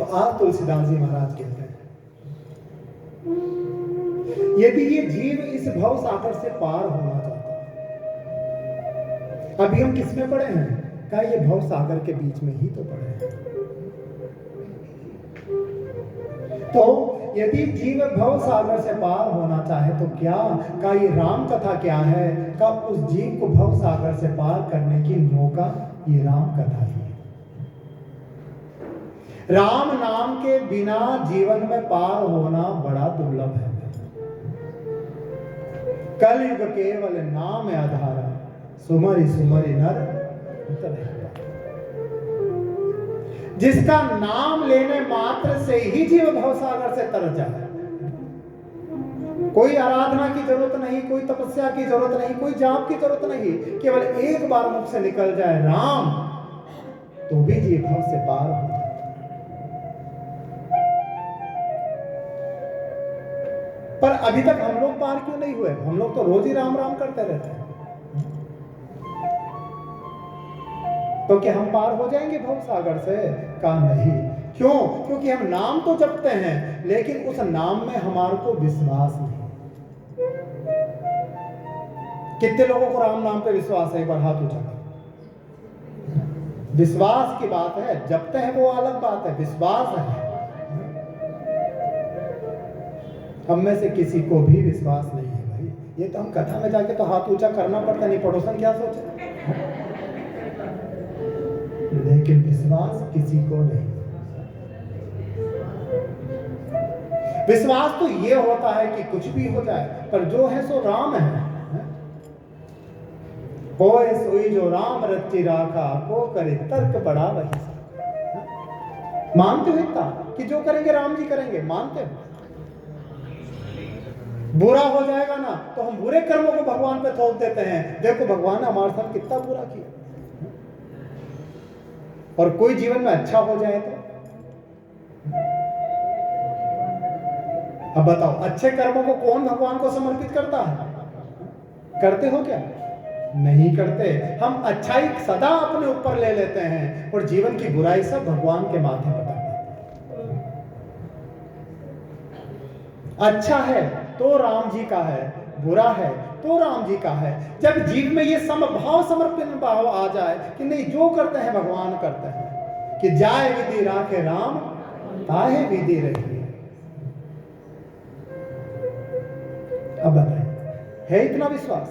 आज तुलसीदास जी महाराज कहते हैं, यदि ये जीव इस भव सागर से पार होना चाहता है, अभी हम किस में पड़े हैं? क्या ये भव सागर के बीच में ही तो पड़े हैं। तो यदि जीव भव सागर से पार होना चाहे तो क्या ये राम कथा क्या है? का उस जीव को भव सागर से पार करने की मौका ये राम कथा ही है। राम नाम के बिना जीवन में पार होना बड़ा दुर्लभ है। कलयुग केवल नाम आधारा, सुमरि सुमरि नर उतरे। जिसका नाम लेने मात्र से ही जीव भवसागर से तर जाए, कोई आराधना की जरूरत नहीं, कोई तपस्या की जरूरत नहीं, कोई जाप की जरूरत नहीं, केवल एक बार मुख से निकल जाए राम, तो भी जीव भव से पार हो जाए। पर अभी तक हम लोग पार क्यों नहीं हुए? हम लोग तो रोज ही राम राम करते रहते हैं। तो क्या हम पार हो जाएंगे भव सागर से? का नहीं। क्यों? क्योंकि हम नाम तो जपते हैं, लेकिन उस नाम में हमारे को विश्वास नहीं। कितने लोगों को राम नाम पे विश्वास है? एक बार हाथ ऊंचा कर। विश्वास की बात है, जपते हैं वो अलग बात है, विश्वास है। हम में से किसी को भी विश्वास नहीं है भाई। ये तो हम कथा में जाके तो हाथ ऊंचा करना पड़ता, नहीं पड़ोसन क्या सोचे, लेकिन विश्वास किसी को नहीं। विश्वास तो ये होता है कि कुछ भी हो जाए, पर जो है सो राम है। कोई सोई जो राम रच्ची राखा, को करे तर्क बड़ा वही। मानते हो इतना कि जो करेंगे राम जी करेंगे? मानते हो? बुरा हो जाएगा ना तो हम बुरे कर्मों को भगवान पे थोप देते हैं, देखो भगवान ने हमारे साथ कितना बुरा किया। और कोई जीवन में अच्छा हो जाए तो अब बताओ, अच्छे कर्मों को कौन भगवान को समर्पित करता है? करते हो क्या? नहीं करते। हम अच्छाई सदा अपने ऊपर ले लेते हैं और जीवन की बुराई सब भगवान के माथे पर डाल देते हैं। अच्छा है तो राम जी का है, बुरा है तो राम जी का है। जब जीव में ये समभाव समर्पण भाव आ जाए कि नहीं, जो करते हैं भगवान करते हैं, कि जाए विधि राखे राम, ताहे विधि रही। अब बताइए, है इतना विश्वास?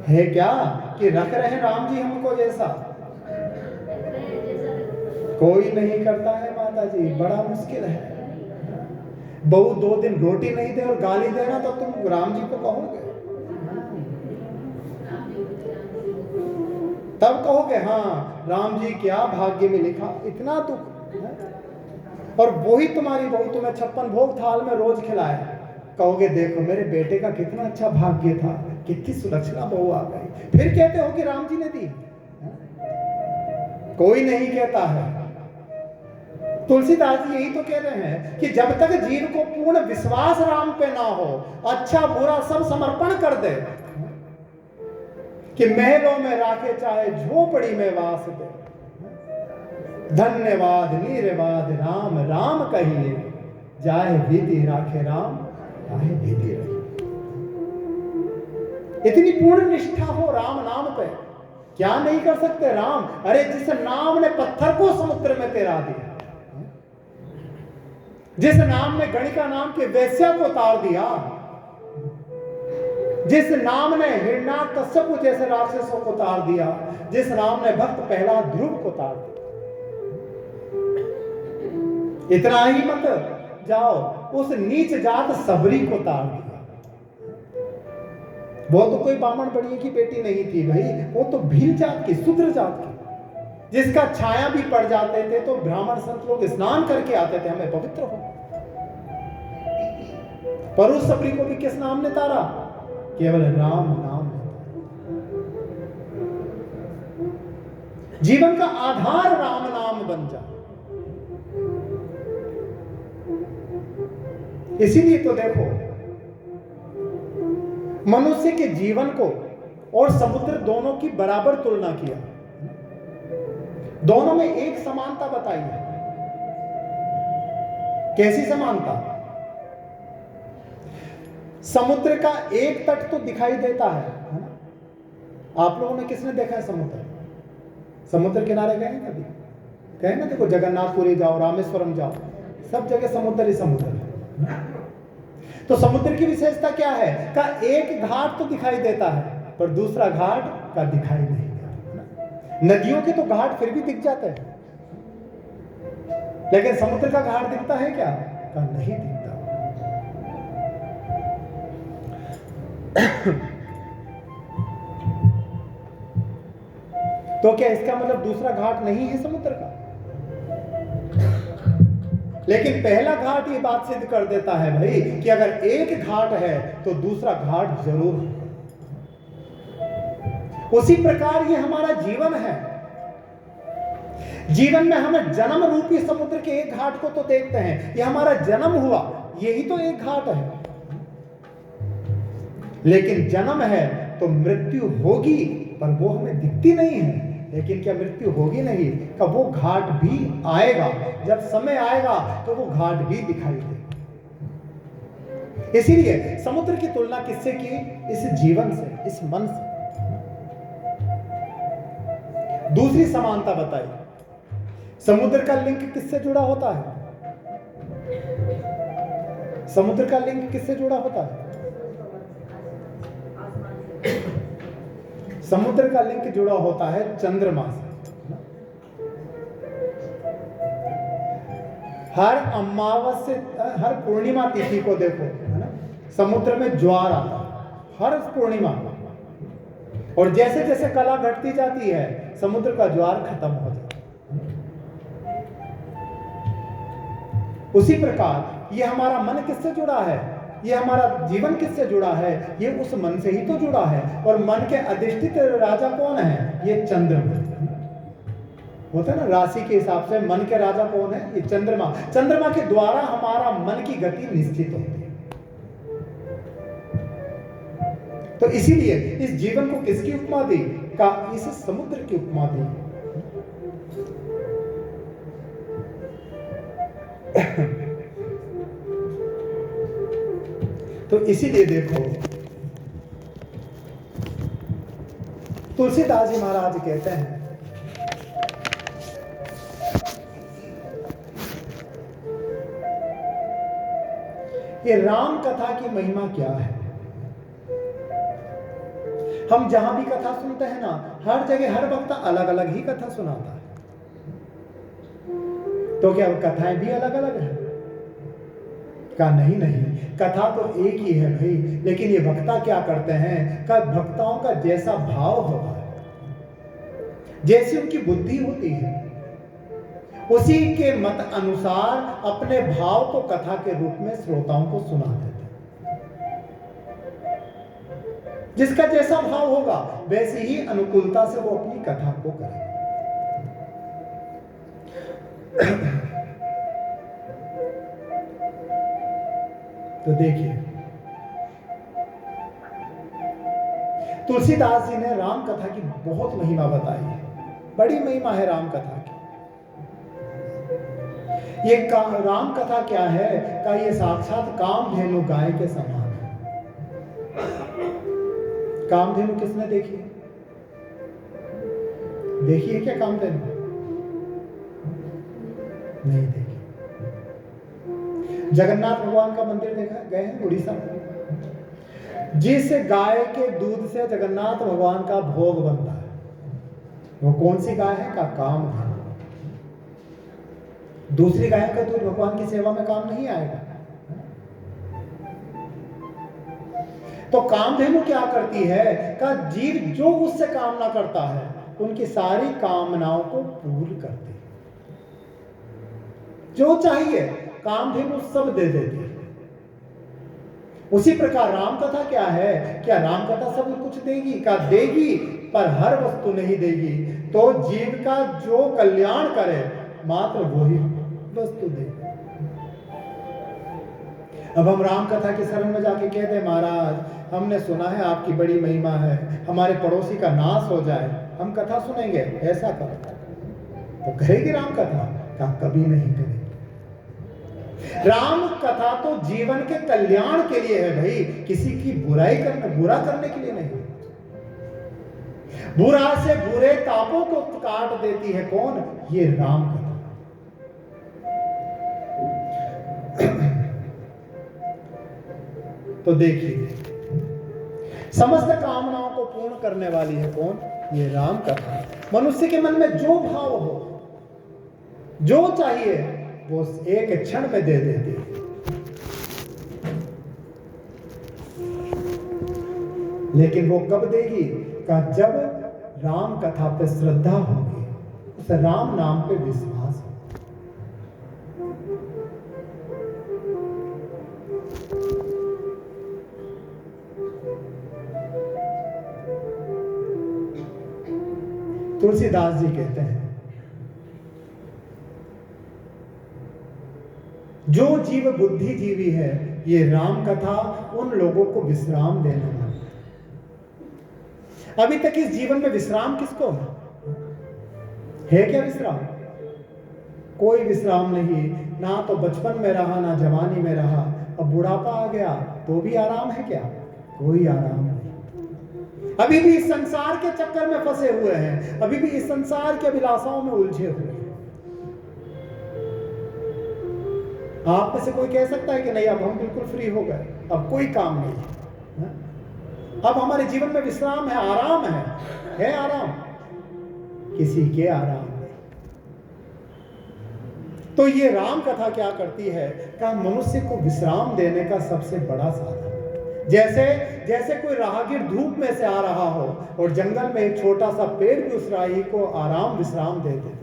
है क्या कि रख रहे राम जी हमको जैसा? कोई नहीं करता है माता जी, बड़ा मुश्किल है। बहू 2 दिन रोटी नहीं दे और गाली देना तो तुम राम जी को कहोगे? तब कहोगे हाँ राम जी क्या भाग्य में लिखा, इतना दुख है? और वही तुम्हारी बहू तुम्हें 56 भोग थाल में रोज खिलाए, कहोगे देखो मेरे बेटे का कितना अच्छा भाग्य था, कितनी सुलक्षणा बहू आ गई। फिर कहते हो कि राम जी ने दी? कोई नहीं कहता है। तुलसीदास जी यही तो कह रहे हैं कि जब तक जीव को पूर्ण विश्वास राम पे ना हो, अच्छा बुरा सब समर्पण कर दे, कि महलों में राखे चाहे झोपड़ी में वास दे, धन्यवाद निर्वाद राम राम कहिए, जाए विधि राखे राम, ताहे विधि रही। इतनी पूर्ण निष्ठा हो राम नाम पे, क्या नहीं कर सकते राम? अरे जिस नाम ने पत्थर को समुद्र में तैरा दिया, जिस नाम ने गणिका नाम के वेश्या को तार दिया, जिस नाम ने हिरण्याकश्यप जैसे राक्षसों को तार दिया, जिस नाम ने भक्त प्रहलाद ध्रुव को तार दिया, इतना ही मत जाओ, उस नीच जात सबरी को तार दिया। वो तो कोई बामण बढ़िया की बेटी नहीं थी भाई, वो तो भील जात की, शूद्र जात की, जिसका छाया भी पड़ जाते थे तो ब्राह्मण संत लोग स्नान करके आते थे हमें पवित्र हो। पर उस सबरी को भी किस नाम ने तारा? केवल राम नाम ने। जीवन का आधार राम नाम बन जा। इसीलिए तो देखो, मनुष्य के जीवन को और समुद्र दोनों की बराबर तुलना किया, दोनों में एक समानता बताई है। कैसी समानता? समुद्र का एक तट तो दिखाई देता है ना? आप लोगों ने किसने देखा है समुद्र? समुद्र किनारे गए हैं कभी? गए ना? देखो, जगन्नाथपुरी जाओ, रामेश्वरम जाओ, सब जगह समुद्र ही समुद्र है। तो समुद्र की विशेषता क्या है? का एक घाट तो दिखाई देता है पर दूसरा घाट का दिखाई नहीं देता। नदियों के तो घाट फिर भी दिख जाते हैं, लेकिन समुद्र का घाट दिखता है क्या? का नहीं दिखता। तो क्या इसका मतलब दूसरा घाट नहीं है समुद्र का? लेकिन पहला घाट ये बात सिद्ध कर देता है भाई कि अगर एक घाट है तो दूसरा घाट जरूर है। उसी प्रकार ये हमारा जीवन है। जीवन में हमें जन्म रूपी समुद्र के एक घाट को तो देखते हैं, ये हमारा जन्म हुआ, यही तो एक घाट है। लेकिन जन्म है तो मृत्यु होगी, पर वो हमें दिखती नहीं है। लेकिन क्या मृत्यु होगी नहीं? का वो घाट भी आएगा, जब समय आएगा तो वो घाट भी दिखाई देगा। इसीलिए समुद्र की तुलना किससे की? इस जीवन से, इस मन से। दूसरी समानता बताई, समुद्र का लिंक किससे जुड़ा होता है? समुद्र का लिंक किससे जुड़ा होता है? समुद्र का लिंक जुड़ा होता है चंद्रमा से। हर अमावस्या, हर पूर्णिमा तिथि को देखो, है ना, समुद्र में ज्वार आता है हर पूर्णिमा। और जैसे जैसे कला घटती जाती है समुद्र का ज्वार खत्म हो जाता है। उसी प्रकार ये हमारा मन किससे जुड़ा है? ये हमारा जीवन किससे जुड़ा है? ये उस मन से ही तो जुड़ा है। और मन के अधिष्ठित राजा कौन है? ये चंद्रमा होता है ना, राशि के हिसाब से मन के राजा कौन है? ये चंद्रमा। चंद्रमा के द्वारा हमारा मन की गति निश्चित होती है। तो इसीलिए इस जीवन को किसकी उपमा दी? का इस समुद्र की उपमा दी। तो इसीलिए देखो, तुलसीदास जी महाराज कहते हैं, ये राम कथा की महिमा क्या है। हम जहां भी कथा सुनते हैं ना, हर जगह हर वक्त अलग अलग ही कथा सुनाता है। तो क्या कथाएं भी अलग अलग है? का नहीं, कथा तो एक ही है भाई। लेकिन ये वक्ता क्या करते हैं? का भक्ताओं का जैसा भाव होता है, जैसी उनकी बुद्धि होती है, उसी के मत अनुसार अपने भाव को कथा के रूप में श्रोताओं को सुना देते हैं। जिसका जैसा भाव होगा वैसी ही अनुकूलता से वो अपनी कथा को करे। तो देखिए, तुलसीदास जी ने राम कथा की बहुत महिमा बताई है। बड़ी महिमा है राम कथा की। ये राम कथा क्या है? का ये साक्षात कामधेनु गाय के समान है। कामधेनु किसने देखी? देखी है क्या कामधेनु? नहीं देखी। जगन्नाथ भगवान का मंदिर देखा? गए हैं उड़ीसा में? जिस गाय के दूध से जगन्नाथ भगवान का भोग बनता है, वो कौन सी गाय है? का कामधेनु। दूसरी गाय का दूध भगवान की सेवा में काम नहीं आएगा। तो कामधेनु क्या करती है? का जीव जो उससे कामना करता है उनकी सारी कामनाओं को पूर्ण करती है। जो चाहिए कामधेनु सब दे देती है। उसी प्रकार राम कथा क्या है? क्या राम कथा सब कुछ देगी? का देगी, पर हर वस्तु नहीं देगी। तो जीव का जो कल्याण करे मात्र वही वस्तु देगी। अब हम राम कथा के शरण में जाके कहते हैं, महाराज हमने सुना है आपकी बड़ी महिमा है, हमारे पड़ोसी का नाश हो जाए, हम कथा सुनेंगे, ऐसा करो। तो करेगी राम कथा? का कभी नहीं करेगी। राम कथा तो जीवन के कल्याण के लिए है भाई, किसी की बुरा करने के लिए नहीं। बुरा से बुरे तापों को काट देती है कौन? ये राम कथा। तो देखिए, समस्त कामनाओं को पूर्ण करने वाली है कौन? ये राम कथा। मनुष्य के मन में जो भाव हो, जो चाहिए, वो एक क्षण में दे देती है। लेकिन वो कब देगी? का जब राम कथा पे श्रद्धा होगी, उस राम नाम पे विश्वास होगा। तुलसीदास जी कहते हैं, जो जीव बुद्धिजीवी है, ये राम कथा उन लोगों को विश्राम देने वाली है। अभी तक इस जीवन में विश्राम किसको है क्या विश्राम? कोई विश्राम नहीं। ना तो बचपन में रहा, ना जवानी में रहा, अब बुढ़ापा आ गया तो भी आराम है क्या? कोई आराम नहीं। अभी भी इस संसार के चक्कर में फंसे हुए हैं, अभी भी इस संसार के अभिलाषाओं में उलझे हुए हैं। आप में से कोई कह सकता है कि नहीं, अब हम बिल्कुल फ्री हो गए, अब कोई काम नहीं है, अब हमारे जीवन में विश्राम है, आराम है आराम? किसी के आराम नहीं। तो ये राम कथा क्या करती है? का मनुष्य को विश्राम देने का सबसे बड़ा साधन। जैसे कोई राहगीर धूप में से आ रहा हो और जंगल में एक छोटा सा पेड़ भी उस राही को आराम विश्राम दे देता,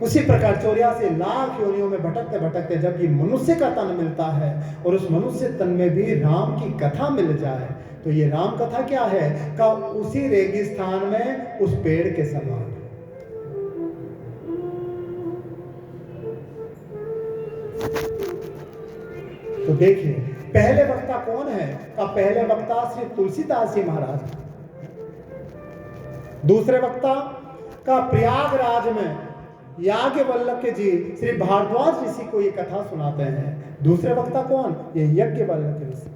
उसी प्रकार 84 लाख योनियों में भटकते भटकते जब ये मनुष्य का तन मिलता है और उस मनुष्य तन में भी राम की कथा मिल जाए, तो ये राम कथा क्या है? का उसी रेगिस्तान में उस पेड़ के समान। तो देखिए, पहले वक्ता कौन है? का पहले वक्ता श्री तुलसीदास जी महाराज। दूसरे वक्ता का प्रयागराज में याज्ञवल्क्य जी श्री भारद्वाज ऋषि को ये कथा सुनाते हैं। दूसरे वक्ता कौन? ये याज्ञवल्क्य ऋषि।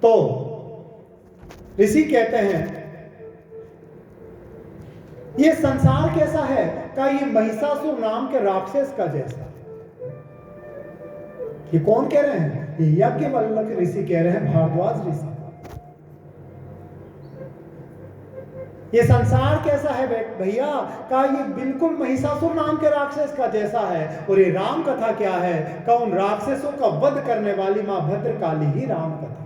तो ऋषि कहते हैं, ये संसार कैसा है? का ये महिषासुर नाम के राक्षस का जैसा। ये कौन कह रहे हैं? ये याज्ञवल्क्य ऋषि कह रहे हैं, भारद्वाज ऋषि। ये संसार कैसा है भैया? का ये बिल्कुल महिषासुर नाम के राक्षस का जैसा है। और ये राम कथा क्या है? का उन राक्षसों का वध करने वाली मां भद्रकाली ही राम कथा।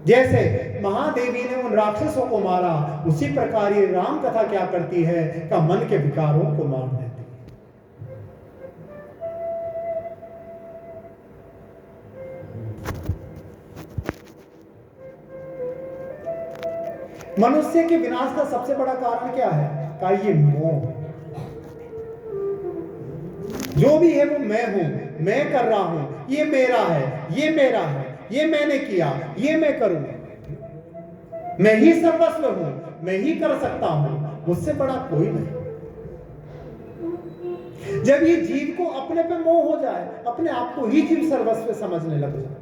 जैसे महादेवी ने उन राक्षसों को मारा, उसी प्रकार ये राम कथा क्या करती है? का मन के विकारों को मार देती है। मनुष्य के विनाश का सबसे बड़ा कारण क्या है? का ये मोह। जो भी है वो मैं हूं, मैं कर रहा हूं, ये मेरा है, ये मेरा है, ये मैंने किया, ये मैं करूंगा, मैं ही सर्वस्व हूं, मैं ही कर सकता हूं, मुझसे बड़ा कोई नहीं। जब ये जीव को अपने पे मोह हो जाए, अपने आप को ही जीव सर्वस्व समझने लग जाए,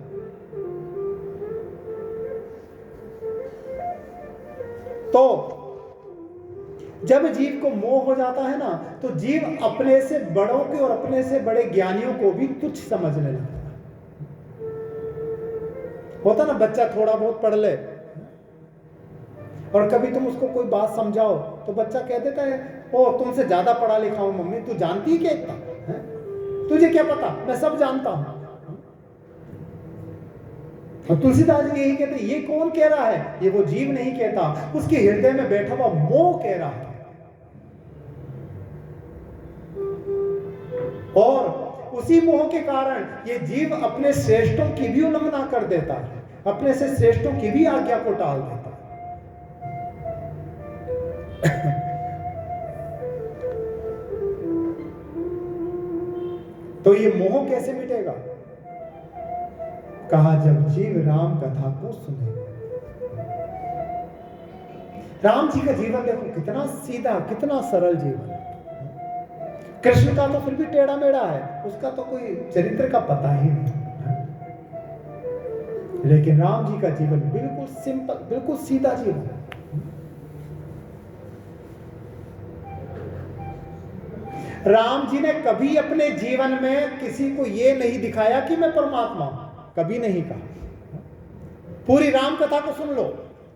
तो जब जीव को मोह हो जाता है ना, तो जीव अपने से बड़ों के और अपने से बड़े ज्ञानियों को भी तुच्छ समझने लगता है। होता ना, बच्चा थोड़ा बहुत पढ़ ले और कभी तुम उसको कोई बात समझाओ तो बच्चा कह देता है, ओ तुमसे ज्यादा पढ़ा लिखा हूं मम्मी, तू जानती है क्या इतना? तुझे क्या पता, मैं सब जानता हूं। और तुलसीदास जी यही कहते, ये कौन कह रहा है? ये वो जीव नहीं कहता, उसके हृदय में बैठा हुआ मोह कह रहा है। और उसी मोह के कारण ये जीव अपने श्रेष्ठों की भी उल्लंघना कर देता है, अपने से श्रेष्ठों की भी आज्ञा को टाल देता है। तो ये मोह कैसे मिटेगा? कहा, जब जीव राम कथा को सुनेगा। राम जी का जीवन देखो कितना सीधा, कितना सरल जीवन। कृष्ण का तो फिर भी टेढ़ा मेढ़ा है, उसका तो कोई चरित्र का पता ही नहीं, लेकिन राम जी का जीवन बिल्कुल सिंपल, बिल्कुल सीधा जीवन। राम जी ने कभी अपने जीवन में किसी को यह नहीं दिखाया कि मैं परमात्मा हूं, कभी नहीं कहा। पूरी राम कथा को सुन लो,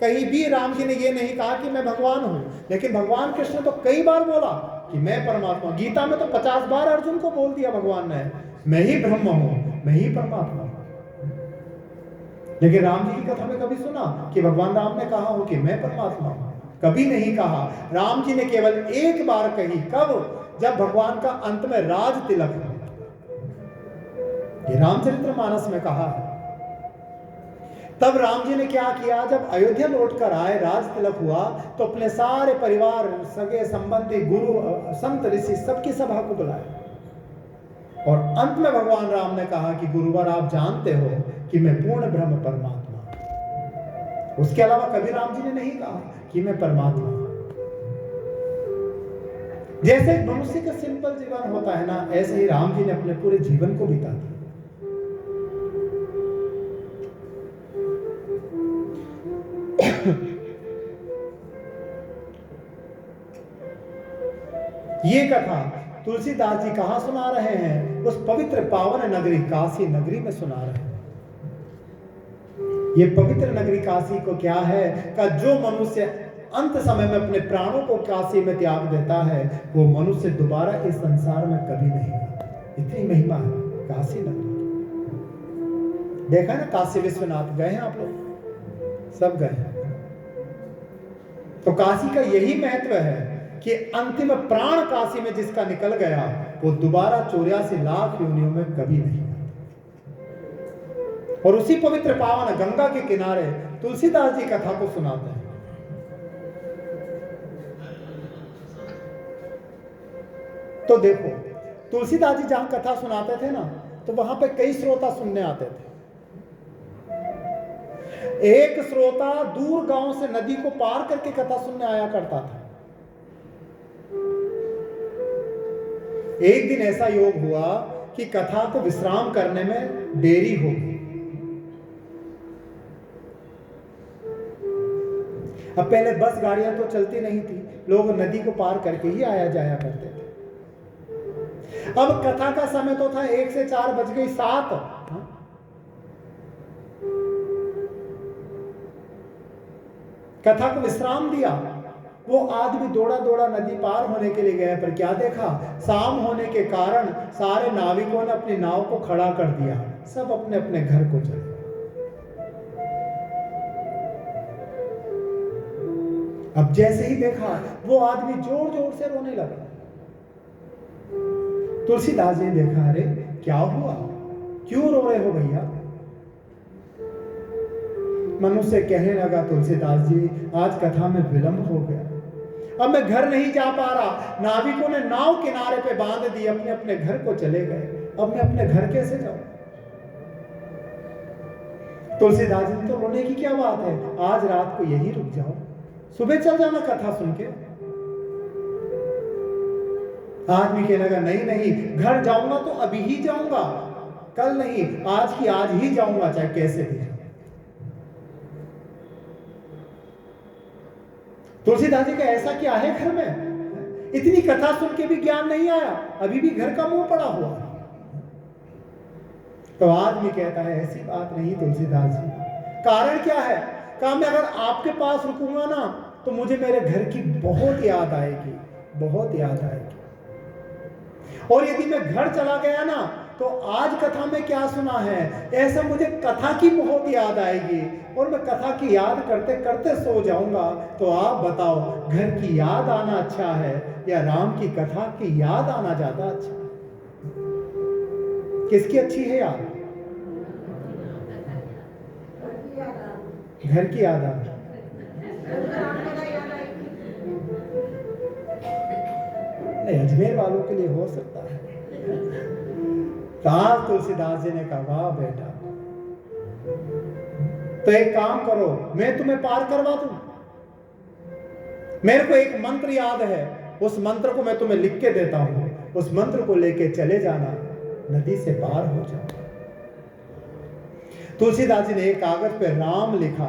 कहीं भी राम जी ने यह नहीं कहा कि मैं भगवान हूं, लेकिन भगवान कृष्ण तो कई बार बोला कि मैं परमात्मा। गीता में तो 50 बार अर्जुन को बोल दिया भगवान ने, मैं ही ब्रह्म हूं, मैं ही परमात्मा हूं। लेकिन राम जी की कथा में कभी सुना कि भगवान राम ने कहा हो कि मैं परमात्मा हूं? कभी नहीं कहा। राम जी ने केवल एक बार कही, कब? जब भगवान का अंत में राज तिलक हुआ। ये रामचरितमानस में कहा है। तब राम जी ने क्या किया, जब अयोध्या लौट कर आए, राज तिलक हुआ, तो अपने सारे परिवार, सगे संबंधी, गुरु, संत, ऋषि, सबकी सभा को बुलाया। और अंत में भगवान राम ने कहा कि गुरुवर आप जानते हो कि मैं पूर्ण ब्रह्म परमात्मा हूं। उसके अलावा कभी राम जी ने नहीं कहा कि मैं परमात्मा हूं। जैसे मनुष्य का सिंपल जीवन होता है ना, ऐसे ही राम जी ने अपने पूरे जीवन को बिता दिया। ये कथा तुलसीदास जी कहां सुना रहे हैं? उस पवित्र पावन नगरी काशी नगरी में सुना रहे हैं। ये पवित्र नगरी काशी को क्या है का जो मनुष्य अंत समय में अपने प्राणों को काशी में त्याग देता है, वो मनुष्य दोबारा इस संसार में कभी नहीं आता। इतनी महिमा है काशी नगरी। देखा ना, काशी विश्वनाथ गए हैं आप लोग? सब गए हैं। तो काशी का यही महत्व है कि अंतिम प्राण काशी में जिसका निकल गया, वो दोबारा 84 लाख योनियों में कभी नहीं आता। और उसी पवित्र पावन गंगा के किनारे तुलसीदास जी कथा को सुनाते हैं। तो देखो, तुलसीदास जी जहां कथा सुनाते थे ना, तो वहां पे कई श्रोता सुनने आते थे। एक श्रोता दूर गांव से नदी को पार करके कथा सुनने आया करता था। एक दिन ऐसा योग हुआ कि कथा को विश्राम करने में देरी हो गई। अब पहले बस गाड़ियां तो चलती नहीं थी, लोग नदी को पार करके ही आया जाया करते थे। अब कथा का समय तो था 1 से 4 बज गई 7। कथा को विश्राम दिया। वो आदमी दौड़ा दौड़ा नदी पार होने के लिए गया, पर क्या देखा, शाम होने के कारण सारे नाविकों ने अपनी नाव को खड़ा कर दिया, सब अपने अपने घर को चले। अब जैसे ही देखा, वो आदमी जोर जोर से रोने लगा। तुलसीदास जी ने देखा, अरे क्या हुआ, क्यों रो रहे हो भैया? मनुष्य कहने लगा, तुलसीदास जी आज कथा में विलंब हो गया, अब मैं घर नहीं जा पा रहा। नाविकों ने नाव किनारे पे बांध दी, अपने अपने घर को चले गए, अब मैं अपने घर कैसे जाऊं? तुलसीदास जी तो रोने की क्या बात है, आज रात को यही रुक जाओ, सुबह चल जाना कथा सुन के। आदमी कहने लगा, नहीं नहीं, घर जाऊंगा तो अभी ही जाऊंगा, कल नहीं, आज की आज ही जाऊंगा, चाहे कैसे भी। तुलसीदास जी का ऐसा क्या है घर में? इतनी कथा सुन के भी ज्ञान नहीं आया, अभी भी घर का मुंह पड़ा हुआ। तो आदमी कहता है, ऐसी बात नहीं तुलसीदास जी, कारण क्या है? कहा, मैं अगर आपके पास रुकूंगा ना, तो मुझे मेरे घर की बहुत याद आएगी, बहुत याद आएगी। और यदि मैं घर चला गया ना, तो आज कथा में क्या सुना है, ऐसा मुझे कथा की बहुत याद आएगी, और मैं कथा की याद करते करते सो जाऊंगा। तो आप बताओ, घर की याद आना अच्छा है या राम की कथा की याद आना ज्यादा अच्छा है? किसकी अच्छी है याद? घर की याद आना। नहीं, अजमेर वालों के लिए हो सकता है। कहा तुलसीदास जी ने कहा, वाह बेटा, तो एक काम करो, मैं तुम्हें पार करवा दूं। मेरे को एक मंत्र याद है, उस मंत्र को मैं तुम्हें लिख के देता हूं, उस मंत्र को लेके चले जाना, नदी से पार हो जाओ। तुलसीदास जी ने एक कागज पे राम लिखा,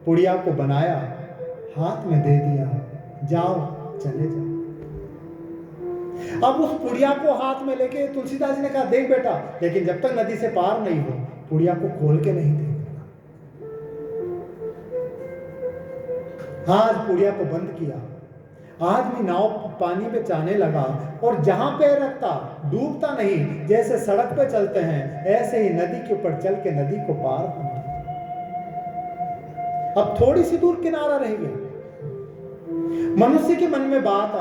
पुड़िया को बनाया, हाथ में दे दिया, जाओ चले जाओ। अब उस पुड़िया को हाथ में लेके तुलसीदास जी ने कहा, देख बेटा, लेकिन जब तक नदी से पार नहीं हो, पुड़िया को खोल के नहीं देखना। आज पुड़िया को बंद किया, आदमी नाव पानी पे जाने लगा, और जहां पैर रखता डूबता नहीं, जैसे सड़क पे चलते हैं ऐसे ही नदी के ऊपर चल के नदी को पार होना। अब थोड़ी सी दूर किनारा रह गया। मनुष्य के मन में बात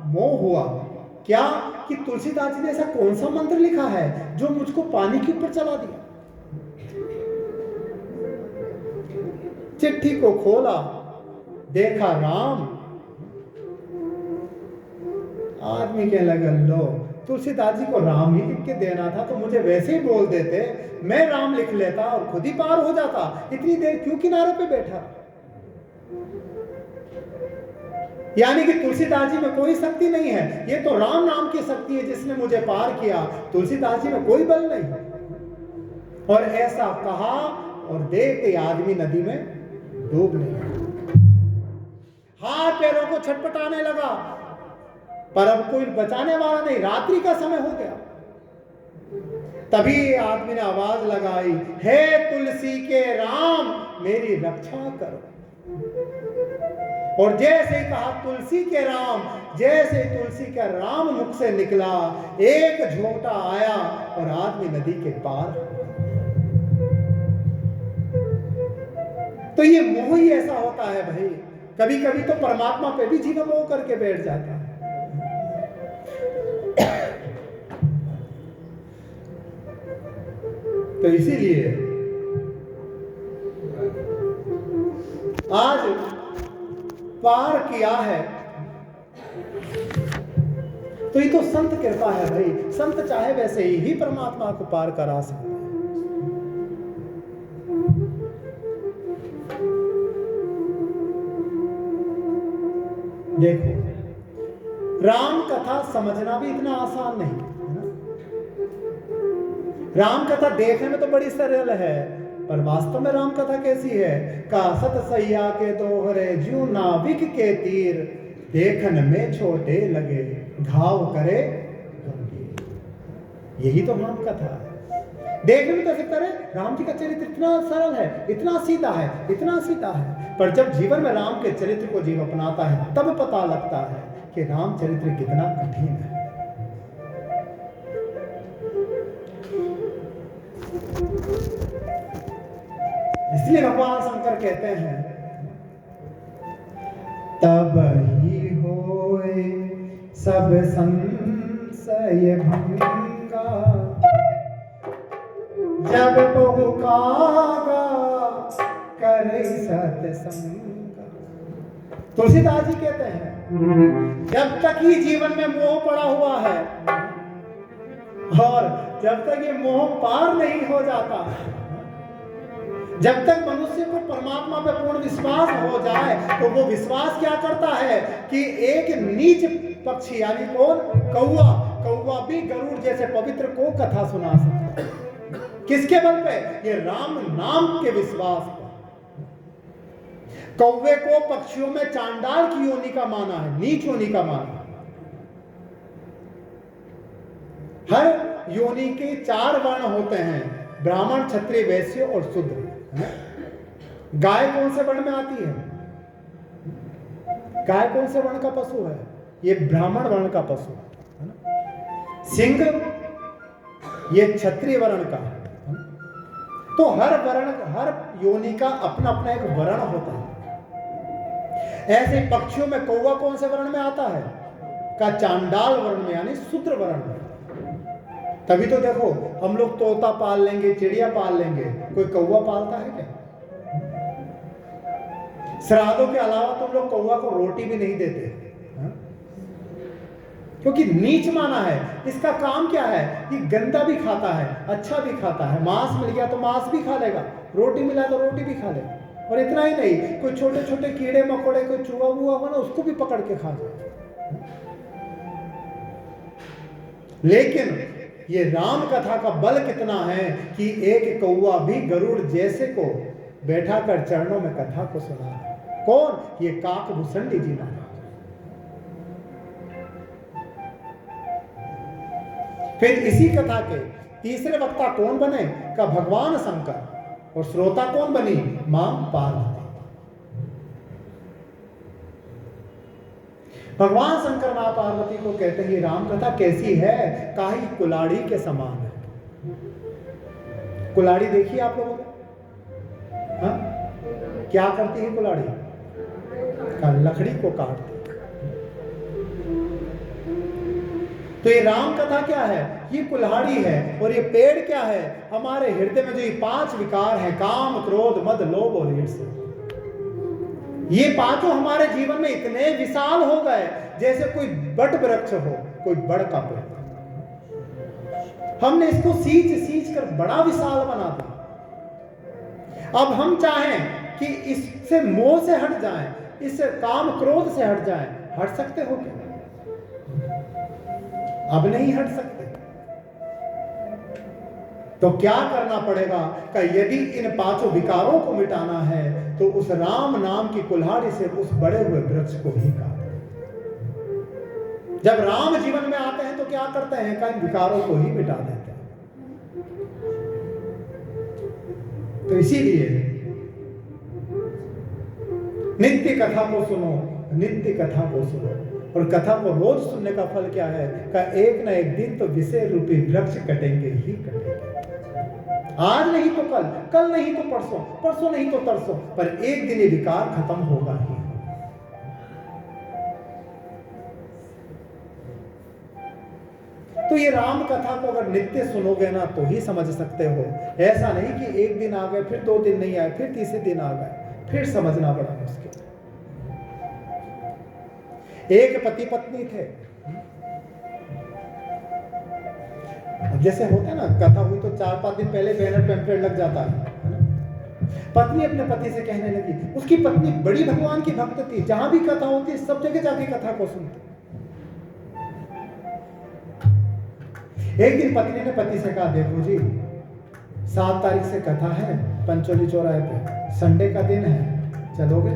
मोह हुआ क्या कि तुलसीदास जी ने ऐसा कौन सा मंत्र लिखा है जो मुझको पानी के ऊपर चला दिया। चिट्ठी को खोला, देखा राम। आदमी कहने लगा, लो तुलसीदास जी को राम ही लिख के देना था तो मुझे वैसे ही बोल देते, मैं राम लिख लेता और खुद ही पार हो जाता, इतनी देर क्यों किनारे पे बैठा। यानी कि तुलसीदास जी में कोई शक्ति नहीं है, ये तो राम नाम की शक्ति है जिसने मुझे पार किया, तुलसीदास जी में कोई बल नहीं। और ऐसा कहा और देखते आदमी नदी में डूबने लगा, हाथ पैरों को छटपटाने लगा, पर अब कोई बचाने वाला नहीं, रात्रि का समय हो गया। तभी आदमी ने आवाज लगाई, हे तुलसी के राम मेरी रक्षा करो। और जैसे ही कहा तुलसी के राम, जैसे तुलसी का राम मुख से निकला, एक झोंका आया और आदमी नदी के पार। तो ये मोह ही ऐसा होता है भाई, कभी कभी तो परमात्मा पे भी जीवन मोह करके बैठ जाता है। तो इसीलिए आज पार किया है तो ये तो संत कृपा है भाई, संत चाहे वैसे ही परमात्मा को पार करा सकते हैं। देखो, राम कथा समझना भी इतना आसान नहीं है ना। राम कथा देखने में तो बड़ी सरल है, पर वास्तव में राम कथा कैसी है। का सत सैया के दोहरे ज्यों नाविक के तीर, देखन में छोटे लगे घाव करे गंभीर। यही तो राम कथा है। देखने में तो ऐसे करे राम जी का चरित्र इतना सरल है, इतना सीधा है, इतना सीधा है, पर जब जीवन में राम के चरित्र को जीव अपनाता है तब पता लगता है कि राम चरित्र कितना कठिन है। इसलिए भगवान शंकर कहते हैं, तब ही होए सब संशय भंगा, जब बहु कागा करे सत्संगा। तुलसीदास जी कहते हैं, जब तक ही जीवन में मोह पड़ा हुआ है और जब तक ये मोह पार नहीं हो जाता, जब तक मनुष्य को परमात्मा पे पूर्ण विश्वास हो जाए, तो वो विश्वास क्या करता है कि एक नीच पक्षी यानी कौन, कौवा, कौवा भी गरुड़ जैसे पवित्र को कथा सुना सकता है। किसके बल पे? ये राम नाम के विश्वास पर। कौवे को पक्षियों में चांडाल की योनि का माना है, नीच योनि का माना है। हर योनि के 4 वर्ण होते हैं, ब्राह्मण, क्षत्रिय, वैश्य और शूद्र। गाय कौन से वर्ण में आती है? गाय कौन से वर्ण का पशु है? ये ब्राह्मण वर्ण का पशु है ना। सिंह ये क्षत्रिय वर्ण का है। तो हर वर्ण, हर योनि का अपना अपना एक वर्ण होता है। ऐसे पक्षियों में कौवा कौन से वर्ण में आता है? का चांडाल वर्ण में, यानी शूद्र वर्ण में। तभी तो देखो, हम लोग तोता पाल लेंगे, चिड़िया पाल लेंगे, कोई कौवा पालता है क्या? श्राद्धों के अलावा तुम लोग कौवा को रोटी भी नहीं देते, क्योंकि नीच माना है। इसका काम क्या है? ये गंदा भी खाता है, अच्छा भी खाता है। मांस मिल गया तो मांस भी खा लेगा, रोटी मिला तो रोटी भी खा लेगा। और इतना ही नहीं, कोई छोटे छोटे कीड़े मकोड़े, कोई चूहा वूहा हो ना, उसको भी पकड़ के खा जाए। लेकिन ये राम कथा का बल कितना है कि एक कौवा भी गरुड़ जैसे को बैठा कर चरणों में कथा को सुना। कौन? ये काकभूषणी जी महाराज। फिर इसी कथा के तीसरे वक्ता कौन बने? का भगवान शंकर। और श्रोता कौन बनी? मां पार्वती। भगवान शंकर मां पार्वती को कहते हैं राम कथा कैसी है? काहे कुलाड़ी के समान है। कुलाड़ी देखिए आप लोगों ने? हाँ? क्या करती है कुलाड़ी? का लकड़ी को काटती। तो ये राम कथा क्या है? ये कुल्हाड़ी है। और ये पेड़ क्या है? हमारे हृदय में जो ये 5 विकार हैं, काम, क्रोध, मद, लोभ और ईर्ष्या, ये पांचों हमारे जीवन में इतने विशाल हो गए जैसे कोई बट वृक्ष हो, कोई बड़ का पेड़। हमने इसको सींच कर बड़ा विशाल बना दिया। अब हम चाहें कि इससे मोह से हट जाएं, इस काम क्रोध से हट जाएं, हट सकते हो क्या? अब नहीं हट सकते। तो क्या करना पड़ेगा? कि यदि इन 5 विकारों को मिटाना है तो उस राम नाम की कुल्हाड़ी से उस बड़े हुए वृक्ष को ही काट। जब राम जीवन में आते हैं तो क्या करते हैं? कि इन विकारों को ही मिटा देते हैं। तो इसीलिए नित्य कथा को सुनो, नित्य कथा को सुनो। और कथा को रोज सुनने का फल क्या है? का एक ना एक दिन तो विषय रूपी वृक्ष कटेंगे ही कटेंगे। आज नहीं तो कल, कल नहीं तो परसों, परसों नहीं तो तरसों, पर एक दिन ये विकार खत्म होगा ही। तो ये राम कथा को अगर नित्य सुनोगे ना तो ही समझ सकते हो। ऐसा नहीं कि एक दिन आ गए, फिर 2 दिन नहीं आए, फिर तीसरे दिन आ गए, फिर समझना बड़ा मुश्किल। एक पति पत्नी थे, जैसे होता है ना, कथा हुई तो 4-5 दिन पहले बैनर पैम्पलेट लग जाता है। पत्नी अपने पति से कहने लगी, उसकी पत्नी बड़ी भगवान की भक्त थी, जहां भी कथा होती सब जगह जाके कथा को सुनती। एक दिन पत्नी ने पति से कहा, देखो जी 7 तारीख से कथा है पंचोली चौराहे पे, संडे का दिन है, चलोगे?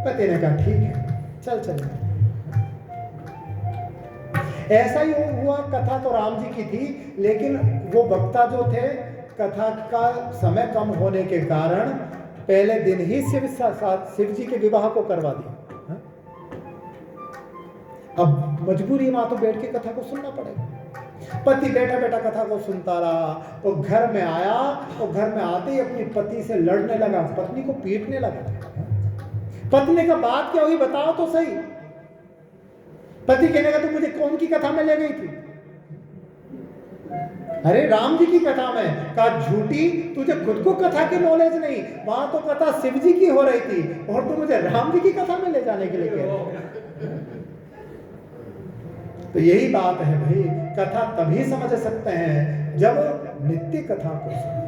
पति ने कहा ठीक है, चल चलेंगे। ऐसा ही हुआ। कथा तो राम जी की थी, लेकिन वो वक्ता जो थे, कथा का समय कम होने के कारण पहले दिन ही शिव जी के विवाह को करवा दिया। अब मजबूरी मां तो बैठ के कथा को सुनना पड़ेगा। पति बैठा बैठा कथा को सुनता रहा। वो घर में आया और घर में आते ही अपनी पत्नी से लड़ने लगा, पत्नी को पीटने लगा। पत्नी का बात क्या हुई बताओ तो सही। पति कहने लगा, तू मुझे कौन की कथा में ले गई थी? अरे राम जी की कथा में। कहा झूठी, तुझे खुद को कथा की नॉलेज नहीं, वहां तो कथा शिव जी की हो रही थी और तू मुझे राम जी की कथा में ले जाने के लिए कह रही। तो यही बात है भाई, कथा तभी समझ सकते हैं जब नित्य कथा को सुने।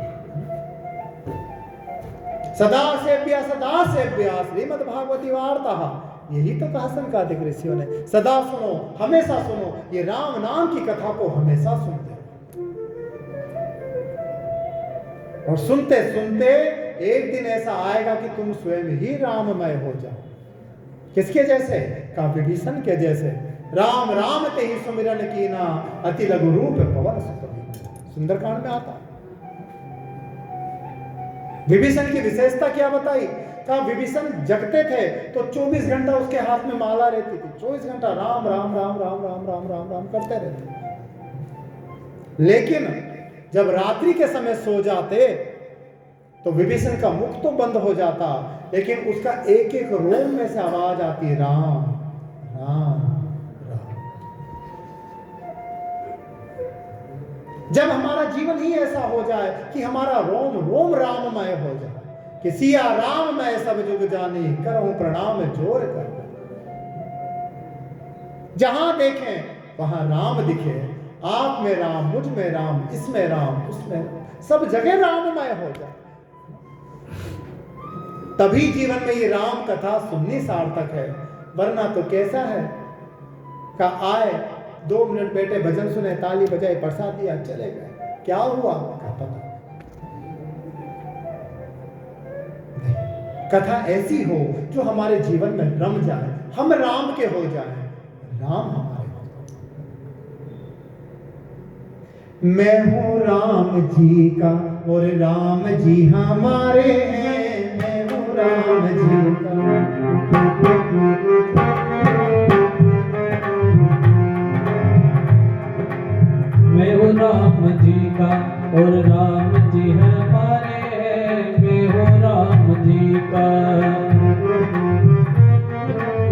सदा सेव्या श्रीमद् भागवती वार्ता, यही तो कहा संकादिक ऋषियों ने। सदा सुनो, हमेशा सुनो, ये राम नाम की कथा को हमेशा सुनते। और सुनते सुनते एक दिन ऐसा आएगा कि तुम स्वयं ही राममय हो जाओ। किसके जैसे? का विभीषण के जैसे। राम राम ते ही सुमिरन कीना, अति लघु रूप पवन सुत। सुंदरकांड में आता। विभीषण की विशेषता क्या बताई? का विभीषण जगते थे तो 24 घंटा उसके हाथ में माला रहती थी, 24 घंटा राम राम राम राम राम राम राम राम करते रहते। लेकिन जब रात्रि के समय सो जाते तो विभीषण का मुख तो बंद हो जाता, लेकिन उसका एक एक रोम में से आवाज आती, राम राम राम। जब हमारा जीवन ही ऐसा हो जाए कि हमारा रोम रोम राममय हो जाए कि सिया राम मैं सब जुग जानी, करऊं प्रणाम जोर कर। जहां देखें वहां राम दिखे, आप में राम, मुझ में राम, इसमें राम, उसमें। सब जगह राममय हो जाए, तभी जीवन में ये राम कथा सुननी सार्थक है। वरना तो कैसा है का आए 2 मिनट बैठे भजन सुने, ताली बजाए, प्रसाद दिया, चले गए, क्या हुआ का पता। कथा ऐसी हो जो हमारे जीवन में रम जाए, हम राम के हो जाए, राम हमारे हो जाए। मैं हूँ राम जी का और राम जी हमारे हैं, मैं हूँ राम जी का। मैं हूँ राम जी का और राम जी हमारे हैं, मैं हूँ राम जी का।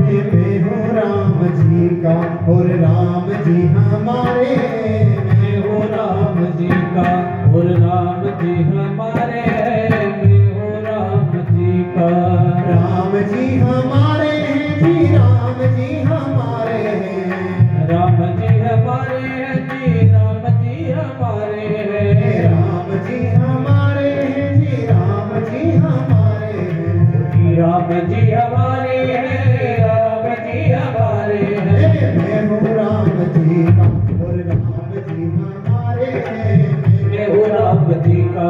मैं हूँ राम जी का और राम जी हमारे हैं, मैं हूँ राम जी का और राम जी हमारे हैं, मैं हूँ राम जी का। राम जी हमारे हैं जी, राम जी हमारे हैं, राम जी हमारे हैं जी, राम जी हमारे हैं। राम जी हमारे हैं जी, राम जी हमारे हैं, राम जी हमारे हैं, राम जी हमारे हैं। मैं हूँ राम जी का और राम जी हमारे हैं, मैं हूँ राम जी का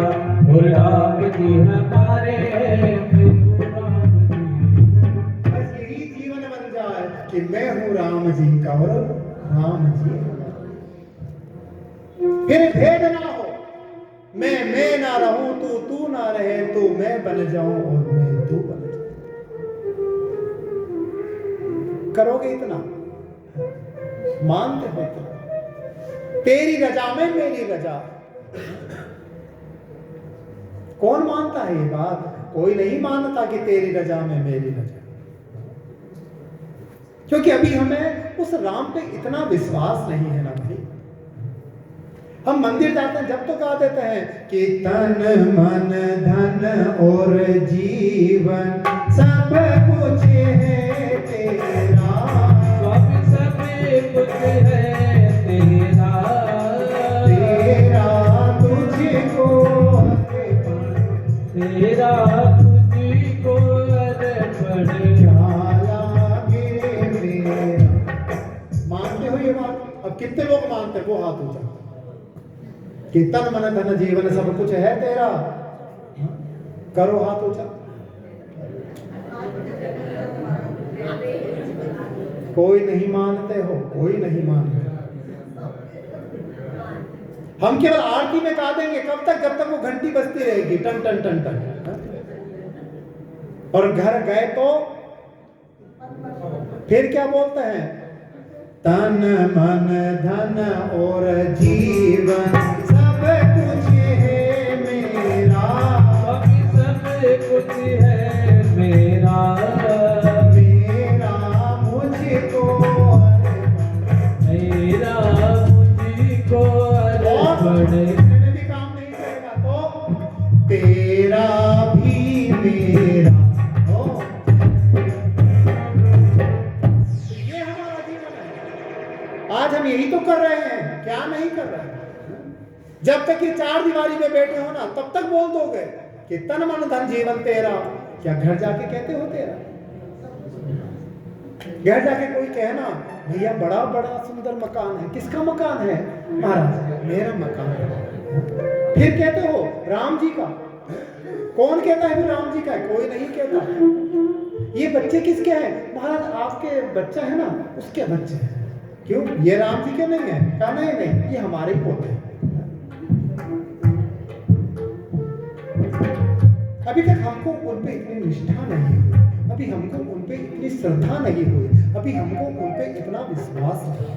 और राम जी हमारे हैं, मैं हूँ राम जी। बस यही जीवन बन जाए कि मैं हूँ राम जी का और राम जी हमारे। फिर भेद ना हो, मैं ना रहूं, तू ना रहे, तो मैं बन जाऊं और मैं तू बन जाऊं। करोगे इतना, मानते हो इतना, तेरी रजा में मेरी रजा। कौन मानता है ये बात? कोई नहीं मानता कि तेरी रजा में मेरी रजा, क्योंकि अभी हमें उस राम पे इतना विश्वास नहीं है ना भाई। हम मंदिर जाते हैं, जब तो गा देते हैं कि तन मन धन और जीवन सब कुछ है तेरा, सब कुछ है तेरा, तेरा तुझको तेरा तुझको अर्पण। क्या लगे मेरा। मानते हो ये बात? अब कितने लोग मानते हैं? वो हाथ ऊंचा कि तन मन धन जीवन सब कुछ है तेरा, करो हाथ ऊंचा। कोई नहीं मानते हो, कोई नहीं मानते। हम केवल आरती में गा देंगे, कब तक? जब तक वो घंटी बजती रहेगी, टन टन टन टन। और घर गए तो फिर क्या बोलते हैं? तन मन धन और जीवन सब कुछ है मेरा, सब कुछ है मेरा, मेरा मुझको मेरा मुझको अर्पण। में भी काम नहीं करेगा तो तेरा भी मेरा हो। ये हमारा जीवन है। आज हम यही तो कर रहे हैं, क्या नहीं कर रहे हैं? जब तक ये 4 दीवारी में बैठे हो ना, तब तक बोल दोगे कि तन मन धन जीवन तेरा। क्या घर जाके कहते हो तेरा? घर जाके कोई कहना भैया बड़ा बड़ा सुंदर मकान है। किसका मकान है? महाराज मेरा मकान है। फिर कहते हो राम जी का। कौन कहता है राम जी का है? कोई नहीं कहता। ये बच्चे किसके हैं? महाराज आपके बच्चा है ना, उसके बच्चे हैं। क्यों? ये राम जी के नहीं है? कहा नहीं नहीं, ये हमारे पोते हैं। अभी तक हमको उन पे इतनी निष्ठा नहीं हुई, अभी हमको उन पे इतनी श्रद्धा नहीं हुई, अभी हमको उन पे इतना विश्वास नहीं।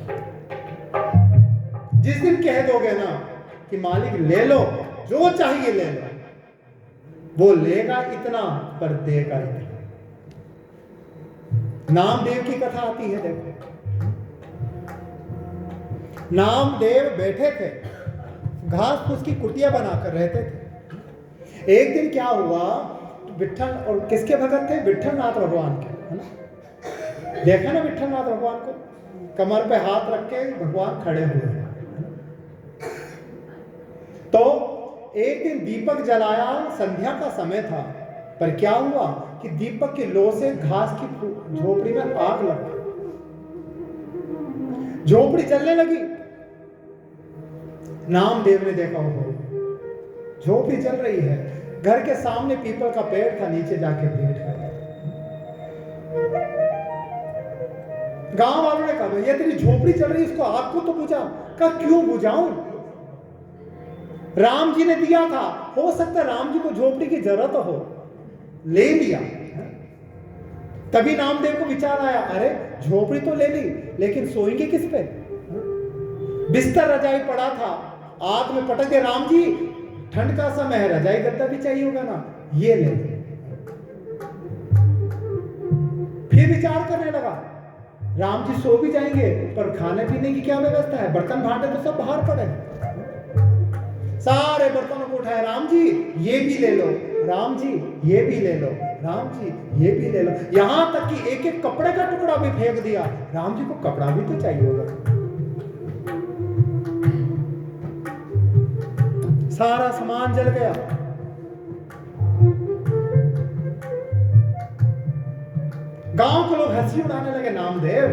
जिस दिन कह दोगे ना कि मालिक ले लो, जो चाहिए ले लो, वो लेगा इतना पर देगा इतना। नामदेव की कथा आती है, देखो। नामदेव बैठे थे, घास फूस की कुटिया बनाकर रहते थे। एक दिन क्या हुआ, विठल और किसके भगत थे? विठल नाथ भगवान के, है ना? देखा ना विठल नाथ भगवान को, कमर पे हाथ रख के भगवान खड़े हुए हैं। तो एक दिन दीपक जलाया, संध्या का समय था, पर क्या हुआ कि दीपक की लो से घास की झोपड़ी में आग लग गई। झोपड़ी जलने लगी। नामदेव ने देखा, हो झोपड़ी जल रही है। घर के सामने पीपल का पेड़ था, नीचे जाके बैठ गए। गांव वालों ने कहा, भैया तेरी झोपड़ी चल रही है, इसको आग को तो बुझा। कहा क्यों बुझाऊं, राम जी ने दिया था, हो सकता है राम जी को झोपड़ी की जरूरत हो, ले लिया। तभी नामदेव को विचार आया, अरे झोपड़ी तो ले ली, लेकिन सोएंगे किस पे? बिस्तर रजाई पड़ा था, आग में पटक दे। राम जी ठंड का समय है, रजाई गद्दा भी चाहिए होगा ना, ये ले। फिर विचार करने लगा, राम जी सो भी जाएंगे, पर खाने पीने की क्या व्यवस्था है? बर्तन भांडे तो सब बाहर पड़े। सारे बर्तनों को उठाया, राम जी ये भी ले लो, राम जी ये भी ले लो, राम जी ये भी ले लो। यहां तक कि एक एक कपड़े का टुकड़ा भी फेंक दिया। राम जी को कपड़ा भी तो चाहिए होगा। सारा सामान जल गया। गांव के लोग हंसी उड़ाने लगे, नामदेव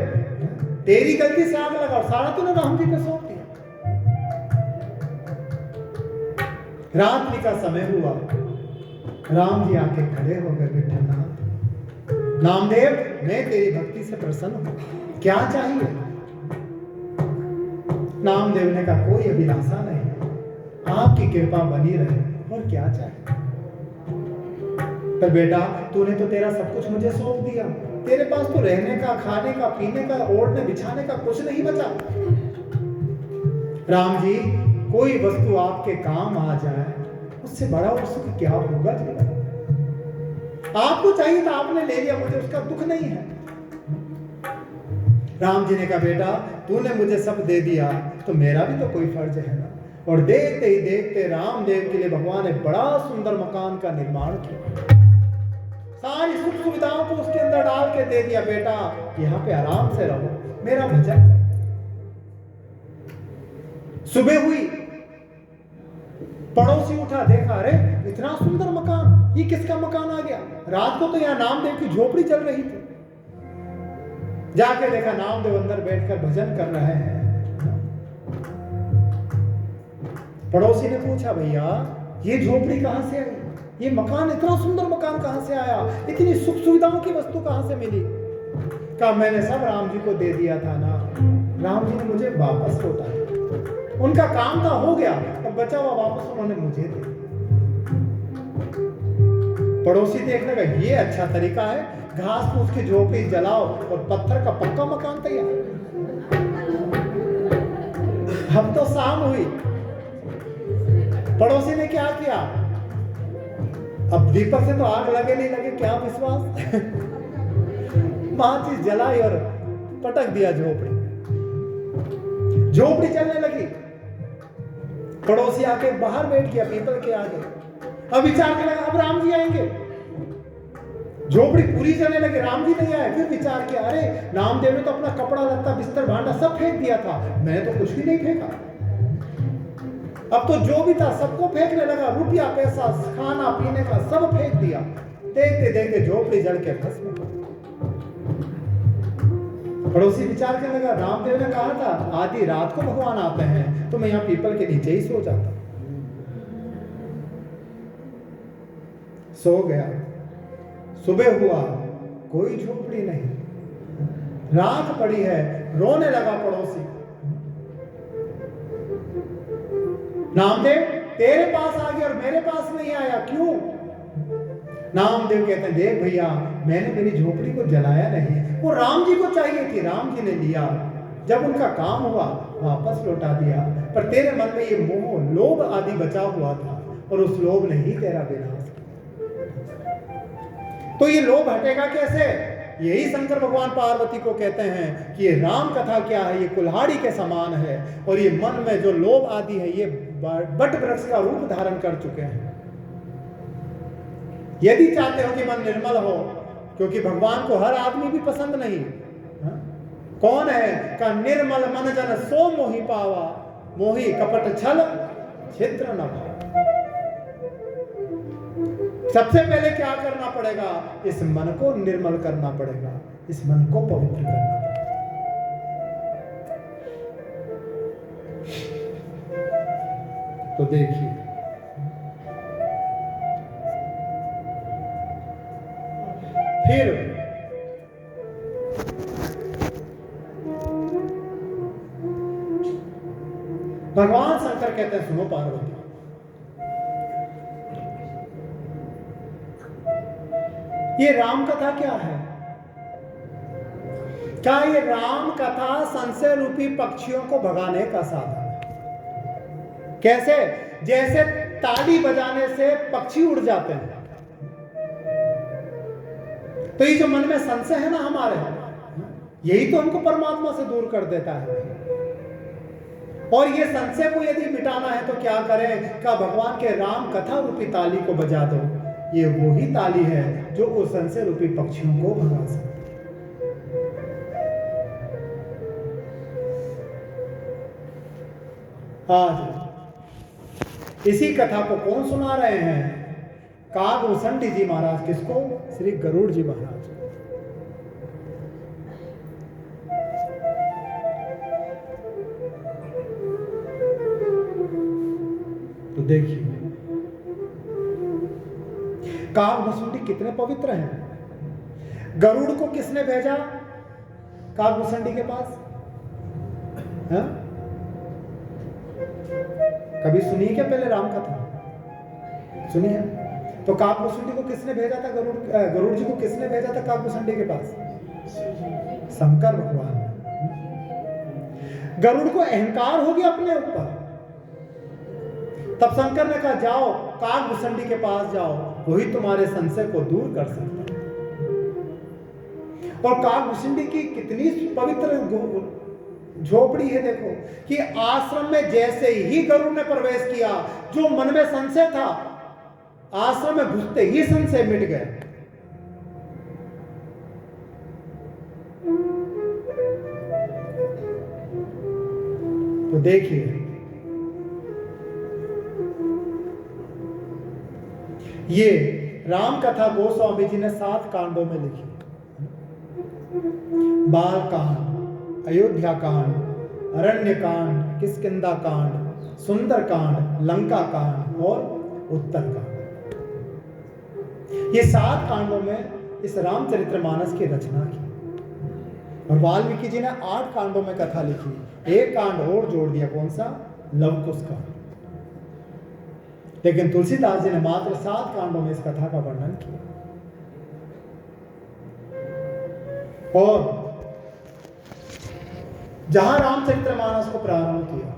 तेरी गलती से आग लगा और सारा तूने राम जी पे सौंप दिया। रात्रि का समय हुआ, राम जी आके खड़े हो गए, विठलनाथ नामदेव मैं तेरी भक्ति से प्रसन्न हूं, क्या चाहिए? नामदेव ने कहा कोई अभिलाषा नहीं, आपकी कृपा बनी रहे, और क्या चाहिए? पर बेटा तूने तो तेरा सब कुछ मुझे सौंप दिया, तेरे पास तो रहने का, खाने का, पीने का, ओढ़ने बिछाने का कुछ नहीं बचा। राम जी कोई वस्तु आपके काम आ जाए, उससे बड़ा और सुख क्या होगा जीवन? आपको चाहिए था, आपने ले लिया, मुझे उसका दुख नहीं है। राम जी ने कहा बेटा तूने मुझे सब दे दिया, तो मेरा भी तो कोई फर्ज है ना। और देखते ही देखते रामदेव के लिए भगवान ने बड़ा सुंदर मकान का निर्माण किया, सारी सुख सुविधाओं को उसके अंदर डाल के दे दिया, बेटा यहाँ पे आराम से रहो, मेरा भजन करो। सुबह हुई, पड़ोसी उठा, देखा अरे इतना सुंदर मकान, ये किसका मकान आ गया? रात को तो यहाँ नामदेव की झोपड़ी चल रही थी। जाके देखा नामदेव अंदर बैठकर भजन कर रहे हैं। पड़ोसी ने पूछा भैया ये झोपड़ी कहां से आई, ये मकान, इतना सुंदर मकान कहां से आया, इतनी सुख सुविधाओं की वस्तु कहां से मिली? कहा मैंने सब राम जी को दे दिया था ना, राम जी ने मुझे वापस लौटा दिया, उनका काम था हो गया, अब बचा हुआ वापस उन्होंने मुझे दे दिया। पड़ोसी देखने का ये अच्छा तरीका है, घास फूस की झोपड़ी जलाओ और पत्थर का पक्का मकान तैयार। अब तो शाम हुई, पड़ोसी ने क्या किया, अब दीपक से तो आग लगे नहीं लगे क्या विश्वास माचिस जलाई और पटक दिया झोपड़ी, झोपड़ी चलने लगी। पड़ोसी आके बाहर बैठ गया पीपल के आगे, अब विचार करने लगा अब राम जी आएंगे, झोपड़ी पूरी चलने लगी, राम जी नहीं आए। फिर विचार किया अरे नामदेव ने तो अपना कपड़ा लत्ता बिस्तर भांडा सब फेंक दिया था, मैंने तो कुछ भी नहीं फेंका, अब तो जो भी था सबको फेंकने लगा, रुपया पैसा खाना पीने का सब फेंक दिया। देखते देखते झोपड़ी जल के भस्म हो गई। पड़ोसी विचार करने लगा रामदेव ने कहा था आधी रात को भगवान आते हैं, तो मैं यहाँ पीपल के नीचे ही सो जाता। सो गया, सुबह हुआ कोई झोपड़ी नहीं, राख पड़ी है, रोने लगा पड़ोसी। नामदेव तेरे पास आ गया और मेरे पास नहीं आया, क्यों? नामदेव कहते हैं देख भैया मैंने मेरी झोपड़ी को जलाया नहीं, वो राम जी को चाहिए थी, राम जी ने लिया, जब उनका काम हुआ वापस लौटा दिया, पर तेरे मन में ये मोह लोभ आदि बचा हुआ था और उस लोभ ने ही तेरा विनाश किया। तो ये लोभ हटेगा कैसे? यही शंकर भगवान पार्वती को कहते हैं कि ये राम कथा क्या है, ये कुल्हाड़ी के समान है और ये मन में जो लोभ आदि है ये बट वृक्ष का रूप धारण कर चुके हैं। यदि चाहते हो कि मन निर्मल हो, क्योंकि भगवान को हर आदमी भी पसंद नहीं, कौन है का निर्मल मन जन सो मोहि पावा, मोहि कपट छल छिद्र न भावा। सबसे पहले क्या करना पड़ेगा? इस मन को निर्मल करना पड़ेगा, इस मन को पवित्र करना पड़ेगा। तो देखिए, फिर भगवान शंकर कहते हैं, सुनो पार्वती, ये राम कथा क्या है? क्या ये राम कथा संशय रूपी पक्षियों को भगाने का साधन है? कैसे? जैसे ताली बजाने से पक्षी उड़ जाते हैं, तो ये जो मन में संशय है ना हमारे, यही तो हमको परमात्मा से दूर कर देता है। और ये संशय को यदि मिटाना है तो क्या करें? का भगवान के राम कथा रूपी ताली को बजा दो। ये वही ताली है जो उस संशय रूपी पक्षियों को भगा सकती है। आज इसी कथा को कौन सुना रहे हैं? कागभूषण जी महाराज। किसको? श्री गरुड़ जी महाराज। तो देखिए, कागभूषण कितने पवित्र हैं। गरुड़ को किसने भेजा कागभूषण के पास? है? कभी सुनिए क्या पहले राम कथा? सुनिए। तो कागभूषण को किसने भेजा था? गरुड़ जी को किसने भेजा था कागभूषण के पास? शंकर भगवान। गरुड़ को अहंकार हो गया अपने ऊपर, तब शंकर ने कहा जाओ कागभूषण के पास जाओ, वही तुम्हारे संशय को दूर कर सकता है। और कागभूषण की कितनी पवित्र झोपड़ी है। देखो कि आश्रम में जैसे ही गरुड़ ने प्रवेश किया, जो मन में संशय था, आश्रम में घुसते ही संशय मिट गए। तो देखिए, ये राम कथा गोस्वामी जी ने 7 कांडों में लिखी। बाल कांड, अयोध्या कांड, अरण्य कांड, किष्किंधा कांड, सुंदर कांड, लंका कांड और उत्तर कांड। ये 7 कांडों में इस रामचरितमानस की रचना की। और वाल्मीकि जी ने 8 कांडों में कथा लिखी। एक कांड और जोड़ दिया, कौन सा? लवकुश कांड। लेकिन तुलसीदास जी ने मात्र 7 कांडों में इस कथा का वर्णन किया। और जहां रामचरितमानस को प्रारंभ किया,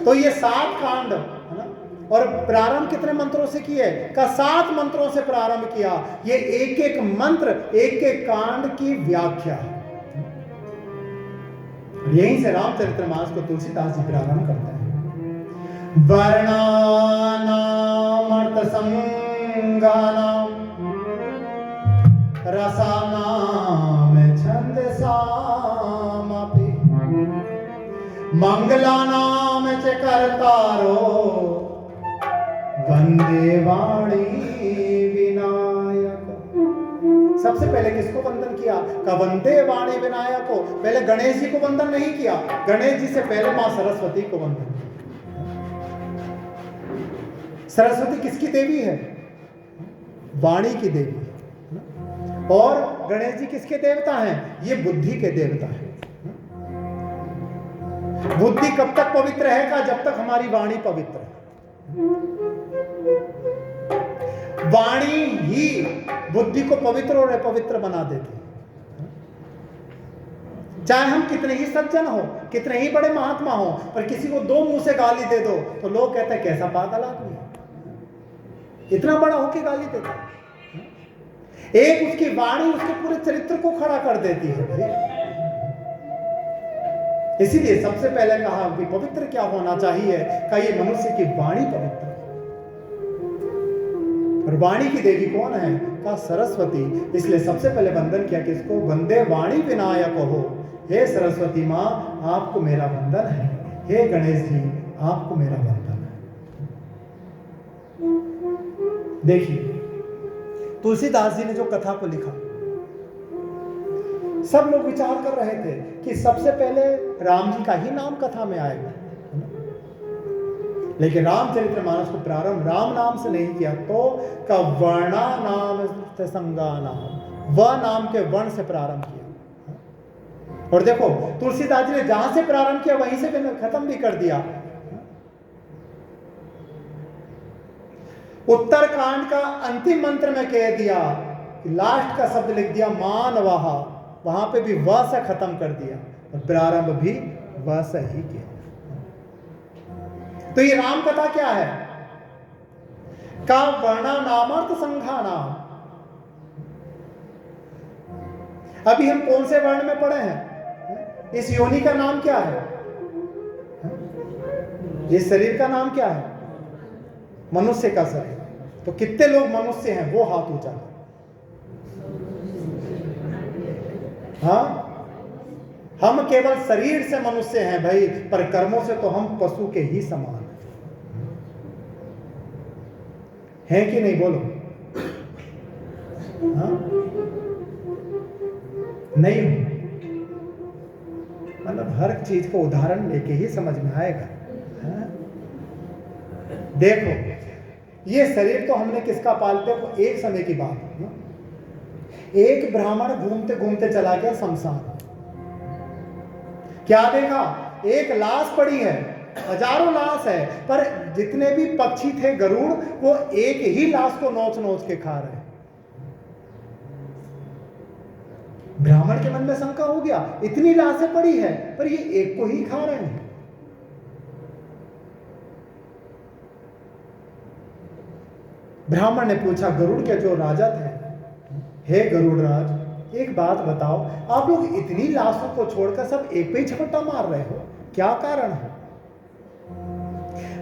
तो ये 7 कांड है ना, और प्रारंभ कितने मंत्रों से किए? का 7 मंत्रों से प्रारंभ किया। ये एक एक मंत्र, एक एक कांड की व्याख्या है। यहीं से रामचरितमानस को तुलसीदास जी प्रारंभ करते हैं। वर्णानामर्थ संगानाम रसानाम छंदसामपि मंगलानाम च कर्तारो वंदे वाणी विनायक। सबसे पहले किसको वंदन किया? का वंदे वाणी विनायक को। पहले गणेश जी को वंदन नहीं किया, गणेश जी से पहले मां सरस्वती को वंदन किया। सरस्वती किसकी देवी है? वाणी की देवी है। और गणेश जी किसके देवता हैं? ये बुद्धि के देवता हैं। बुद्धि कब तक पवित्र है? का जब तक हमारी वाणी पवित्र है। वाणी ही बुद्धि को पवित्र और अपवित्र बना देती है। चाहे हम कितने ही सज्जन हो, कितने ही बड़े महात्मा हो, पर किसी को 2 मुंह से गाली दे दो तो लोग कहते हैं कैसा पागल आदमी है, इतना बड़ा होके गाली देता है। एक उसकी वाणी उसके पूरे चरित्र को खड़ा कर देती है भाई। इसीलिए सबसे पहले कहा कि पवित्र क्या होना चाहिए? का ये मनुष्य की वाणी पवित्र है। और वाणी की देवी कौन है? का सरस्वती। इसलिए सबसे पहले वंदन किया किसको? वंदे वाणी विनायक हो। हे सरस्वती माँ, आपको मेरा वंदन है। हे गणेश जी, आपको मेरा वंदन है। देखिए तुलसीदास जी ने जो कथा को लिखा, सब लोग विचार कर रहे थे कि सबसे पहले राम जी का ही नाम कथा में आएगा, लेकिन रामचरितमानस को प्रारंभ राम नाम से नहीं किया, तो का वर्णा नाम से संगा नाम, वह नाम के वर्ण से प्रारंभ किया। और देखो तुलसीदास जी ने जहां से प्रारंभ किया वहीं से खत्म भी कर दिया। उत्तर कांड का अंतिम मंत्र में कह दिया, लास्ट का शब्द लिख दिया मानवाह, वहां पे भी वह से खत्म कर दिया और प्रारंभ भी वह से ही किया। तो ये राम कथा क्या है? का वर्णा नामार्थ संघा नाम। अभी हम कौन से वर्ण में पढ़े हैं? इस योनि का नाम क्या है? इस शरीर का नाम क्या है? मनुष्य का शरीर। तो कितने लोग मनुष्य हैं? वो हाथ ऊंचा। हाँ, हम केवल शरीर से मनुष्य हैं भाई, पर कर्मों से तो हम पशु के ही समान हैं कि नहीं? बोलो। हाँ? नहीं, मतलब हर चीज को उदाहरण लेके ही समझ में आएगा। हाँ? देखो ये शरीर तो हमने किसका पालते हो? एक समय की बात है। एक ब्राह्मण घूमते घूमते चला गया शमशान। क्या देखा? एक लाश पड़ी है, हजारों लाश है, पर जितने भी पक्षी थे गरुड़, वो एक ही लाश को नोच नोच के खा रहे। ब्राह्मण के मन में शंका हो गया, इतनी लाशें पड़ी है पर ये एक को ही खा रहे हैं। ब्राह्मण ने पूछा गरुड़ के जो राजा थे, हे गरुड़राज एक बात बताओ, आप लोग इतनी लाशों को छोड़कर सब एक पे ही झपट्टा मार रहे हो, क्या कारण है?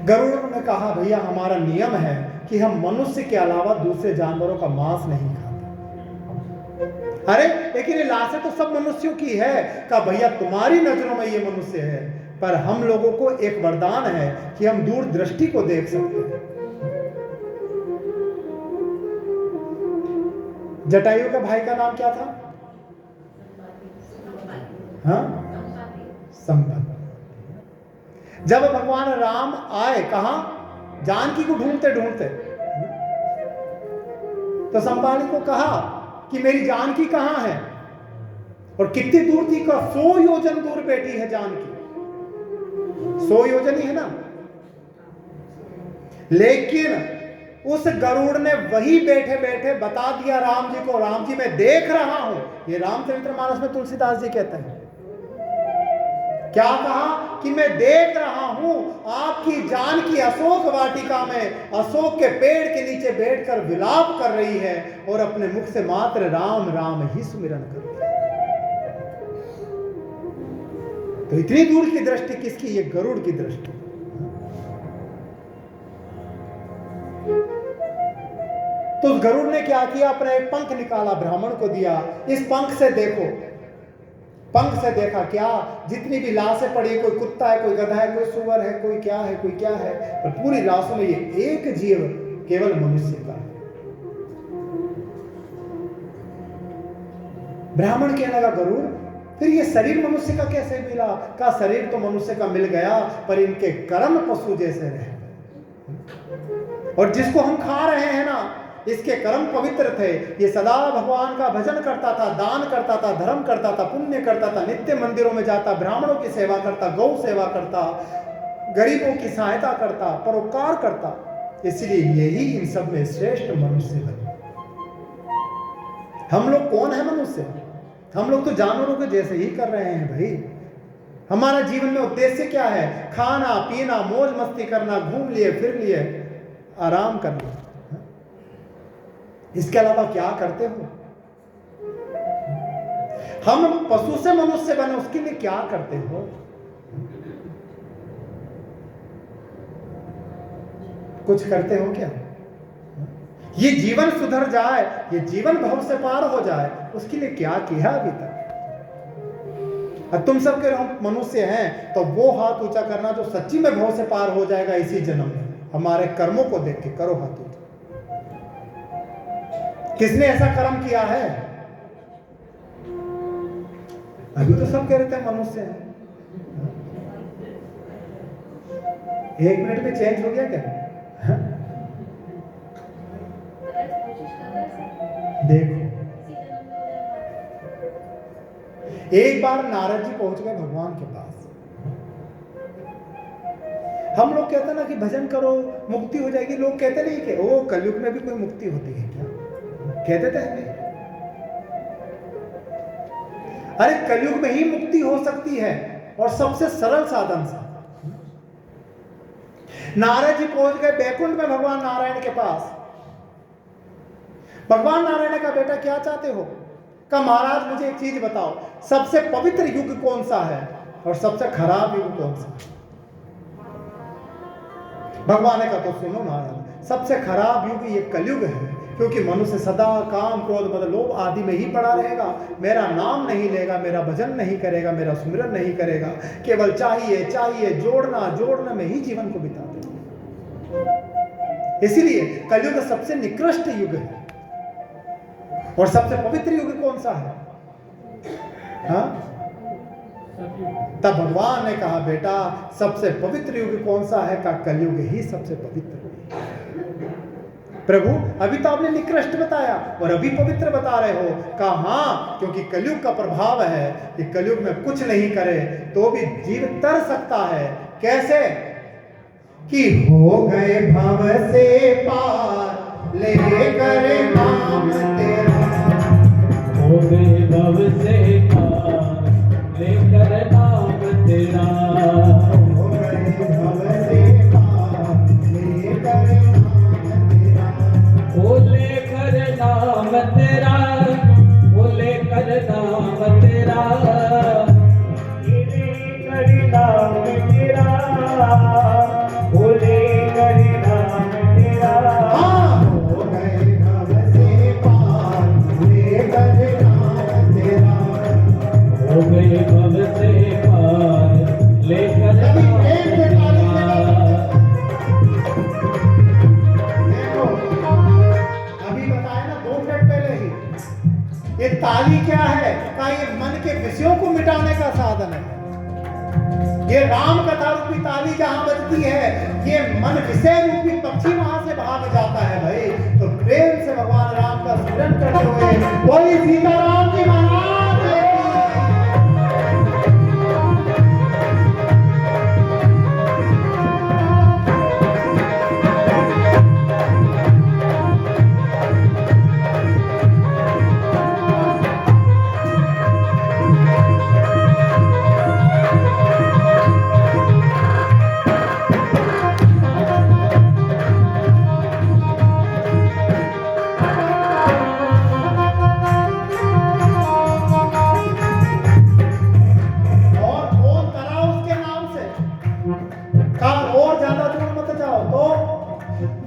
गरुड़ ने कहा भैया हमारा नियम है कि हम मनुष्य के अलावा दूसरे जानवरों का मांस नहीं खाते। अरे लेकिन ये लाशें तो सब मनुष्यों की है। कहा भैया तुम्हारी नजरों में ये मनुष्य है, पर हम लोगों को एक वरदान है कि हम दूर दृष्टि को देख सकते हैं। जटायु के भाई का नाम क्या था? हाँ? संपत्ति। जब भगवान राम आए कहा? जानकी को ढूंढते ढूंढते, तो संपाली को कहा कि मेरी जानकी कहां है? और कितनी दूर थी? का 100 योजन दूर बैठी है जानकी। 100 योजन ही है ना। लेकिन उस गरुड़ ने वही बैठे बैठे बता दिया राम जी को, राम जी मैं देख रहा हूं। ये रामचरितमानस में तुलसीदास जी कहते हैं। क्या कहा? कि मैं देख रहा हूं आपकी जानकी अशोक वाटिका में अशोक के पेड़ के नीचे बैठकर विलाप कर रही है और अपने मुख से मात्र राम राम ही सुमिरन कर रही है। तो इतनी दूर की दृष्टि किसकी? ये गरुड़ की दृष्टि। तो उस गरुड़ ने क्या किया? अपना एक पंख निकाला, ब्राह्मण को दिया। इस पंख से देखो। पंख से देखा क्या? जितनी भी लाशें पड़ी, कोई कुत्ता है, कोई गधा है, कोई सुअर है, कोई क्या है, कोई क्या है, पर पूरी लाशों में ये एक जीव केवल मनुष्य का है। ब्राह्मण कहने लगा गरुड़ फिर ये शरीर मनुष्य का कैसे मिला? का शरीर तो मनुष्य का मिल गया, पर इनके कर्म पशु जैसे रहे। और जिसको हम खा रहे हैं ना, इसके कर्म पवित्र थे। ये सदा भगवान का भजन करता था, दान करता था, धर्म करता था, पुण्य करता था, नित्य मंदिरों में जाता, ब्राह्मणों की सेवा करता, गौ सेवा करता, गरीबों की सहायता करता, परोपकार करता। इसलिए यही इन सब में श्रेष्ठ मनुष्य बने। हम लोग कौन है? मनुष्य। हम लोग तो जानवरों के जैसे ही कर रहे हैं भाई। हमारा जीवन में उद्देश्य क्या है? खाना पीना, मौज मस्ती करना, घूम लिए फिर लिए, आराम करना। इसके अलावा क्या करते हो? हम पशु से मनुष्य बने, उसके लिए क्या करते हो? कुछ करते हो क्या? ये जीवन सुधर जाए, ये जीवन भव से पार हो जाए, उसके लिए क्या किया अभी तक? और तुम सब के हम मनुष्य हैं, तो वो हाथ ऊंचा करना जो सच्ची में भव से पार हो जाएगा इसी जन्म में। हमारे कर्मों को देख के करो हाथ ऊंचा। किसने ऐसा कर्म किया है? अभी तो सब कह रहे थे मनुष्य है। 1 मिनट में चेंज हो गया क्या? देखो, एक बार नारद जी पहुंच गए भगवान के पास। हम लोग कहते हैं ना कि भजन करो मुक्ति हो जाएगी, लोग कहते नहीं कि ओ कलयुग में भी कोई मुक्ति होती है क्या? कहते थे। अरे कलयुग में ही मुक्ति हो सकती है, और सबसे सरल साधन से। नारद जी पहुंच गए बैकुंठ में भगवान नारायण के पास। भगवान नारायण का बेटा क्या चाहते हो? कहा महाराज मुझे एक चीज बताओ, सबसे पवित्र युग कौन सा है और सबसे खराब युग कौन सा? भगवान ने कहा तो सुनो नारद, सबसे खराब युग ये कलयुग है, क्योंकि मनुष्य सदा काम क्रोध मद लोभ आदि में ही पड़ा रहेगा, मेरा नाम नहीं लेगा, मेरा भजन नहीं करेगा, मेरा सुमिरन नहीं करेगा, केवल चाहिए चाहिए जोड़ना जोड़ना में ही जीवन को बिता देगा। इसीलिए कलयुग सबसे निकृष्ट युग है। और सबसे पवित्र युग कौन सा है? हाँ? तब भगवान ने कहा बेटा सबसे पवित्र युग कौन सा है? का कलयुग ही सबसे पवित्र है। प्रभु अभी तो आपने निकृष्ट बताया और अभी पवित्र बता रहे हो। कहा हाँ, क्योंकि कलयुग का प्रभाव है कि कलयुग में कुछ नहीं करे तो भी जीव तर सकता है। कैसे? कि हो गए भव से पार लेकर नाम तेरा, हो गए भव से पार लेकर नाम तेरा, हो गए भव से पार लेकर नाम तेरा, ओ लेकर नाम तेरा, ओ लेकर नाम तेरा, लेकर नाम तेरा, ओ लेकर नाम तेरा। हाँ, हो गए भव से पार लेकर नाम तेरा, हो गए भव से पार लेकर नाम तेरा। देखो अभी बताया ना 2 मिनट पहले ही, ये ताली क्या है? का ये मन के विषयों को मिटाने का साधन है। ये राम कथा रूपी ताली जहां बजती है, ये मन विषय रूपी पक्षी वहां से भाग जाता है भाई। तो प्रेम से भगवान राम का स्मरण करते हुए बोली सीताराम जी महाराज की।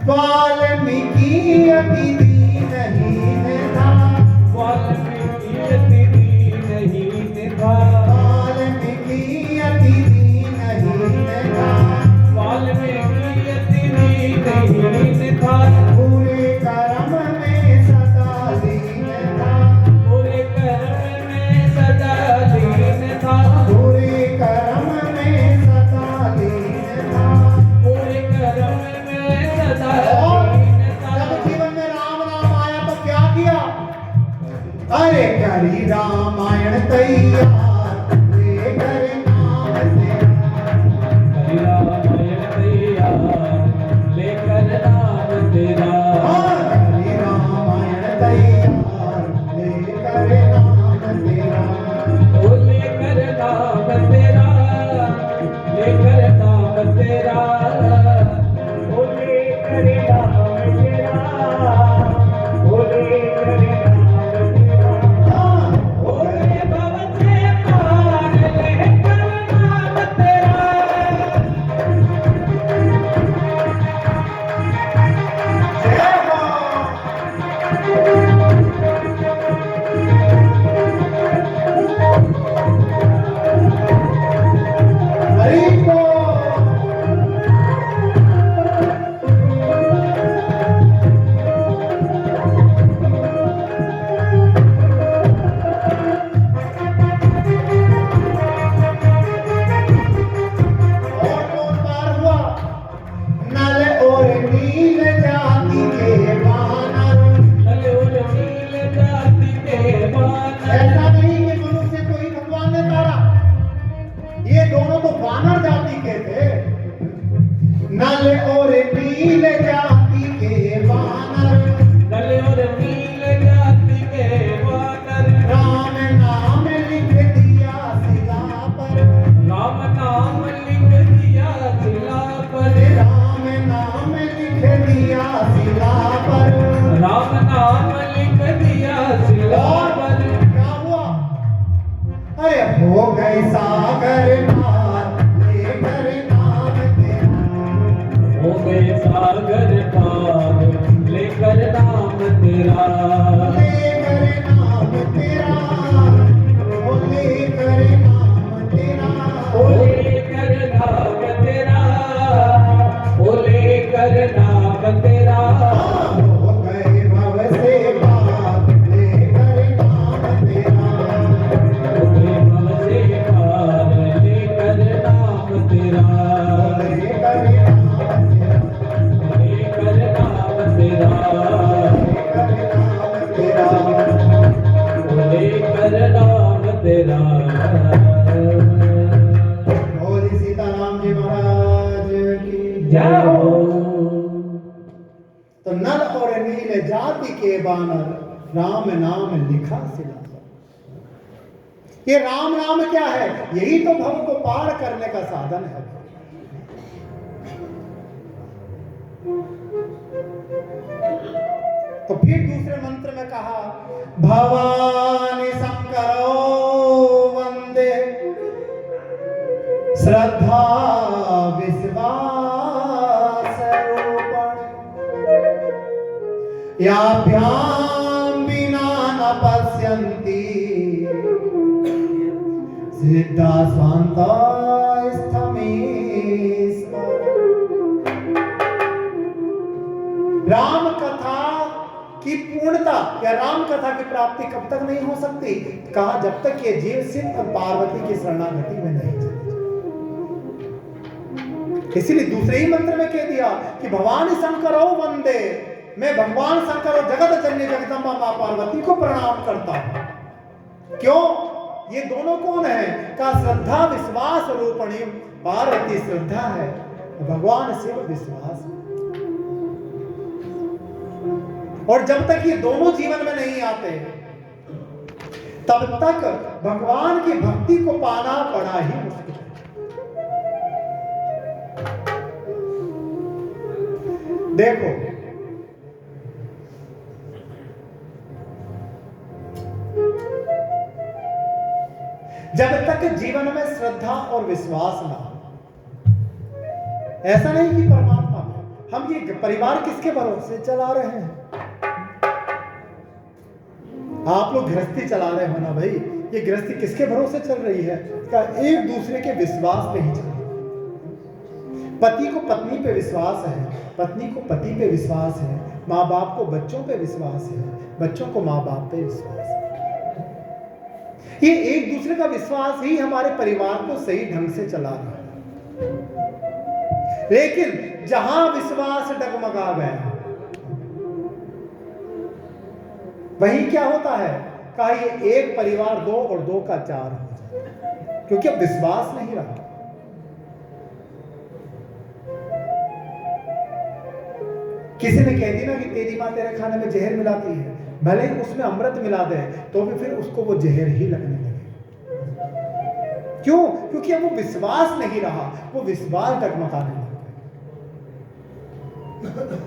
वाल्मीकि अति दीनहीन था, वाल्मीकि अति दीनहीन था, वाल्मीकि अति दीनहीन था, वाल्मीकि अति दीनहीन था, पूरे कर्म में सदा लीन था, पूरे कर्म में सदा लीन था, पूरे कर्म में सदा लीन था। पूरे कर्म में सदा और लीन था। जब जीवन में राम नाम आया तो क्या किया? अरे करी रामायण तैयार लेकर नाम तेरा, करी रामायण तैयार लेकर नाम तेरा, हाँ, करी रामायण तैयार लेकर नाम तेरा, ओ लेकर नाम तेरा, लेकर नाम तेरा, ओ लेकर नाम तेरा, ओ लेकर नाम तेरा। हाँ, ओ गए भव से पार लेकर नाम तेरा, जय हो। हरि बोल। नल और नील जाति के वानर, नल और नील जाति के वानर, राम नाम लिख दिया शिला पर, राम नाम लिख दिया शिला पर, राम नाम लिख दिया शिला पर, राम नाम लिख दिया शिला पर। क्या हुआ? अरे हो गए सागर पार लेकर नाम तेरा, हो गए सागर पार लेकर नाम तेरा, लेकर नाम तेरा, ओ लेकर नाम तेरा, ओ लेकर नाम तेरा, ओ लेकर नाम तेरा। हो गए भव से पार लेकर नाम तेरा, हो गए भव से पार लेकर नाम तेरा, लेकर नाम तेरा, लेकर नाम तेरा, लेकर नाम तेरा। लेकर नाम तेरा। बोलिए सीताराम जी महाराज की जय हो। तो नल और नील जाति के बानर, राम नाम लिखा शिला पर। ये राम नाम क्या है? यही तो भव को पार करने का साधन है। तो फिर दूसरे मंत्र में कहा, भवानी शंकरो वंदे श्रद्धा विश्वास रूपण, याभ्याम बिना न पश्यन्ति सिद्धा स्वान्ता स्थमेश्वर। राम कथा की पूर्णता या राम कथा की प्राप्ति कब तक नहीं हो सकती? कहा जब तक ये जीव सिर्फ पार्वती की शरणागति में नहीं चले। इसीलिए दूसरे ही मंत्र में कह दिया कि भवानी शंकरो वंदे, मैं भगवान शंकर और जगत जननी जगदम्बा मां पार्वती को प्रणाम करता हूं। क्यों? ये दोनों कौन है? का श्रद्धा विश्वास रूपणी। पार्वती श्रद्धा है, भगवान शिव विश्वास है। और जब तक ये दोनों जीवन में नहीं आते तब तक भगवान की भक्ति को पाना बड़ा ही मुश्किल है। देखो, जब तक जीवन में श्रद्धा और विश्वास ना हो, ऐसा नहीं कि परमात्मा में हम ये परिवार किसके भरोसे चला रहे हैं? आप लोग गृहस्थी चला रहे हो ना भाई, ये गृहस्थी किसके भरोसे चल रही है? का एक दूसरे के विश्वास पे ही चल रही है। पति को पत्नी पे विश्वास है, पत्नी को पति पे विश्वास है, माँ बाप को बच्चों पे विश्वास है, बच्चों को माँ बाप पे विश्वास है। ये एक दूसरे का विश्वास ही हमारे परिवार को सही ढंग से चला रहा है। लेकिन जहां विश्वास डगमगा गया, वही क्या होता है? कहा ये एक परिवार दो और दो का चार हो जाए, क्योंकि अब विश्वास नहीं रहा। किसी ने कह दी ना कि तेरी माँ तेरे खाने में जहर मिलाती है, भले ही उसमें अमृत मिला दे तो भी फिर उसको वो जहर ही लगने लगे। क्यों? क्योंकि अब वो विश्वास नहीं रहा, वो विश्वास डगमगाने लगा।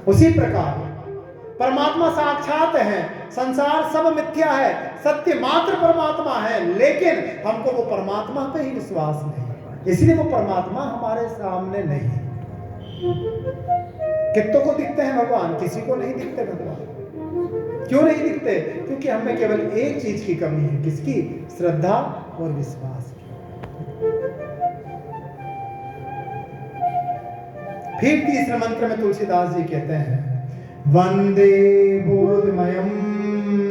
उसी प्रकार परमात्मा साक्षात है, संसार सब मिथ्या है, सत्य मात्र परमात्मा है, लेकिन हमको वो परमात्मा पे ही विश्वास नहीं, इसलिए वो परमात्मा हमारे सामने नहीं। कितनों को दिखते हैं भगवान? किसी को नहीं दिखते भगवान। क्यों नहीं दिखते? क्योंकि हमें केवल एक चीज की कमी है। किसकी? श्रद्धा और विश्वास की। फिर तीसरे मंत्र में तुलसीदास जी कहते हैं, वंदे बोधमयम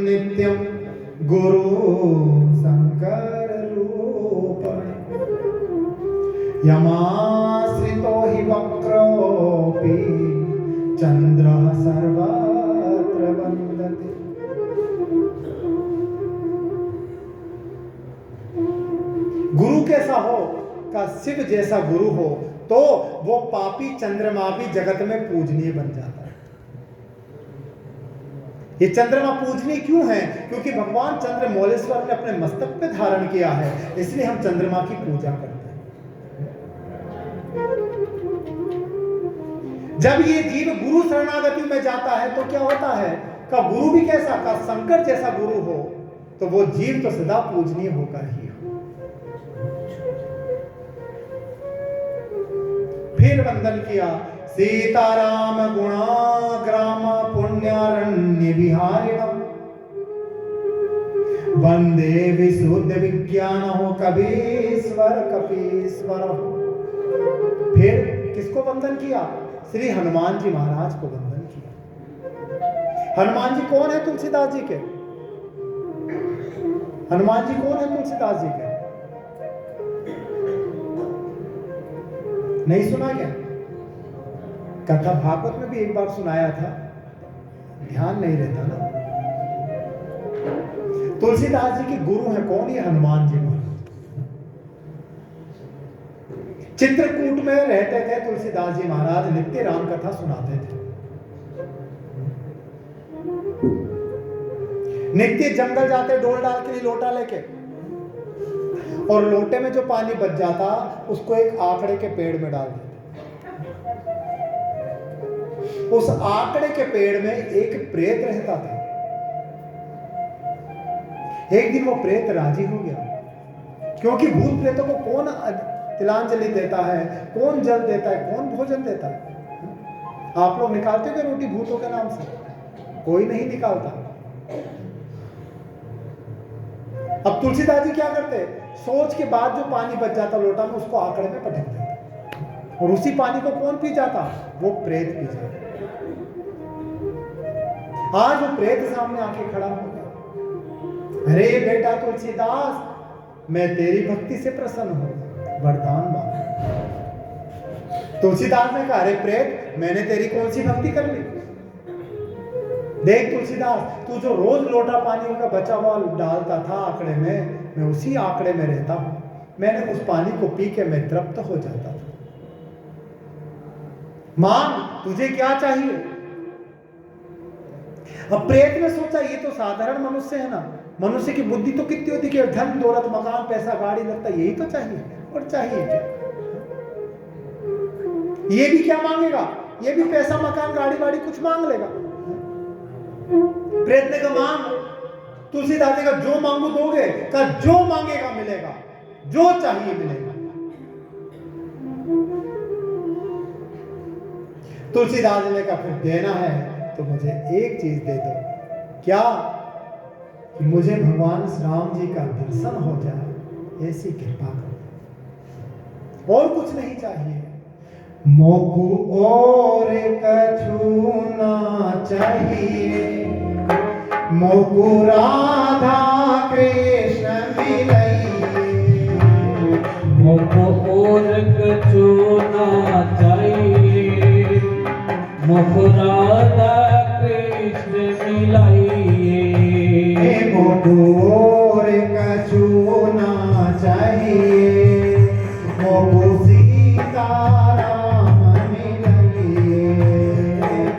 नित्यम गुरु शंकर रूपण, यमाश्रितो हि वक्रोऽपि चंद्रः सर्वत्र वन्दते। गुरु कैसा हो? का शिव जैसा गुरु हो तो वो पापी चंद्रमा भी जगत में पूजनीय बन जाता है। ये चंद्रमा पूजनीय क्यों है? क्योंकि भगवान चंद्रमौलेश्वर ने अपने मस्तक पे धारण किया है, इसलिए हम चंद्रमा की पूजा करते हैं। जब ये जीव गुरु शरणागति में जाता है तो क्या होता है? का गुरु भी कैसा? का शंकर जैसा गुरु हो तो वो जीव तो सदा पूजनीय होकर ही हो। फिर वंदन किया, सीताराम गुणाग्राम पुण्यारण्य विहारिणम वंदे विशुद्ध विज्ञान हो कबीश्वर कपीश्वर हो। फिर किसको वंदन किया? श्री हनुमान जी महाराज को वंदन किया। हनुमान जी कौन है तुलसीदास जी के? हनुमान जी कौन है तुलसीदास जी के? नहीं सुना क्या? कथा भागवत में भी एक बार सुनाया था, ध्यान नहीं रहता ना। तुलसीदास जी के गुरु हैं कौन? ये हनुमान जी महाराज। चित्रकूट में रहते थे तुलसीदास जी महाराज, नित्य राम कथा सुनाते थे। नित्य जंगल जाते डोल डाल के लोटा लेके, और लोटे में जो पानी बच जाता उसको एक आकड़े के पेड़ में डाल देते। उस आकड़े के पेड़ में एक प्रेत रहता था। एक दिन वो प्रेत राजी हो गया, क्योंकि भूत प्रेतों को कौन तिलांजलि देता है, कौन जल देता है, कौन भोजन देता है? आप लोग निकालते हो क्या रोटी भूतों के नाम से? कोई नहीं निकालता। अब तुलसीदास जी क्या करते? सोच के बाद जो पानी बच जाता लोटा में उसको आकड़े में पटक देते, और उसी पानी को कौन पी जाता? वो प्रेत पी जाता। आज वो प्रेत सामने आके खड़ा हो गया। अरे बेटा तुलसीदास, मैं तेरी भक्ति से प्रसन्न हूं, वरदान मांग। तुलसीदास ने कहा, अरे प्रेत, मैंने तेरी कौन सी भक्ति कर ली? देख तुलसीदास, तू जो रोज लोटा पानी का बचा हुआ डालता था आंकड़े में, मैं उसी आंकड़े में रहता हूं। मैंने उस पानी को पी के मैं तृप्त हो जाता था। मांग, तुझे क्या चाहिए? अब प्रेत ने सोचा ये तो साधारण मनुष्य है ना, मनुष्य की बुद्धि तो कितनी होती है, धन दौलत मकान पैसा गाड़ी लगता, यही तो चाहिए, और चाहिए क्या? ये भी क्या मांगेगा? ये भी पैसा मकान गाड़ी वाड़ी कुछ मांग लेगा। प्रेत ने कहा, मांग। तुलसीदास ने कहा, जो मांगू दोगे? कहा, जो मांगेगा मिलेगा, जो चाहिए मिलेगा। तुलसीदास ने कहा, फिर देना है तो मुझे एक चीज दे दो। क्या? कि मुझे भगवान राम जी का दर्शन हो जाए, ऐसी कृपा करो, और कुछ नहीं चाहिए। मोकु और कछु ना चाहिए, मोकु राधा कृष्ण मिलइए। मोको और कछु ना चाहिए, मोको राधा कृष्ण मिलाइए। मोकु और कछु ना चाहिए, मोकु सीता राम मिलइए।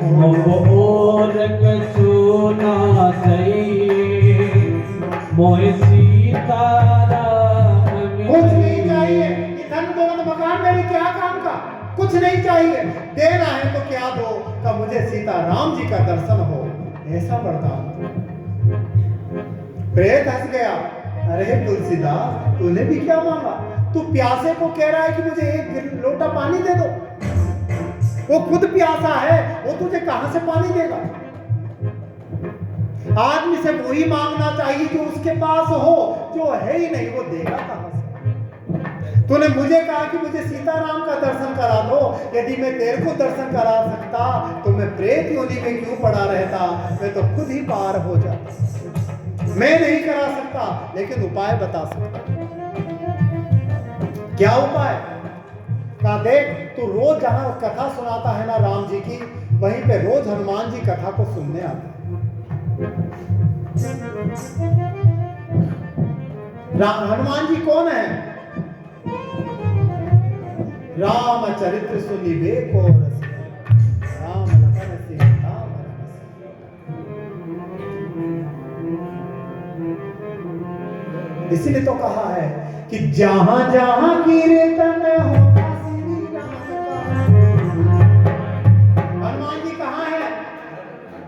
मोको और कछु ना चाहिए, मोहे सीता राम कुछ नहीं चाहिए। ये धन दौलत मकान मेरे क्या काम का? कुछ नहीं चाहिए। देना है तो क्या दो? का मुझे सीता राम जी का दर्शन हो, ऐसा वरदान। प्रेत हंस गया। अरे तुलसीदास, तूने भी क्या मांगा? तू प्यासे को कह रहा है कि मुझे एक लोटा पानी दे दो। वो खुद प्यासा है, वो तुझे कहां से पानी देगा? आदमी से वही मांगना चाहिए जो उसके पास हो, जो है ही नहीं वो देगा कहां से? तूने मुझे कहा कि मुझे सीताराम का दर्शन करा दो। यदि मैं तेरे को दर्शन करा सकता तो मैं प्रेत योनि में क्यों पड़ा रहता? मैं तो खुद ही पार हो जाता। मैं नहीं करा सकता, लेकिन उपाय बता सकता। क्या उपाय? कहा, देख, तू रोज जहां कथा सुनाता है ना राम जी की, वहीं पे रोज हनुमान जी कथा को सुनने आता है। हनुमान जी कौन है? राम चरित्र सुनिबे को रसिया, राम लखन सीता मन बसिया। इसीलिए तो कहा है कि जहां जहां कीर्तन होता श्री राम का। हनुमान जी कहाँ है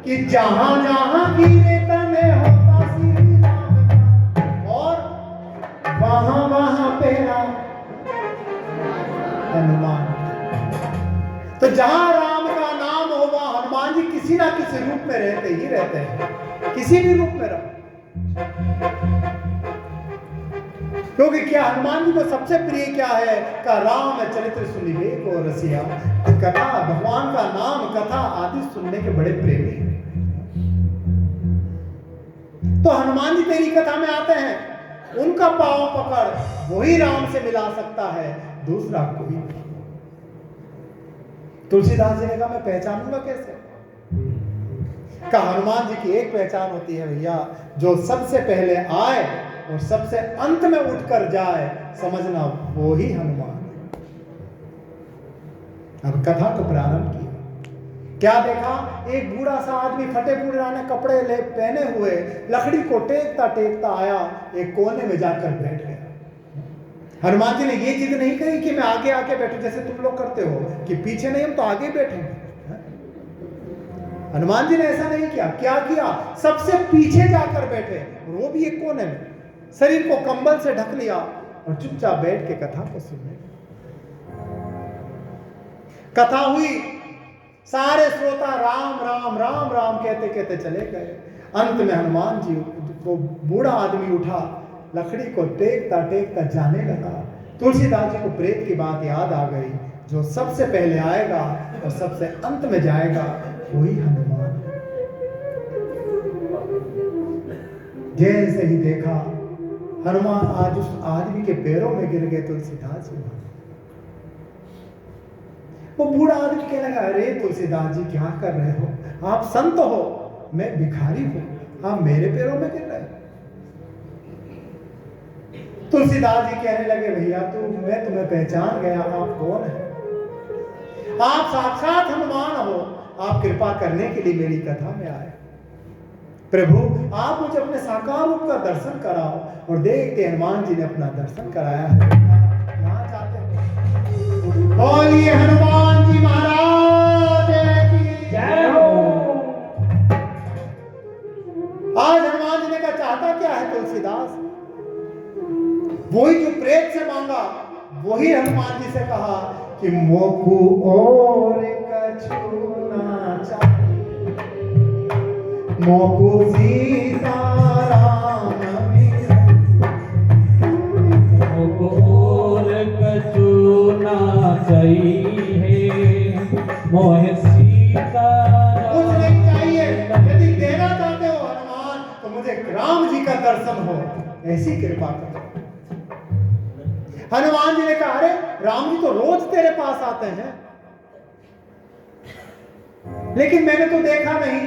कि जहां जहां कीर्तन होता श्री राम का, और वहां वहां पे राम हनुमान। तो जहां राम का नाम हो वहां हनुमान जी किसी ना किसी रूप में रहते ही रहते हैं, किसी भी रूप में रहो। क्योंकि क्या हनुमान जी को सबसे प्रिय क्या है का राम चरित्र सुनिबे को रसिया। कथा, भगवान का नाम कथा आदि सुनने के बड़े प्रेमी हैं। तो हनुमान जी तेरी कथा में आते हैं, उनका पांव पकड़ वही राम से मिला सकता है, दूसरा कोई नहीं। तुलसीदास जी ने कहा मैं पहचानूंगा कैसे? का हनुमान जी की एक पहचान होती है भैया, जो सबसे पहले आए और सबसे अंत में उठकर जाए, समझना वो ही हनुमान है। अब कथा को प्रारंभ किया। क्या देखा? एक बूढ़ा सा आदमी फटे पुराने कपड़े ले पहने हुए लकड़ी को टेकता टेकता आया, एक कोने में जाकर बैठ गया। हनुमान जी ने ये जिद नहीं करी कि मैं आगे आके बैठूं जैसे तुम लोग करते हो कि पीछे नहीं, हम तो आगे बैठेंगे। हनुमान जी ने ऐसा नहीं किया। क्या किया? सबसे पीछे जाकर बैठे, और वो भी एक कोने में, शरीर को कंबल से ढक लिया और चुपचाप बैठ के कथा को सुनने। कथा हुई, सारे श्रोता राम राम राम राम कहते कहते चले गए। अंत में हनुमान जी को बूढ़ा आदमी उठा, लकड़ी को टेकता टेकता जाने लगा। तुलसीदास जी को प्रेत की बात याद आ गई, जो सबसे पहले आएगा और सबसे अंत में जाएगा वही हनुमान। जैसे ही देखा हनुमान आज उस आदमी के पैरों में गिर गए। तुलसीदास जी, वो बूढ़ा आदमी कहने लगा, अरे तुलसीदास जी क्या कर रहे हो? आप संत हो, मैं भिखारी हूं, आप मेरे पैरों में गिर रहे हो। तुलसीदास जी कहने लगे, भैया मैं तुम्हें पहचान गया, आप कौन है? आप साक्षात हनुमान हो, आप कृपा करने के लिए मेरी कथा में आए। प्रभु आप मुझे अपने साकार रूप का दर्शन कराओ। और देखते हनुमान जी ने अपना दर्शन कराया है। कहां जाते हैं? बोलिए हनुमान जी महाराज की जय हो। आज हनुमान जी ने कहा चाहता क्या है तुलसीदास? वही जो प्रेत से मांगा, वही हनुमान जी से कहा कि मोकू और कछु ना चाहिए, मोकू सीता राम मिले, मोको और कछु ना चाहिए, मोहे सीता कुछ नहीं चाहिए। यदि देना चाहते हो हनुमान तो मुझे राम जी का दर्शन हो, ऐसी कृपा करो। हनुमान जी ने कहा, अरे राम जी तो रोज तेरे पास आते हैं, लेकिन मैंने तो देखा नहीं।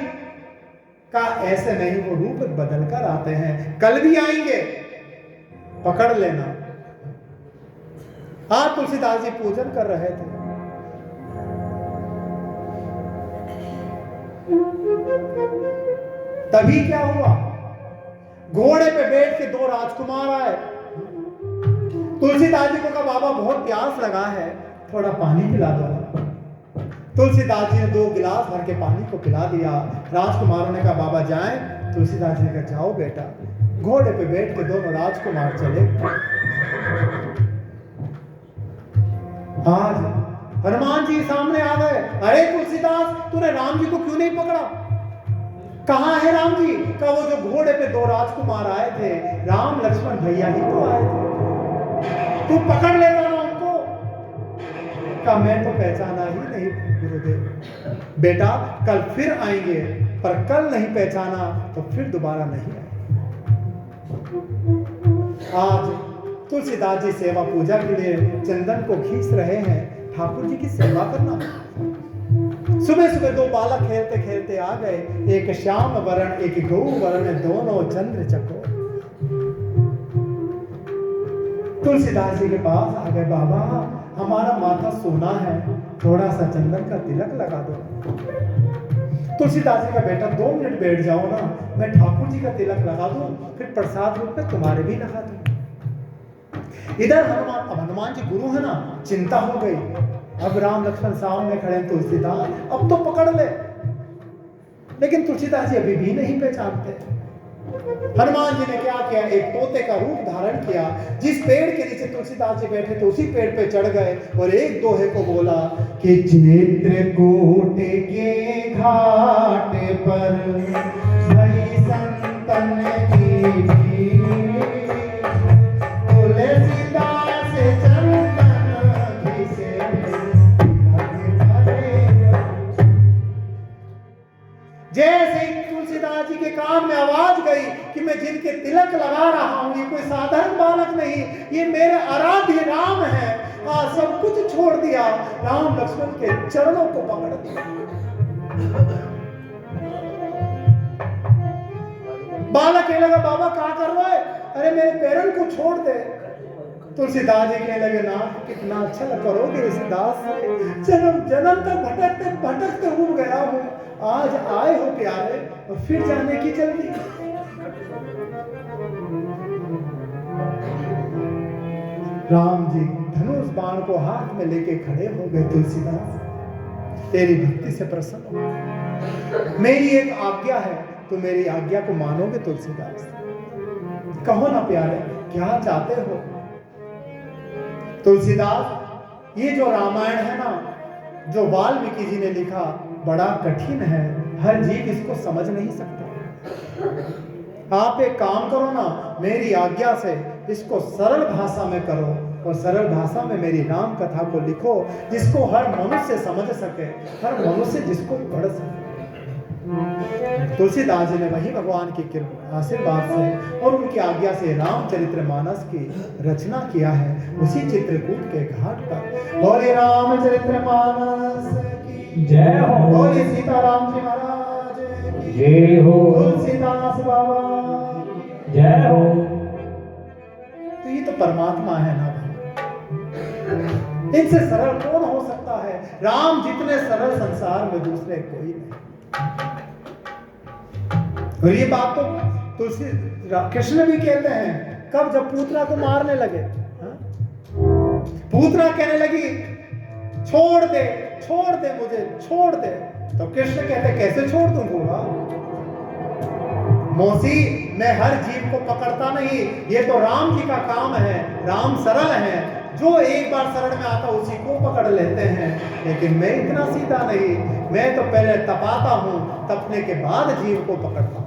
कहा ऐसे नहीं, वो रूप बदल कर आते हैं, कल भी आएंगे, पकड़ लेना। आज तुलसीदास जी पूजन कर रहे थे। तभी क्या हुआ? घोड़े पे बैठ के दो राजकुमार आए। तुलसीदास जी को कहा, बाबा बहुत प्यास लगा है, थोड़ा पानी पिला दो। तुलसीदास जी ने 2 गिलास भर के पानी को पिला दिया। राजकुमारों ने कहा बाबा जाएं। तुलसीदास जी ने कहा जाओ बेटा। घोड़े पे बैठ के दोनों राजकुमार चले। आज हनुमान जी सामने आ गए। अरे तुलसीदास, तूने राम जी को क्यों नहीं पकड़ा? कहां है राम जी? का वो जो घोड़े पे 2 राजकुमार आए थे, राम लक्ष्मण भैया ही तो आए थे, तू पकड़ लेता ना उनको। का मैं तो पहचाना ही नहीं गुरुदेव। बेटा कल फिर आएंगे, पर कल नहीं पहचाना तो फिर दोबारा नहीं आएंगे। आज तुलसीदास जी सेवा पूजा के लिए चंदन को खींच रहे हैं। ठाकुर जी की सेवा करना। सुबह सुबह 2 बालक खेलते खेलते आ गए, एक श्याम वरण एक गौ वरण, दोनों चंद्र चकोर। तुलसीदास जी के पास आ गए, बाबा हमारा माथा सोना है, थोड़ा सा चंदन का तिलक लगा दो। तुलसीदास जी का बेटा 2 मिनट बैठ जाओ ना, मैं ठाकुर जी का तिलक लगा दूं, फिर प्रसाद रूप में तुम्हारे भी लगा दूं। इधर हनुमान जी गुरु है ना, चिंता हो गई। अब राम लक्ष्मण सामने खड़े हैं, तुलसीदास अब तो पकड़ ले, लेकिन तुलसीदास जी अभी भी नहीं पहचानते। हनुमान जी ने क्या किया, एक तोते का रूप धारण किया, जिस पेड़ के नीचे तुलसीदास जी बैठे थे उसी पेड़ पे चढ़ गए और एक दोहे को बोला कि चित्रकूट के घाट पर भई संतन की भीड़, तुलसीदास चंदन घिसे जैसे ही तुलसीदास जी के कान में आवाज गई कि मैं जिनके तिलक लगा रहा हूं ये कोई साधारण बालक नहीं, ये मेरे आराध्य राम है, सब कुछ छोड़ दिया, राम लक्ष्मण के चरणों को पकड़ दिया। बालक कहने लगा, बाबा क्या कर रहा है? अरे मेरे पैरन को छोड़ दे। तुलसीदास जी कहने लगे, ना कितना अच्छा करोगे इस दास से, जन्म जन्म तक भटकते भटकते हो गया हूं, आज आए हो प्यारे और फिर जाने की जल्दी। राम जी धनुष बाण को हाथ में लेके खड़े हो गए। तुलसीदास तेरी भक्ति से प्रसन्न हो, मेरी एक आज्ञा है, तो मेरी आज्ञा को मानोगे? तुलसीदास कहो ना प्यारे, क्या चाहते हो? तुलसीदास ये जो रामायण है ना, जो वाल्मीकि जी ने लिखा, बड़ा कठिन है, हर जीव इसको समझ नहीं सकता। आप एक काम करो ना, मेरी आज्ञा से इसको सरल भाषा में करो और सरल भाषा में मेरी राम कथा को लिखो, जिसको हर मनुष्य समझ सके, हर मनुष्य जिसको पढ़ सके। तुलसीदास जी ने वही भगवान की कृपा आशीर्वाद से और उनकी आज्ञा से रामचरितमानस की रचना किया है, उसी चित्रकूट के घाट पर। बोले रामचरितमानस की जय हो, बोले सीताराम जी महाराज की जय हो, तुलसीदास बाबा जय हो। तो ये तो परमात्मा है ना भाई, इनसे सरल कौन हो सकता है? राम जितने सरल संसार में दूसरे कोई नहीं। और ये बात तो तुलसी कृष्ण भी कहते हैं, कब? जब पूतना को मारने लगे। पूतना कहने लगी छोड़ दे मुझे, छोड़ दे। तो कृष्ण कहते कैसे छोड़ दूंगा? मौसी मैं हर जीव को पकड़ता नहीं, ये तो राम जी का काम है, राम सरल है, जो एक बार शरण में आता उसी को पकड़ लेते हैं, लेकिन मैं इतना सीधा नहीं, मैं तो पहले तपाता हूं, तपने के बाद जीव को पकड़ता हूं।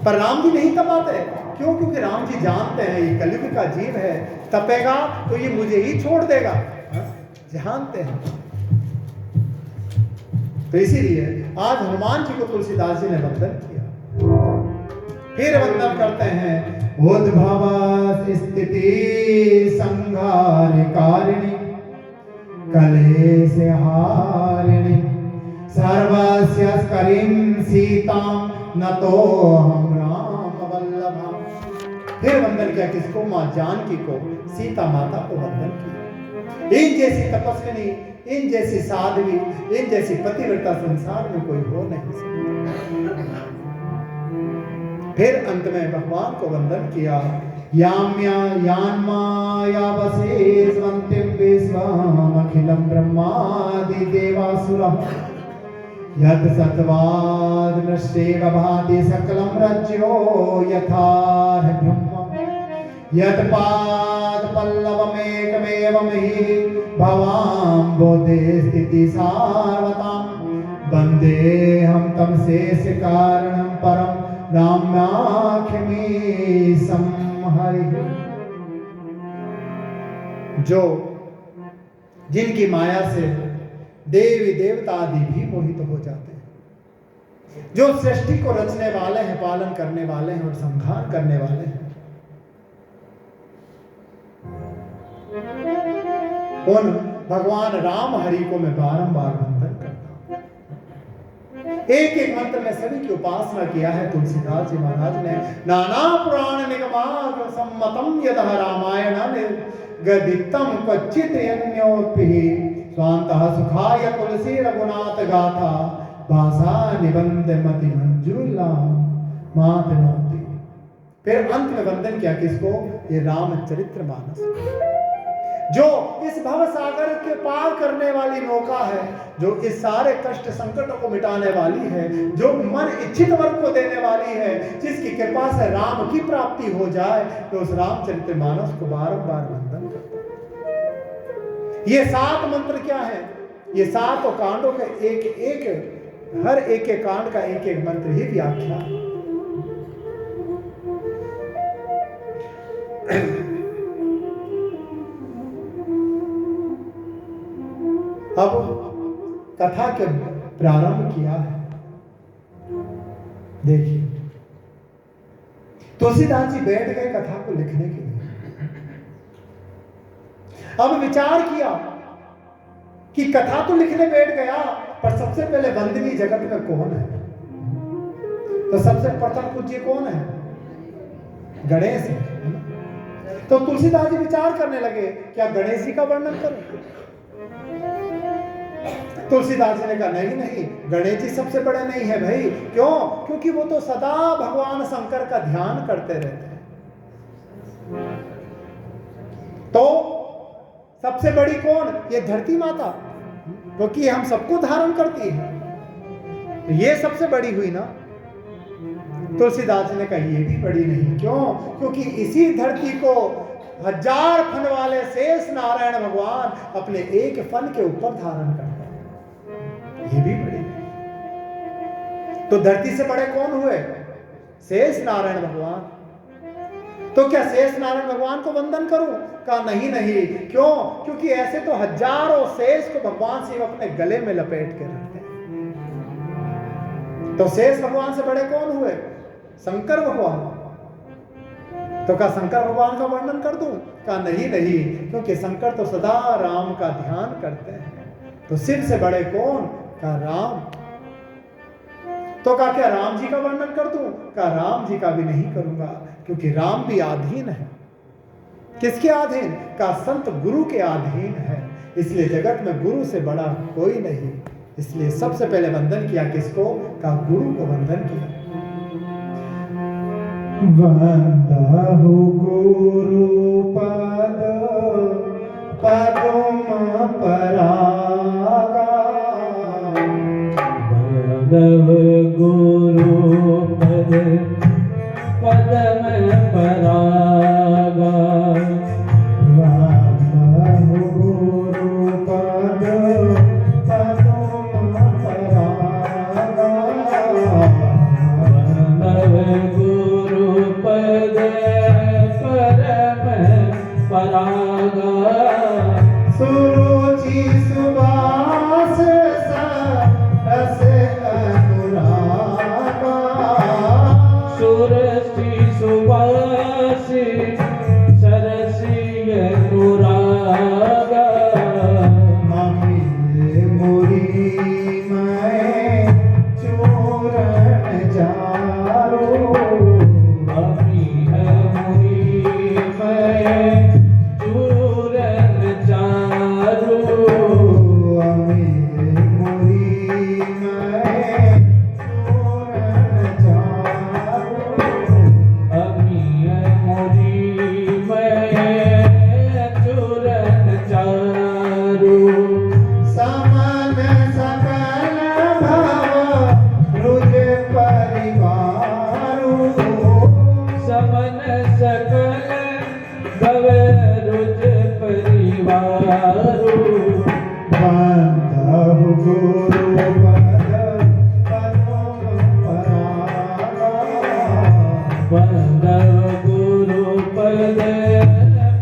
पर राम जी नहीं तपाते, क्यों? क्योंकि राम जी जानते हैं ये कलयुग का जीव है, तपेगा तो ये मुझे ही छोड़ देगा, जानते हैं। तो इसीलिए आज हनुमान जी को तुलसीदास जी ने वंदन किया। फिर वंदन करते हैं, उद्भव स्थिति संहार कारिणी, कलेश हारिणी, सर्वस्य करीं सीतां नतो हम राम वल्लभा। फिर वंदन किया किसको? मां जानकी को, सीता माता को वंदन किया। इन जैसी तपस्विनी, इन जैसी साध्वी, इन जैसी पतिव्रता संसार में कोई हो नहीं सकता। फिर अंत में भगवान को वंदन किया, याम्या यान्माया वसेस्वन्तिं विश्वम् अखिलं ब्रह्मादि देवासुरः, यत् सत्वाद् नश्येव भाति सकलं रज्यो यथार्ह ब्रह्म, यत् पाद पल्लवमेकमेवं हि भवाम्बोधे स्थिति सार्वतां, वन्देऽहं तं शेष कारणं परं राम्याख्यमी संहरि। जो जिनकी माया से देवी देवता आदि भी मोहित हो जाते हैं, जो सृष्टि को रचने वाले हैं, पालन करने वाले हैं और संहार करने वाले हैं, उन भगवान राम हरि को मैं बारंबार वंदन करता हूं। एक एक मंत्र में सभी की उपासना किया है तुलसीदास जी महाराज ने। नाना पुराण निगमागम सम्मतम यदह रामायण गदितम क्वचित अन्योपि स्वांतः सुखाय तुलसी रघुनाथ गाथा भाषा निबंध मति मंजूला मात नौती। फिर अंत में वंदन किया किसको? ये रामचरितमानस, जो इस भव सागर के पार करने वाली नौका है, जो इस सारे कष्ट संकटों को मिटाने वाली है, जो मन इच्छित वर को देने वाली है, जिसकी कृपा से राम की प्राप्ति हो जाए, तो उस रामचरितमानस को बारंबार वंदन करता है। ये 7 मंत्र क्या है? ये 7 कांडों के हर एक कांड का एक मंत्र ही व्याख्या। अब कथा के प्रारंभ किया है। देखिए, तुलसीदास जी बैठ गए कथा को लिखने के लिए। अब विचार किया कि कथा तो लिखने बैठ गया, पर सबसे पहले वंदनीय जगत में कौन है? तो सबसे प्रथम पूज्य कौन है? गणेश है। तो तुलसीदास जी विचार करने लगे, क्या गणेश जी का वर्णन करूं? तुलसीदास जी ने कहा नहीं, गणेश जी सबसे बड़े नहीं है भाई। क्यों? क्योंकि वो तो सदा भगवान शंकर का ध्यान करते रहते हैं। तो सबसे बड़ी कौन? ये धरती माता, क्योंकि हम सबको धारण करती है, तो ये सबसे बड़ी हुई ना। तुलसीदास जी ने कहा ये भी बड़ी नहीं। क्यों? क्योंकि इसी धरती को 1000 फन वाले शेष नारायण भगवान अपने एक फन के ऊपर धारण करते हैं, ये भी बड़ी नहीं। तो धरती से बड़े कौन हुए? शेष नारायण भगवान। तो क्या शेष नारायण भगवान को वंदन करूं? कहा नहीं। क्यों? क्योंकि ऐसे तो हजारों शेष को भगवान शिव अपने गले में लपेट के रखते हैं। तो शेष भगवान से बड़े कौन हुए? शंकर भगवान। तो क्या शंकर भगवान का वर्णन कर दूं? कहा नहीं, क्योंकि शंकर तो सदा राम का ध्यान करते हैं। तो शिव से बड़े कौन? कहा राम। तो कहा क्या राम जी का वर्णन कर दूं? कहा राम जी का भी नहीं करूंगा, क्योंकि राम भी अधीन है। किसके अधीन? कहा संत गुरु के अधीन है, इसलिए जगत में गुरु से बड़ा कोई नहीं। इसलिए सबसे पहले वंदन किया किसको? कहा गुरु को वंदन किया। वंदहु गुरु पद पदम परागा, वंदहु गुरु पद पदम परागा, वंदहु गुरु पद पदम परागा, वंदहु गुरु पद परम परागा, सुरुचि सुबास रस अनुरागा, सुरसि सुवासि सरसि अनुरागा, मम्मी मुरी मैं चूरण जारो, अमी है मुरी मैं चूरन चारू, अम्मी मुरी मैं चूरण जारो, अमी है मुरी मैं चूरन चारू, समन सकल भव रुज परिवारो, समन सकल भव रुज परिवारो, वंदहु गुरु पद पदम परागा, वंदहु गुरु पद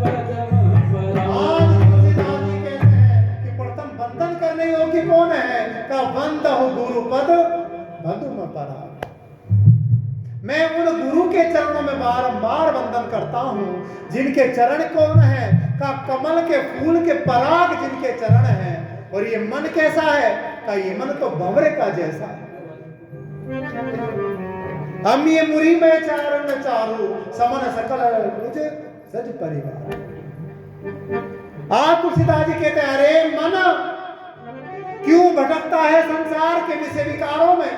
पदम आज तुलसीदास जी कहते हैं कि प्रथम वंदन करने योग्य कौन है? का वंदहु गुरु पद पदम परागा। मैं उन गुरु के चरणों में बारंबार वंदन करता हूं, जिनके चरण कौन है? का कमल के फूल के पराग जिनके चरण हैं। और ये मन कैसा है? का ये मन तो भंवरे का जैसा है। हम ये मुरी में चारण चारू, समन सकल रुज सज परिवार। आज तुलसीदास जी कहते हैं, अरे मन क्यों भटकता है संसार के विषय विकारों में।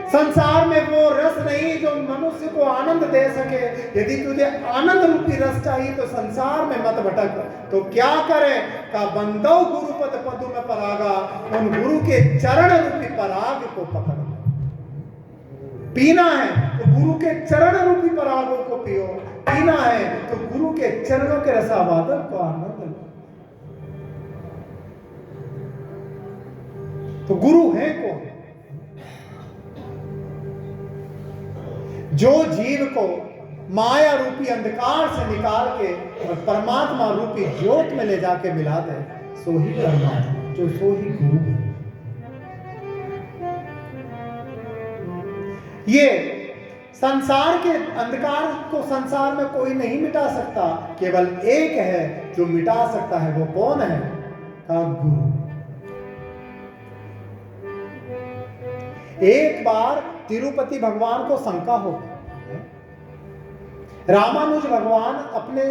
संसार में वो रस नहीं जो मनुष्य को आनंद दे सके। यदि तुझे आनंद रूपी रस चाहिए तो संसार में मत भटक। तो क्या करे का बंदो गुरुपद पदु में परागा, उन गुरु के चरण रूपी पराग को पकड़। पीना है तो गुरु के चरण रूपी परागों को पियो। पीना है तो गुरु के चरणों के रसावादन को आनंद लो। तो गुरु है कौन? जो जीव को माया रूपी अंधकार से निकाल के और परमात्मा रूपी ज्योत में ले जाके मिला दे, सो ही परमात्मा, जो सो ही गुरु है। ये संसार के अंधकार को संसार में कोई नहीं मिटा सकता, केवल एक है जो मिटा सकता है। वो कौन है? का गुरु। एक बार तिरुपति भगवान को शंका हो, रामानुज भगवान अपने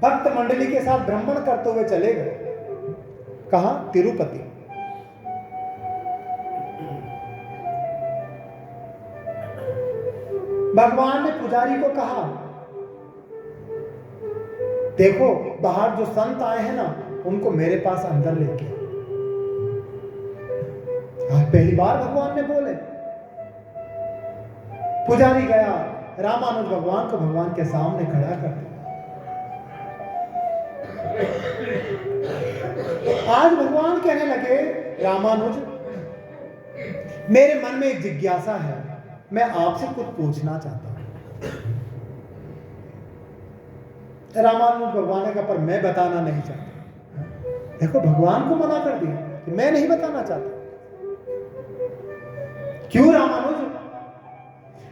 भक्त मंडली के साथ भ्रमण करते हुए चले गए। कहां? तिरुपति। भगवान ने पुजारी को कहा, देखो बाहर जो संत आए हैं ना, उनको मेरे पास अंदर लेके। आज पहली बार भगवान ने बोले। पुजारी गया, रामानुज भगवान को भगवान के सामने खड़ा कर दिया। आज भगवान कहने लगे, रामानुज मेरे मन में एक जिज्ञासा है, मैं आपसे कुछ पूछना चाहता हूं। रामानुज भगवान ने कहा, पर मैं बताना नहीं चाहता। देखो भगवान को मना कर दिया कि मैं नहीं बताना चाहता। क्यों रामानुज?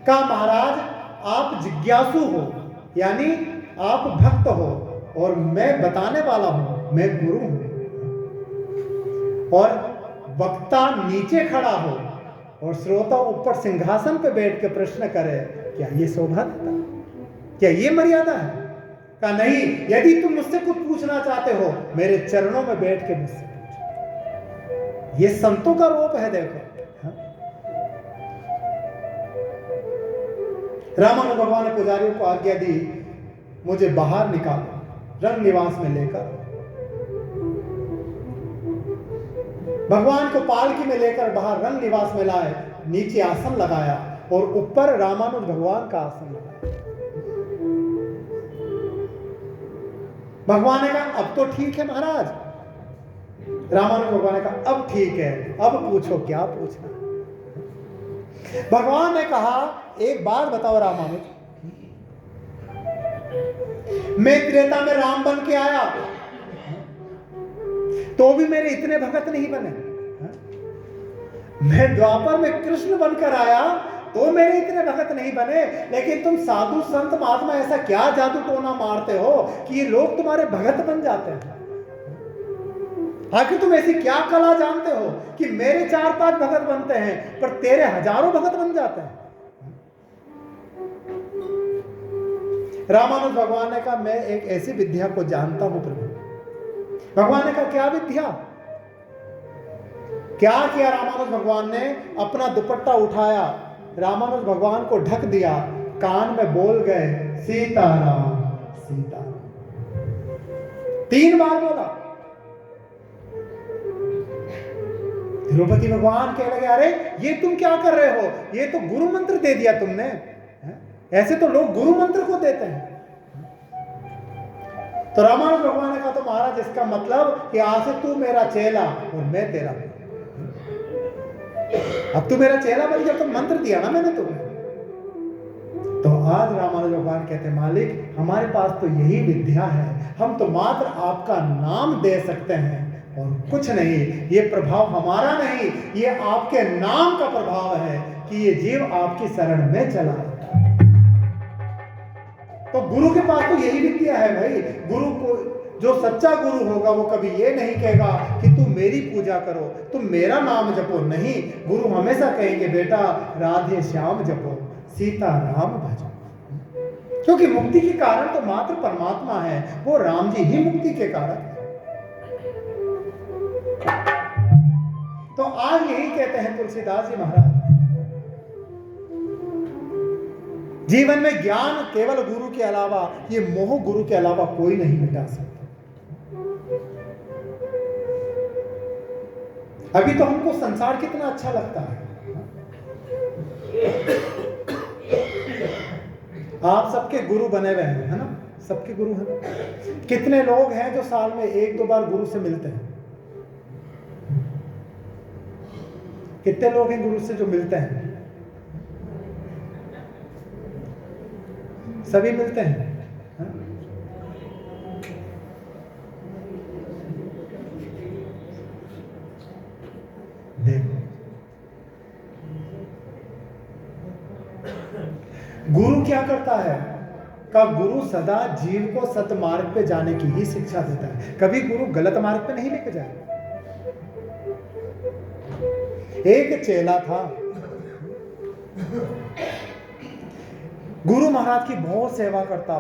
कहा, महाराज आप जिज्ञासु हो, यानी आप भक्त हो, और मैं बताने वाला हूं, मैं गुरु हूं। और वक्ता नीचे खड़ा हो और श्रोता ऊपर सिंहासन पे बैठ के प्रश्न करे, क्या ये शोभा देता? क्या ये मर्यादा है? कहा नहीं, यदि तुम मुझसे कुछ पूछना चाहते हो मेरे चरणों में बैठ के मुझसे पूछो। ये संतों का रूप है। देखो रामानुज भगवान ने पुजारियों को आज्ञा दी, मुझे बाहर निकालो, रंग निवास में लेकर। भगवान को पालकी में लेकर बाहर रंग निवास में लाए, नीचे आसन लगाया और ऊपर रामानुज भगवान का आसन लगाया। भगवान ने कहा, अब तो ठीक है महाराज। रामानुज भगवान ने कहा, अब ठीक है, अब पूछो क्या पूछना। भगवान ने कहा, एक बात बताओ रामानुज, मैं त्रेता में राम बन के आया तो भी मेरे इतने भगत नहीं बने। मैं द्वापर में कृष्ण बनकर आया तो मेरे इतने भगत नहीं बने। लेकिन तुम साधु संत महात्मा ऐसा क्या जादू टोना मारते हो कि ये लोग तुम्हारे भगत बन जाते हैं? आखिर तुम ऐसी क्या कला जानते हो कि मेरे 4-5 भगत बनते हैं पर तेरे हजारों भगत बन जाते हैं? रामानुज भगवान ने कहा, मैं एक ऐसी विद्या को जानता हूं प्रभु। भगवान ने कहा, क्या विद्या? क्या किया रामानुज भगवान ने? अपना दुपट्टा उठाया, रामानुज भगवान को ढक दिया, कान में बोल गए, सीताराम सीताराम। 3 बार बोला। तिरुपति भगवान कहने लगे, अरे ये तुम क्या कर रहे हो? ये तो गुरु मंत्र दे दिया तुमने। ऐसे तो लोग गुरु मंत्र को देते हैं। तो रामानुज भगवान ने कहा, तो महाराज इसका मतलब कि आज से तू मेरा चेला और मैं तेरा। अब तू मेरा चेला बन गया, तो मंत्र दिया ना मैंने तुम्हें। तो आज रामानुज भगवान कहते, मालिक हमारे पास तो यही विद्या है, हम तो मात्र आपका नाम दे सकते हैं और कुछ नहीं। ये प्रभाव हमारा नहीं, ये आपके नाम का प्रभाव है कि ये जीव आपकी शरण में चला है। तो गुरु के पास तो यही विद्या है भाई। गुरु को, जो सच्चा गुरु होगा वो कभी ये नहीं कहेगा कि तू मेरी पूजा करो, तुम मेरा नाम जपो। नहीं, गुरु हमेशा कहेंगे, बेटा राधे श्याम जपो, सीता राम भजो। क्योंकि मुक्ति के कारण तो मात्र परमात्मा है, वो राम जी ही मुक्ति के कारण है। तो आज यही कहते हैं तुलसीदास जी महाराज, जीवन में ज्ञान केवल गुरु के अलावा, ये मोह गुरु के अलावा कोई नहीं मिटा सकता। अभी तो हमको संसार कितना अच्छा लगता है। आप सबके गुरु बने हुए हैं, है ना? सबके गुरु हैं। कितने लोग हैं जो साल में 1-2 बार गुरु से मिलते हैं? कितने लोग हैं गुरु से जो मिलते हैं? सभी मिलते हैं, है? देखो, गुरु क्या करता है? का गुरु सदा जीव को सतमार्ग पे जाने की ही शिक्षा देता है। कभी गुरु गलत मार्ग पे नहीं लेके जाएगा। एक चेला था, गुरु महाराज की बहुत सेवा करता।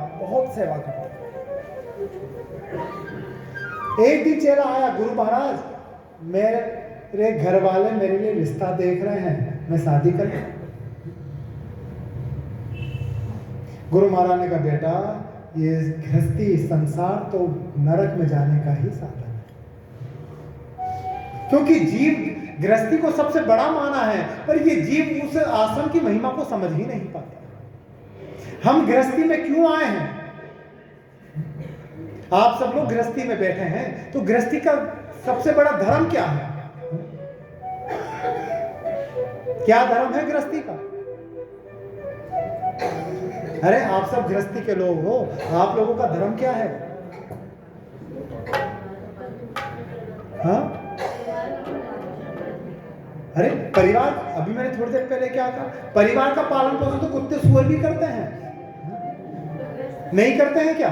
एक दिन चेला आया, गुरु महाराज मेरे घर वाले मेरे लिए रिश्ता देख रहे हैं, मैं शादी कर लूं? गुरु महाराज ने कहा, बेटा ये गृहस्थी संसार तो नरक में जाने का ही साधन है। क्योंकि जीव गृहस्थी को सबसे बड़ा माना है, पर ये जीव उस आश्रम की महिमा को समझ ही नहीं पाता। हम गृहस्थी में क्यों आए हैं? आप सब लोग गृहस्थी में बैठे हैं, तो गृहस्थी का सबसे बड़ा धर्म क्या है? क्या धर्म है गृहस्थी का? अरे आप सब गृहस्थी के लोग हो, आप लोगों का धर्म क्या है? हाँ? अरे परिवार, अभी मैंने थोड़ी देर पहले क्या कहा? परिवार का पालन पोषण तो कुत्ते सुअर भी करते हैं, नहीं करते हैं क्या?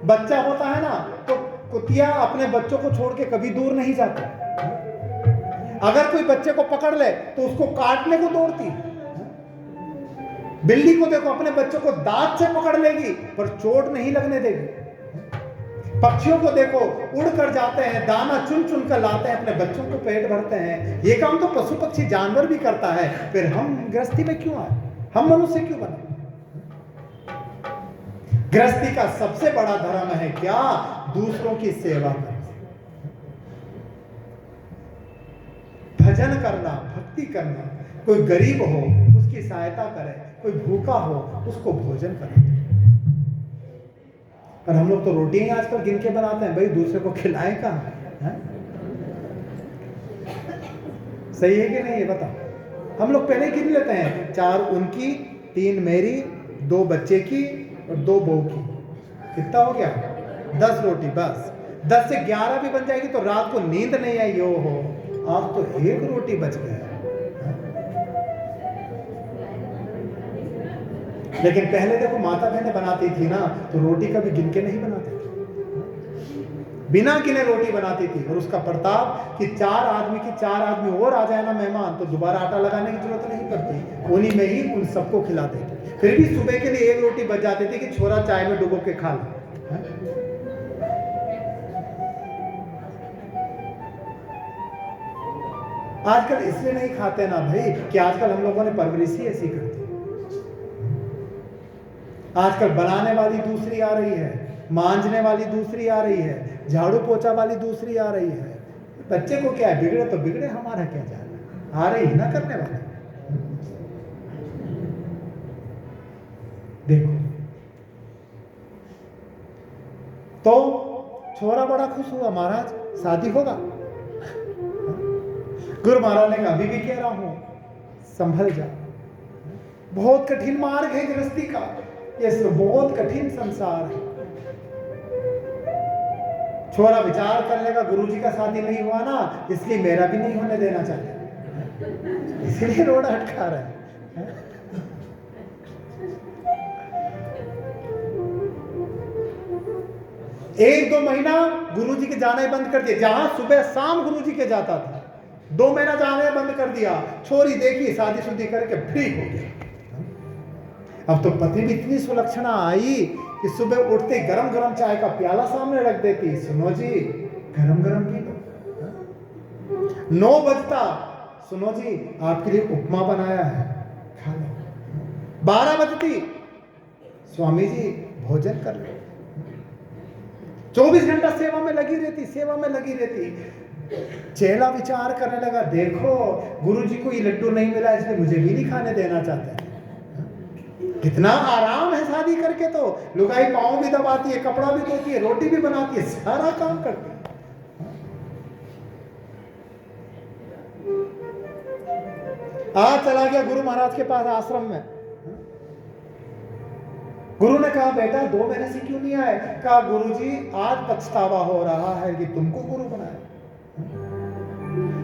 बच्चा होता है ना, तो कुतिया अपने बच्चों को छोड़ के कभी दूर नहीं जाती। अगर कोई बच्चे को पकड़ ले तो उसको काटने को दौड़ती। बिल्ली को देखो, अपने बच्चों को दांत से पकड़ लेगी पर चोट नहीं लगने देगी। पक्षियों को देखो, उड़ कर जाते हैं, दाना चुन चुन कर लाते हैं, अपने बच्चों को पेट भरते हैं। ये काम तो पशु पक्षी जानवर भी करता है। फिर हम गृहस्थी में क्यों आए? हम मनुष्य क्यों बने? गृहस्थी का सबसे बड़ा धर्म है क्या? दूसरों की सेवा करना, भजन करना, भक्ति करना। कोई गरीब हो उसकी सहायता करे, कोई भूखा हो उसको भोजन करे। पर हम लोग तो रोटियां आजकल गिन के बनाते हैं, भाई दूसरे को खिलाएं कहां? सही है कि नहीं ये बताओ? हम लोग पहले गिन लेते हैं, 4 उनकी, 3 मेरी, 2 बच्चे की और 2 बहू की। कितना हो गया? 10 रोटी बस। 10 से 11 भी बन जाएगी तो रात को नींद नहीं आई हो, आज तो 1 रोटी बच गया। लेकिन पहले देखो माता बहनें बनाती थी ना, तो रोटी कभी गिन के नहीं बनाती थी, बिना गिने रोटी बनाती थी। और उसका प्रताप कि 4 आदमी और आ जाए ना मेहमान, तो दोबारा आटा लगाने की जरूरत नहीं पड़ती, उन्हीं में ही उन सबको खिलाते थे। फिर भी सुबह के लिए 1 रोटी बच जाती थी कि छोरा चाय में डुबो के खा ले। आजकल इसलिए नहीं खाते ना भाई कि आजकल हम लोगों ने परवरिश ही ऐसी कर दी। आजकल बनाने वाली दूसरी आ रही है, मांजने वाली दूसरी आ रही है, झाड़ू पोछा वाली दूसरी आ रही है। बच्चे को क्या है, बिगड़े तो बिगड़े, हमारा क्या जाना, आ रही है ना करने वाले। देखो तो छोरा बड़ा खुश हुआ, महाराज शादी होगा। गुरु महाराज ने कहा, अभी भी कह रहा हूं संभल जा, बहुत कठिन मार्ग है गृहस्थी का, ये बहुत कठिन संसार है। छोरा विचार कर लेगा, गुरुजी का शादी नहीं हुआ ना, इसलिए मेरा भी नहीं होने देना चाहिए, इसलिए रोड़ा अटका रहा है। 1-2 महीना गुरुजी के जाना ही बंद कर दिया। जहां सुबह शाम गुरुजी के जाता था, 2 महीना जाने बंद कर दिया। छोरी देखी, शादी शुदी करके फ्री हो गया। अब तो पति भी इतनी सुलक्षणा आई कि सुबह उठते गरम गरम चाय का प्याला सामने रख देती, सुनो जी गरम गरम पी लो। 9 बजता, सुनो जी आपके लिए उपमा बनाया है, खा लो। 12 बजती, स्वामी जी भोजन कर लो। 24 घंटा सेवा में लगी रहती, सेवा में लगी रहती। चेला विचार करने लगा, देखो गुरुजी को ये लड्डू नहीं मिला इसलिए मुझे भी नहीं खाने देना चाहते। कितना आराम है शादी करके, तो लुगाई पाँव भी दबाती है, कपड़ा भी धोती है, रोटी भी बनाती है, सारा काम करती है। आज चला गया गुरु महाराज के पास आश्रम में। गुरु ने कहा बेटा 2 महीने से क्यों नहीं आए? कहा गुरुजी आज पछतावा हो रहा है कि तुमको गुरु बनाया।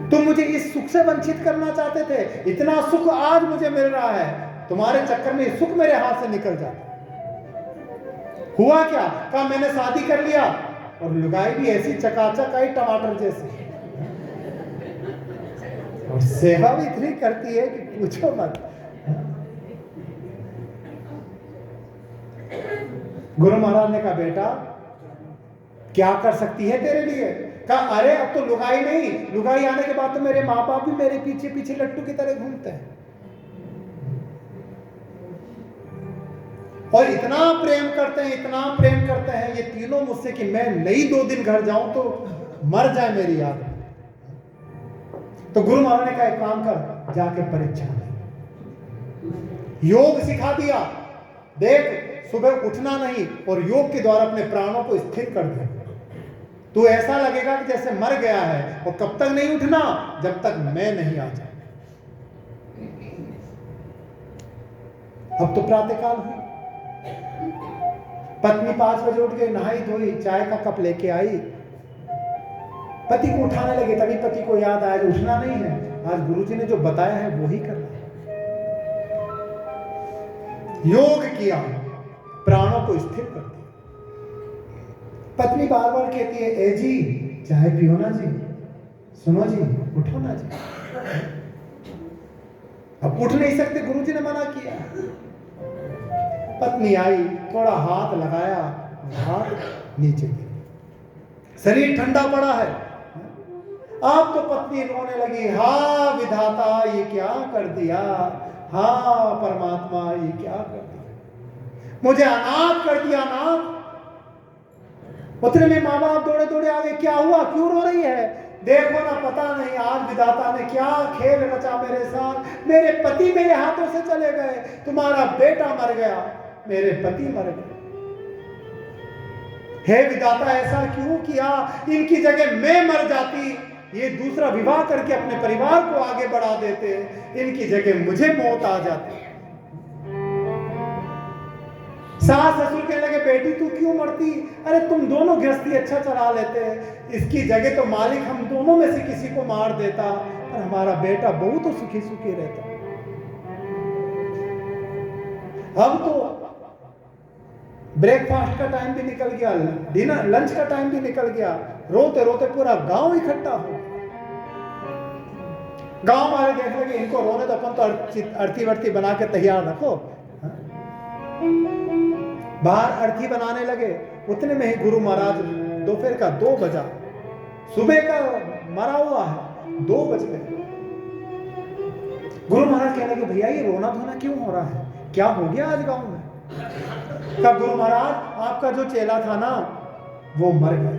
तुम मुझे इस सुख से वंचित करना चाहते थे, इतना सुख आज मुझे मिल रहा है, तुम्हारे चक्कर में सुख मेरे हाथ से निकल जाता। हुआ क्या? कहा मैंने शादी कर लिया और लुगाई भी ऐसी चकाचक आई टमाटर जैसी, और सेवा भी इतनी करती है कि पूछो मत। गुरु महाराज ने कहा बेटा क्या कर सकती है तेरे लिए? कहा अरे अब तो लुगाई नहीं, लुगाई आने के बाद तो मेरे माँ बाप भी मेरे पीछे पीछे लट्टू की तरह घूमते हैं, और इतना प्रेम करते हैं, इतना प्रेम करते हैं ये तीनों मुझसे कि मैं नहीं 2 दिन घर जाऊं तो मर जाए मेरी याद। तो गुरु महाराज ने कहा एक काम कर, जाके परीक्षा दे। योग सिखा दिया, देख सुबह उठना नहीं और योग के द्वारा अपने प्राणों को स्थिर कर दे। तू ऐसा लगेगा कि जैसे मर गया है, और कब तक नहीं उठना? जब तक मैं नहीं आ जाऊं। अब तो प्रातःकाल हुई, पत्नी 5 बजे उठ गई, नहाई धोई, चाय का कप लेके आई, पति को उठाने लगे। तभी पति को याद आया उठना नहीं है, आज गुरुजी ने जो बताया है वो ही करना है। योग किया, प्राणों को स्थिर कर दिया। पत्नी बार बार कहती है ए जी चाय पियो ना जी, सुनो जी उठो ना जी। अब उठ नहीं सकते, गुरुजी ने मना किया। पत्नी आई, थोड़ा हाथ लगाया, हाथ नीचे गिर, शरीर ठंडा पड़ा है। अब तो पत्नी रोने लगी, हा विधाता ये क्या कर दिया, हा परमात्मा ये क्या कर दिया, मुझे अनाथ कर दिया, अनाथ। उतने में माँ बाप दौड़े दौड़े आ गए, क्या हुआ, क्यों रो रही है? देखो ना, पता नहीं आज विधाता ने क्या खेल रचा मेरे साथ, मेरे पति मेरे हाथों से चले गए, तुम्हारा बेटा मर गया, मेरे पति मर गए। हे विधाता ऐसा क्यों किया, इनकी जगह मैं मर जाती, ये दूसरा विवाह करके अपने परिवार को आगे बढ़ा देते, इनकी जगह मुझे मौत आ जाती। सास ससुर कहने लगे बेटी तू क्यों मरती, अरे तुम दोनों गृहस्थी अच्छा चला लेते, इसकी जगह तो मालिक हम दोनों में से किसी को मार देता और हमारा बेटा बहू तो सुखी सुखी रहता। अब तो ब्रेकफास्ट का टाइम भी निकल गया, डिनर लंच का टाइम भी निकल गया, रोते रोते पूरा गांव इकट्ठा हो गया। गांव वाले देख लगे इनको रोने तो अपन तो अर्थी वर्ती बना के तैयार रखो। बाहर अर्थी बनाने लगे, उतने में ही गुरु महाराज दोपहर का 2 बजा, सुबह का मरा हुआ है 2 बज गए। गुरु महाराज कहने लगे भैया ये रोना धोना क्यों हो रहा है, क्या हो गया आज गांव में? कहा गुरु महाराज आपका जो चेला था ना वो मर गया।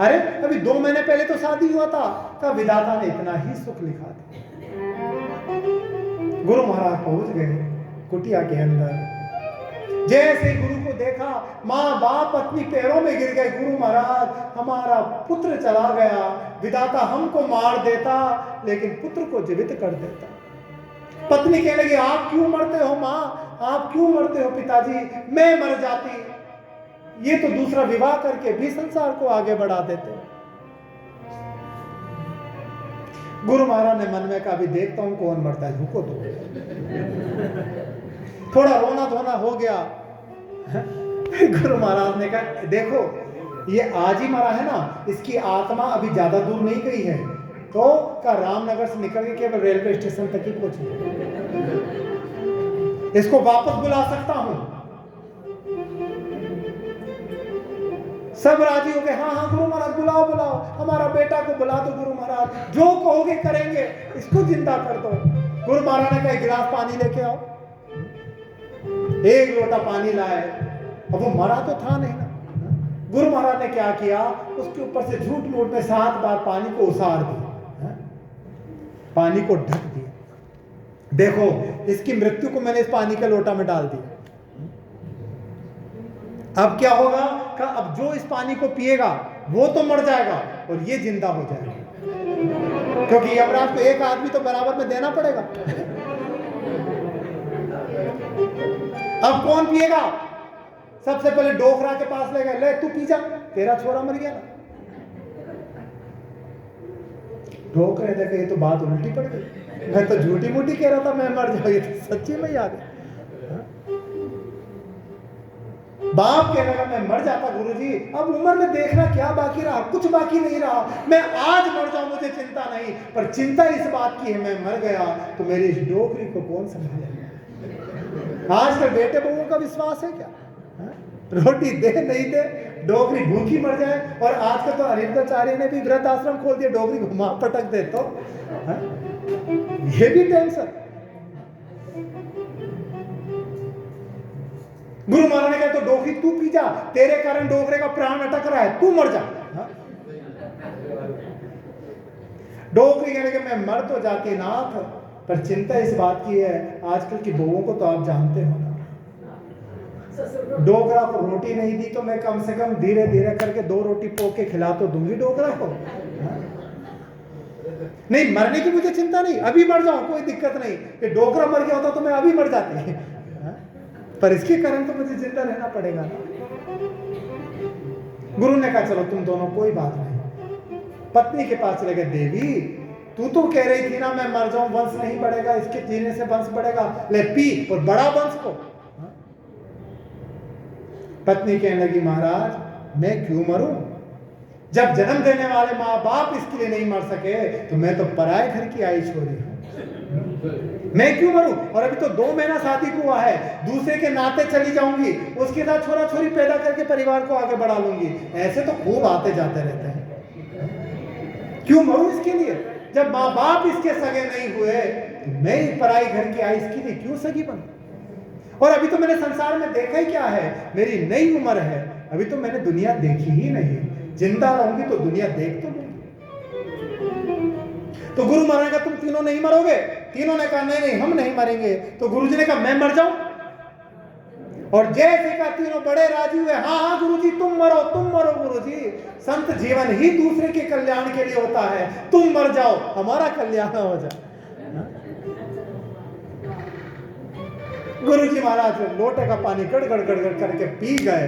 अरे अभी 2 महीने पहले तो शादी हुआ था। कहा विधाता ने इतना ही सुख लिखा था। गुरु महाराज पहुंच गए कुटिया के अंदर, जैसे गुरु को देखा माँ बाप अपनी पैरों में गिर गए, गुरु महाराज हमारा पुत्र चला गया, विधाता हमको मार देता लेकिन पुत्र को जीवित कर देता। पत्नी कहने लगी आप क्यों मरते हो माँ, आप क्यों मरते हो पिताजी, मैं मर जाती, ये तो दूसरा विवाह करके भी संसार को आगे बढ़ा देते। गुरु महाराज ने मन में कहा अभी देखता हूं कौन मरता है, रुको दो। थोड़ा रोना धोना हो गया। गुरु महाराज ने कहा देखो ये आज ही मरा है ना, इसकी आत्मा अभी ज्यादा दूर नहीं गई है, तो का रामनगर से निकल के केवल रेलवे स्टेशन तक ही पहुंची। इसको वापस बुला सकता हूं। सब राजी हो गए, हाँ हाँ गुरु महाराज बुलाओ बुलाओ, हमारा बेटा को बुला दो गुरु महाराज, जो कहोगे करेंगे, इसको जिंदा कर दो। गुरु महाराज ने कहा गिलास पानी लेके आओ। एक लोटा पानी लाए, अब वो मरा तो था नहीं ना। गुरु महाराज ने क्या किया, उसके ऊपर से झूठ मूठ में 7 बार पानी को उसार दिया, पानी को ढक दिया। देखो इसकी मृत्यु को मैंने इस पानी के लोटा में डाल दिया। अब क्या होगा, अब जो इस पानी को पिएगा वो तो मर जाएगा और ये जिंदा हो जाएगा, क्योंकि यमराज को एक आदमी तो बराबर में देना पड़ेगा। अब कौन पिएगा? सबसे पहले डोकरा के पास ले गए, ले तू पी जा, तेरा छोरा मर गया ना। डोकरे देखे ये तो बात उल्टी पड़ गई, मैं तो झूठी मूठी कह रहा था मैं मर जाऊंगी, तो सच्ची में याद है। बाप कहने लगा मैं मर जाता गुरुजी, अब उम्र में देखना क्या बाकी रहा, कुछ बाकी नहीं रहा, मैं आज मर जाऊं मुझे चिंता नहीं, पर चिंता इस बात की है मैं मर गया तो मेरी इस डोकरी को कौन संभालेगा। आजकल बेटे बहुओं का विश्वास है क्या? रोटी दे नहीं दे, डोकरी भूखी मर जाए। और आजकल तो अनिरुद्धाचार्य ने भी वृद्ध आश्रम खोल दिया, डोकरी घुमा पटक दे तो ये भी टेंशन। गुरु महाराज ने कहा तो डोकरी तू पी जा, तेरे कारण डोकरे का प्राण अटक रहा है, तू मर जा। डोकरी कहने के मैं मर तो जाती नाथ, पर चिंता इस बात की है, आजकल की बहुओं को तो आप जानते हो ना, डोकरा को रोटी नहीं दी तो मैं कम से कम धीरे धीरे करके 2 रोटी पोक के खिला तो दूंगी डोकरा को। नहीं मरने की मुझे चिंता नहीं, अभी मर जाऊं कोई दिक्कत नहीं, कि डोकरा मर गया होता तो मैं अभी मर जाती, पर इसके कारण तो मुझे जिंदा रहना पड़ेगा ना। गुरु ने कहा चलो तुम दोनों कोई बात नहीं। पत्नी के पास चले गए, देवी तू तो कह रही थी ना मैं मर जाऊं वंश नहीं बढ़ेगा, इसके जीने से वंश बढ़ेगा, ले पी और बड़ा वंश को। पत्नी कहने लगी महाराज मैं क्यों मरूं, जब जन्म देने वाले माँ बाप इसके लिए नहीं मर सके तो मैं तो पराए घर की आई छोरी हूं, मैं क्यों मरूं। और अभी तो 2 महीना शादी को हुआ है, दूसरे के नाते चली जाऊंगी, उसके साथ छोरा छोरी पैदा करके परिवार को आगे बढ़ा लूंगी, ऐसे तो खूब आते जाते रहते हैं, क्यों मरूं इसके लिए, जब माँ बाप इसके सगे नहीं हुए तो मैं ही पराई घर की आई इसके लिए क्यों सगी बनूं। और अभी तो मैंने संसार में देखा ही क्या है, मेरी नई उम्र है, अभी तो मैंने दुनिया देखी ही नहीं, जिंदा रहूंगी तो दुनिया देख तो लूंगी। तो गुरु महाराज का तुम तीनों नहीं मरोगे, तीनों ने कहा नहीं नहीं हम नहीं मरेंगे। तो गुरुजी ने कहा मैं मर जाऊं, और जैसे का तीनों बड़े राजी हुए, हाँ हाँ गुरुजी तुम मरो गुरुजी, संत जीवन ही दूसरे के कल्याण के लिए होता है, तुम मर जाओ हमारा कल्याण हो जाए। गुरुजी महाराज लोटे का पानी गड़गड़ गड़गड़ करके पी गए,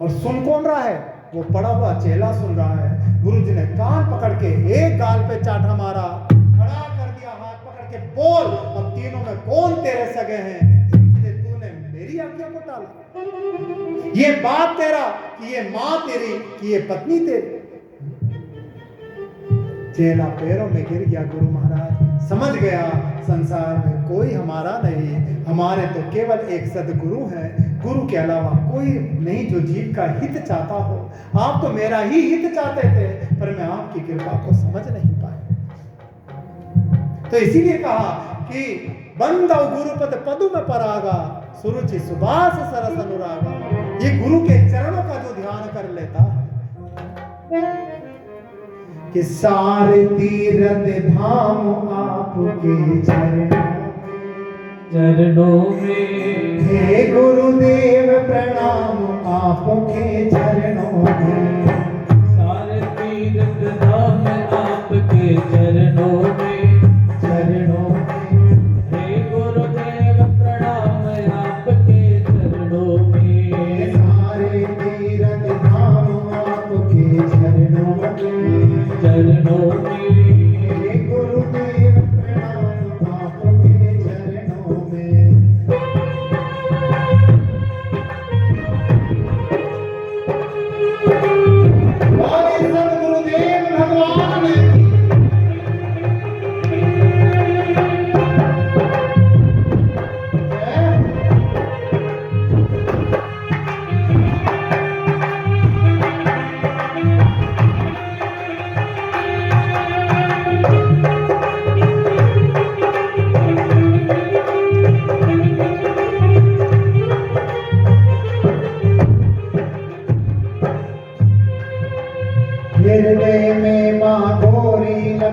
और सुन कौन रहा है, वो पड़ा हुआ चेला सुन रहा है। गुरुजी ने कान पकड़ के एक गाल पे चाटा मारा, खड़ा कर दिया, हाथ पकड़ के बोल अब तीनों में कौन तेरे सगे हैं जिनसे तूने मेरी आज्ञा को टाला, ये बाप तेरा कि ये माँ तेरी कि ये पत्नी तेरी। चेला पैरों में गिर गया, गुरु महाराज समझ गया संसार में कोई हमारा नहीं, हमारे तो केवल एक सदगुरु है, गुरु के अलावा कोई नहीं जो जीव का हित चाहता हो। आप तो मेरा ही हित चाहते थे, पर मैं आपकी कृपा को समझ नहीं पाया। तो इसीलिए कहा कि बंदौ गुरुपद पदुम परागा, सुरुचि सुबास सरस अनुरागा। ये गुरु के चरणों का जो ध्यान कर लेता है कि सारे तीर्थ धाम आपके चरणों में, हे गुरुदेव प्रणाम आपके चरणों में, सारे तीर्थ धाम आपके चरणों में, चरणों में, हे गुरुदेव प्रणाम आपके चरणों में, सारे तीर्थ धाम आपके चरणों में, चरणों में, हे गुरुदेव प्रणाम आपके चरणों में। बोले सद्गुरुदेव भगवान की।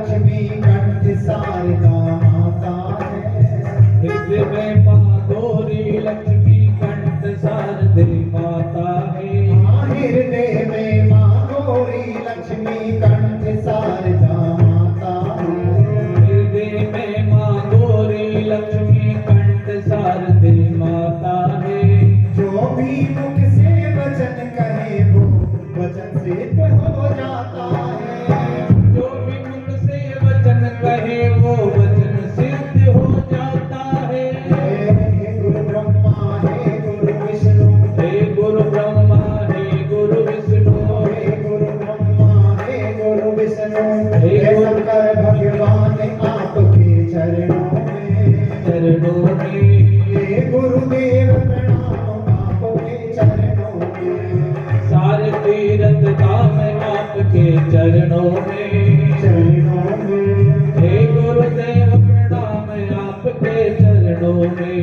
लक्ष्मी कंठ शारदा माता है। हृदय में महागौरी लक्ष्मी कंठ शारदे माता है। हृदय में माँ गौरी लक्ष्मी कंठ शारदा माता है। हृदय में माँ गौरी लक्ष्मी कंठ शारदे माता है। जो भी मुख से वचन कहे वो वचन सिद्ध हो जाता है। जो भी मुख से वचन कहे वो वचन सिद्ध हो जाता है। हे गुरु ब्रह्मा हे गुरु विष्णु, हे गुरु ब्रह्मा हे गुरु विष्णु, हे गुरु ब्रह्मा हे गुरु विष्णु, हे हे शंकर भगवान आपके चरणों में, हे गुरुदेव प्रणाम आपके चरणों में। सारे तीर्थ धाम आपके चरणों में। हे गुरुदेव प्रणाम आपके चरणों में।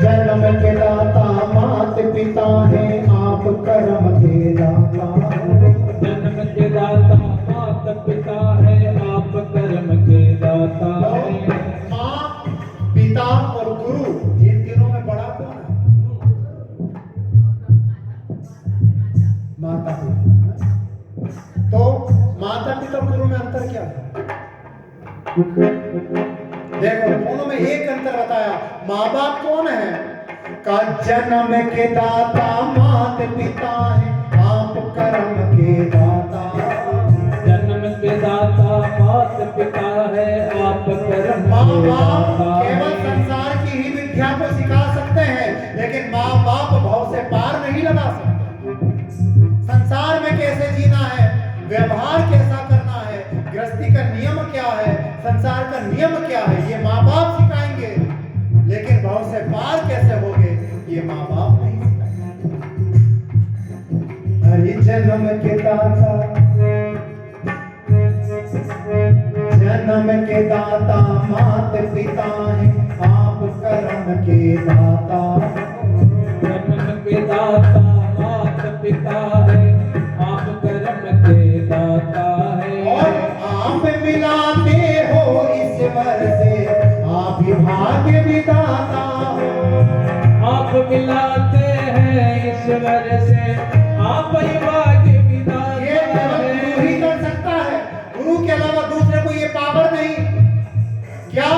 जन्म के दाता मात पिता है आप कर्म के दाता। जन्म के दाता मात पिता है आप कर्म के दाता है। माँ पिता और गुरु इन तीनों में बड़ा कौन है? माता पिता। तो माता पिता और गुरु में अंतर क्या है? देखो दोनों में एक अंतर बताया। माँ बाप कौन है? का जन्म के दाता मात पिता है आप कर्म के दाता। जन्म के दाता मात पिता है आप कर्म माँ के बाप दाता केवल है। संसार की ही विद्या को सिखा सकते हैं, लेकिन माँ बाप भाव से पार नहीं लगा सकते। संसार में कैसे जीना है, व्यवहार कैसा करना है, गृहस्थी का नियम क्या है, संसार का नियम क्या है, ये माँ बाप सिखाएंगे। लेकिन भाव से पार कैसे होगे, ये माँ बाप नहीं सिखाएंगे। हरि जन्म के दाता, जन्म के दाता मात पिता है आप कर्म के दाता। जन्म के दाता मात पिता है आप कर्म के दाता है। और आप मिलाते हो ईश्वर से आप ही भाग्य विधाता हो। आप मिलाते हैं ईश्वर से आप ही भाग्य विधाता ये केवल गुरु ही कर सकता है, गुरु के अलावा दूसरे को ये पावर नहीं। क्या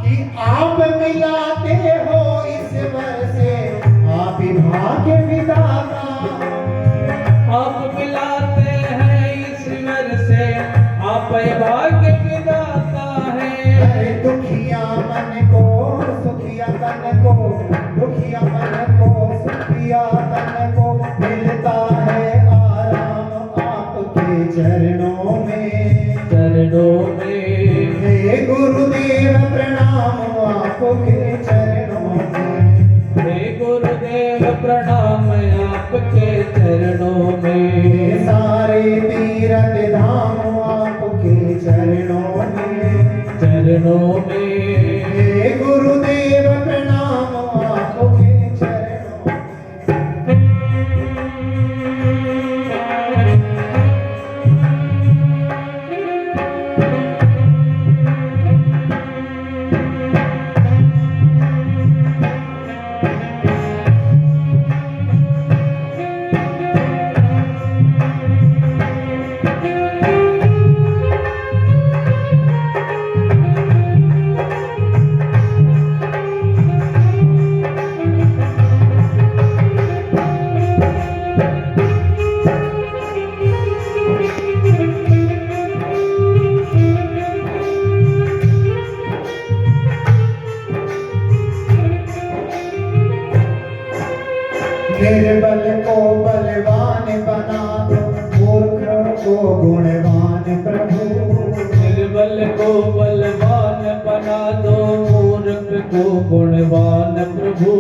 कि आप मिलाते हो ईश्वर से आप ही भाग्य विधाता। आप मिलाते हैं ईश्वर से आप ही भाग्य विधाता है। अरे दुखिया मन को सुखिया तन को, दुखिया मन को सुखिया तन को मिलता है आराम आपके चरणों में। चरणों में हे गुरुदेव प्रणाम आपके चरणों में। हे गुरुदेव प्रणाम आपके चरणों में। सारे तीर्थ धाम आपके चरणों में। चरणों में हे गुरुदेव प्रणाम आपके चरणों में। को गुणवान प्रभु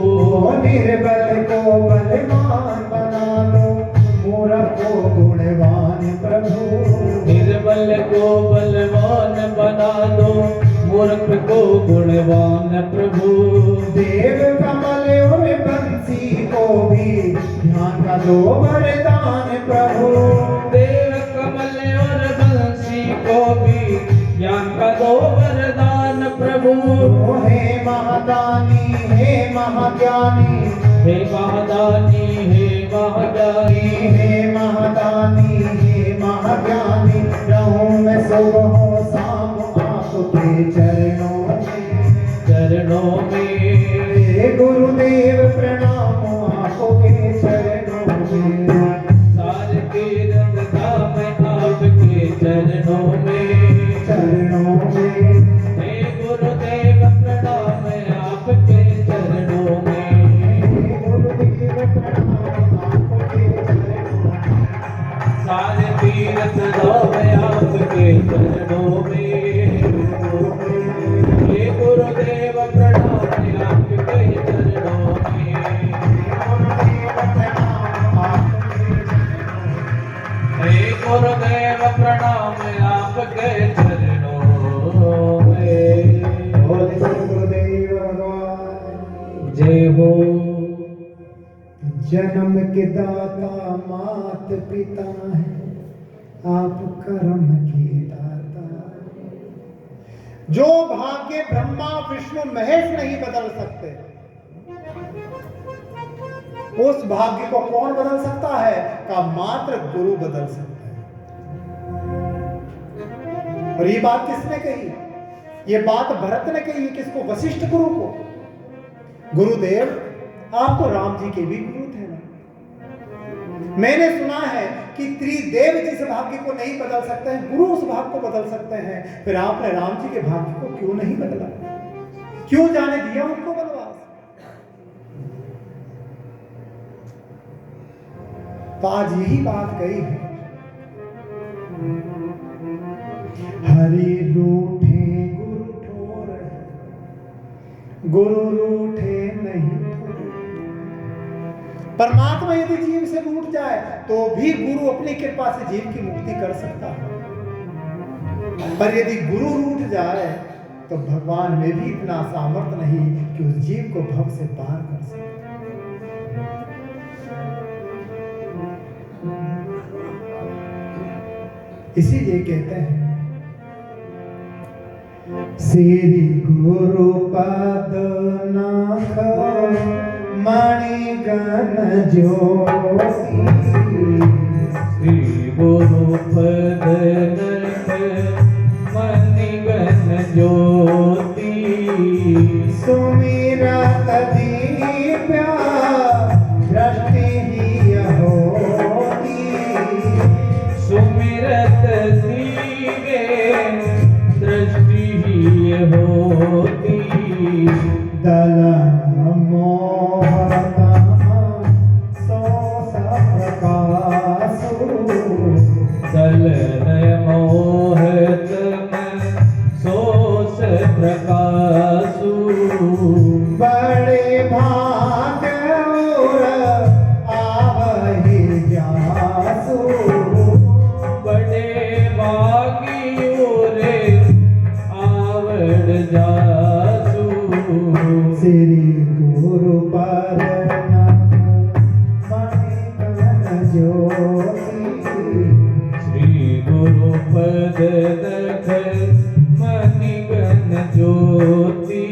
निर्बल को बलवान बना दो, मूर्ख को गुणवान प्रभु। निर्बल को बलवान बना दो, मूर्ख को गुणवान प्रभु। देव कमल और बंसी को भी ध्यान का दो वरदान प्रभु। देव कमल और बंसी को भी ज्ञान का दो वरदान प्रभु। हे महादानी हे महाज्ञानी, हे महादानी हे महाज्ञानी, हे महादानी हे महाज्ञानी, रहूं मैं सुबह हो शाम आपके चरणों में। चरणों में हे गुरुदेव प्रणाम आपके चरणों में। सारे तीर्थ धाम आपके चरणों में। चरणों में हे गुरुदेव प्रणाम आपके चरणों में। गुरुदेव प्रणाम आपके चरणों में। सारे तीर्थ धाम आपके चरणों में। हे गुरुदेव प्रणाम आपके चरणों में। हे गुरुदेव प्रणाम आपके चरणों में। बोले श्री गुरुदेव भगवान जय हो। जन्म के दाता मात पिता है, आप कर्म के दाता। जो भाग्य ब्रह्मा विष्णु महेश नहीं बदल सकते, उस भाग्य को कौन बदल सकता है? का मात्र गुरु बदल सकता है। और ये बात किसने कही? ये बात भरत ने कही है। किसको? वशिष्ठ गुरु को। गुरुदेव आप तो राम जी के भी गुरु थे ना। मैंने सुना है कि त्रिदेव जिस भाग्य को नहीं बदल सकते हैं, गुरु उस भाग्य को बदल सकते हैं। फिर आपने राम जी के भाग्य को क्यों नहीं बदला? क्यों जाने दिया उनको वनवास? तो आज यही बात कही है, हरि रूठे गुरु ठोर, गुरु रूठे नहीं ठोर। परमात्मा यदि जीव से रूठ जाए तो भी गुरु अपनी कृपा से जीव की मुक्ति कर सकता है। पर यदि गुरु रूठ जाए तो भगवान में भी इतना सामर्थ्य नहीं कि उस जीव को भव से पार कर सके। इसीलिए कहते हैं श्री गुरु पद नाथ मणिगण ज्योति। श्री गुरु पद नाथ मणिगण ज्योति। सुमिरत दीप्या दृष्टि ही होती। सुमिरत दिव्य दृष्टि ही होती। दलन मोहता सो प्रकाशु। दलन मोहत सोस प्रकाशु। बड़े भाग और आवहि जासु। बड़े भागी रे आवड़ जासु। श्री गुरु पर मणिगण ज्योति। श्री गुरु पद दख मणिगण ज्योति।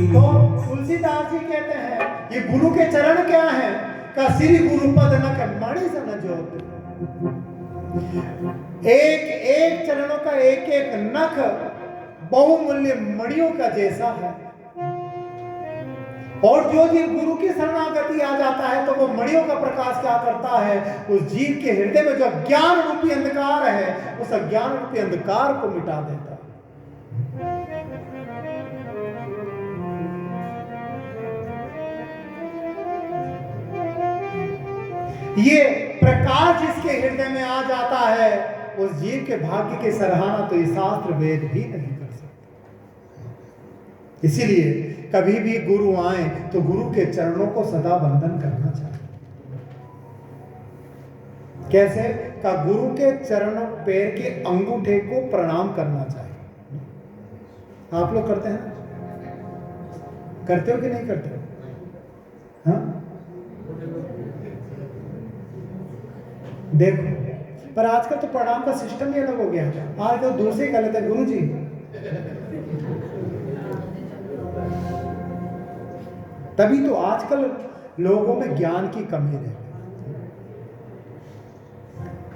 तो तुलसीदास जी कहते हैं ये गुरु के चरण क्या है? का श्री गुरु पद नख मणि सन ज्योति। एक एक चरणों का एक एक नख बहुमूल्य मणियों का जैसा है। और जो जीव गुरु की शरणागति आ जाता है तो वो मणियों का प्रकाश क्या करता है? उस जीव के हृदय में जो ज्ञान रूपी अंधकार है, उस अज्ञान रूपी अंधकार को मिटा देता है। ये प्रकाश जिसके हृदय में आ जाता है, उस जीव के भाग्य की सराहना तो ये शास्त्र वेद भी नहीं कर सकते। इसीलिए कभी भी गुरु आए तो गुरु के चरणों को सदा वंदन करना चाहिए। कैसे? का गुरु के चरणों, पैर के अंगूठे को प्रणाम करना चाहिए। आप लोग करते हैं? करते हो कि नहीं करते हो? हाँ, देखो, पर आजकल तो प्रणाम का सिस्टम ही अलग हो गया। आज तो दूर से ही कह लेते हैं गुरु जी। तभी तो आजकल लोगों में ज्ञान की कमी है।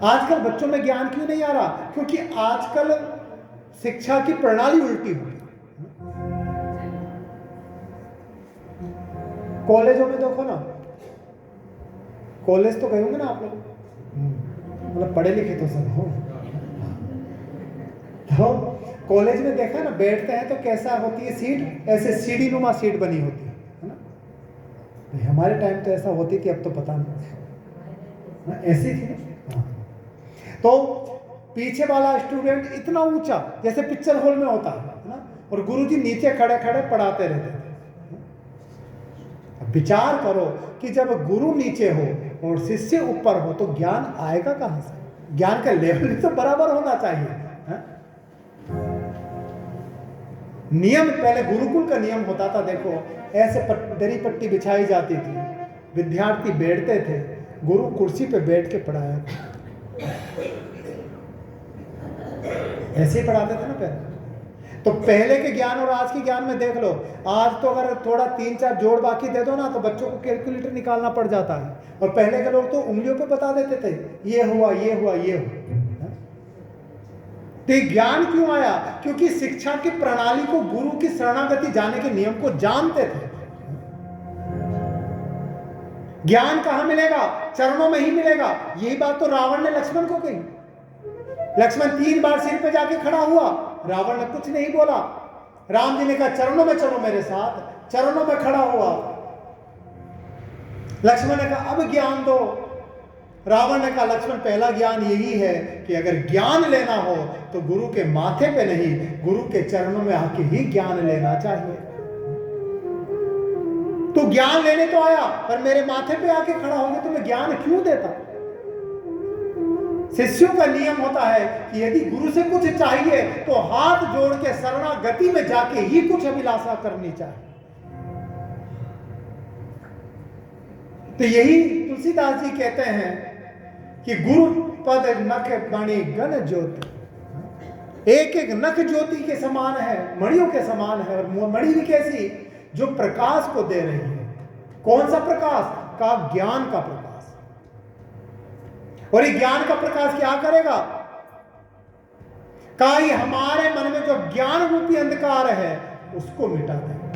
आजकल बच्चों में ज्ञान क्यों नहीं आ रहा? क्योंकि आजकल शिक्षा की प्रणाली उल्टी हुई। कॉलेजों में देखो ना, कॉलेज तो गए होंगे ना आप लोग, मतलब पढ़े लिखे तो सब हो। तो कॉलेज में देखा ना, बैठते हैं तो कैसा होती है सीट? ऐसे सीढ़ी नुमा सीट बनी होती है ना? हमारे टाइम तो ऐसा होती थी, अब तो पता नहीं, ऐसी थी। तो पीछे वाला स्टूडेंट इतना ऊंचा, जैसे पिक्चर हॉल में होता है ना, और गुरुजी नीचे खड़े खड़े पढ़ाते रहते थे। विचार करो कि जब गुरु नीचे हो और शिष्य ऊपर हो तो ज्ञान आएगा कहां से? ज्ञान का लेवल भी तो बराबर होना चाहिए। नियम पहले गुरुकुल का नियम होता था। देखो, ऐसे दरी पट्टी बिछाई जाती थी, विद्यार्थी बैठते थे, गुरु कुर्सी पे बैठ के पढ़ाया, ऐसे ही पढ़ाते थे ना पहले। तो पहले के ज्ञान और आज के ज्ञान में देख लो, आज तो अगर थोड़ा 3-4 जोड़ बाकी दे दो ना तो बच्चों को कैलकुलेटर निकालना पड़ जाता है, और पहले के लोग तो उंगलियों पे बता देते थे, ये हुआ, ये हुआ, ये हुआ। तो ज्ञान क्यों आया? क्योंकि शिक्षा की प्रणाली को, गुरु की शरणागति जाने के नियम को जानते थे। ज्ञान कहां मिलेगा? चरणों में ही मिलेगा। यही बात तो रावण ने लक्ष्मण को कही। लक्ष्मण 3 बार सिर पे जाके खड़ा हुआ, रावण ने कुछ नहीं बोला। राम जी ने कहा चरणों में चलो मेरे साथ, चरणों में खड़ा हुआ। लक्ष्मण ने कहा अब ज्ञान दो। रावण ने कहा लक्ष्मण, पहला ज्ञान यही है कि अगर ज्ञान लेना हो तो गुरु के माथे पे नहीं, गुरु के चरणों में आके ही ज्ञान लेना चाहिए। तो ज्ञान लेने तो आया, पर मेरे माथे पे आके खड़ा हो गया तो मैं ज्ञान क्यों देता? शिष्यों का नियम होता है कि यदि गुरु से कुछ चाहिए तो हाथ जोड़ के शरणागति में जाके ही कुछ अभिलाषा करनी चाहिए। तो यही तुलसीदास जी कहते हैं कि गुरु पद नख मणि गण ज्योति, एक एक नख ज्योति के समान है, मणियों के समान है। और मणि भी कैसी? जो प्रकाश को दे रही है। कौन सा प्रकाश? का ज्ञान का प्रकाश। और ये ज्ञान का प्रकाश क्या करेगा? का ये हमारे मन में जो ज्ञान रूपी अंधकार है उसको मिटा देगा।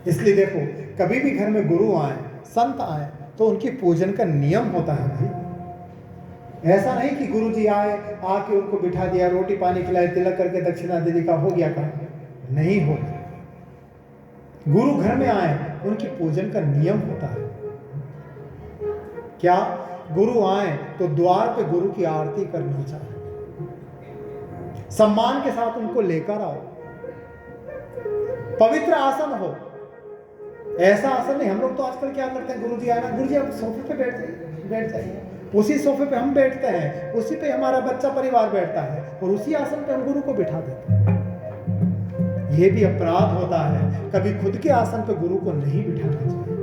इसलिए देखो, कभी भी घर में गुरु आए, संत आए, तो उनकी पूजन का नियम होता है भाई। ऐसा नहीं कि गुरु जी आए, आके उनको बिठा दिया, रोटी पानी खिलाए, तिलक करके दक्षिणा दे दी, का हो गया काम। नहीं होगा। गुरु घर में आए, उनकी पूजन का नियम होता है। क्या? गुरु आए तो द्वार पे गुरु की आरती करना चाहिए, सम्मान के साथ उनको लेकर आओ, पवित्र आसन हो। ऐसा आसन नहीं। हम लोग तो आजकल क्या करते हैं, गुरु जी आए ना, गुरु जी आप सोफे पे बैठ जाइए, उसी सोफे पे हम बैठते हैं, उसी पे हमारा बच्चा परिवार बैठता है, और उसी आसन पे हम गुरु को बिठा देते हैं। यह भी अपराध होता है। कभी खुद के आसन पे गुरु को नहीं बिठाना चाहिए।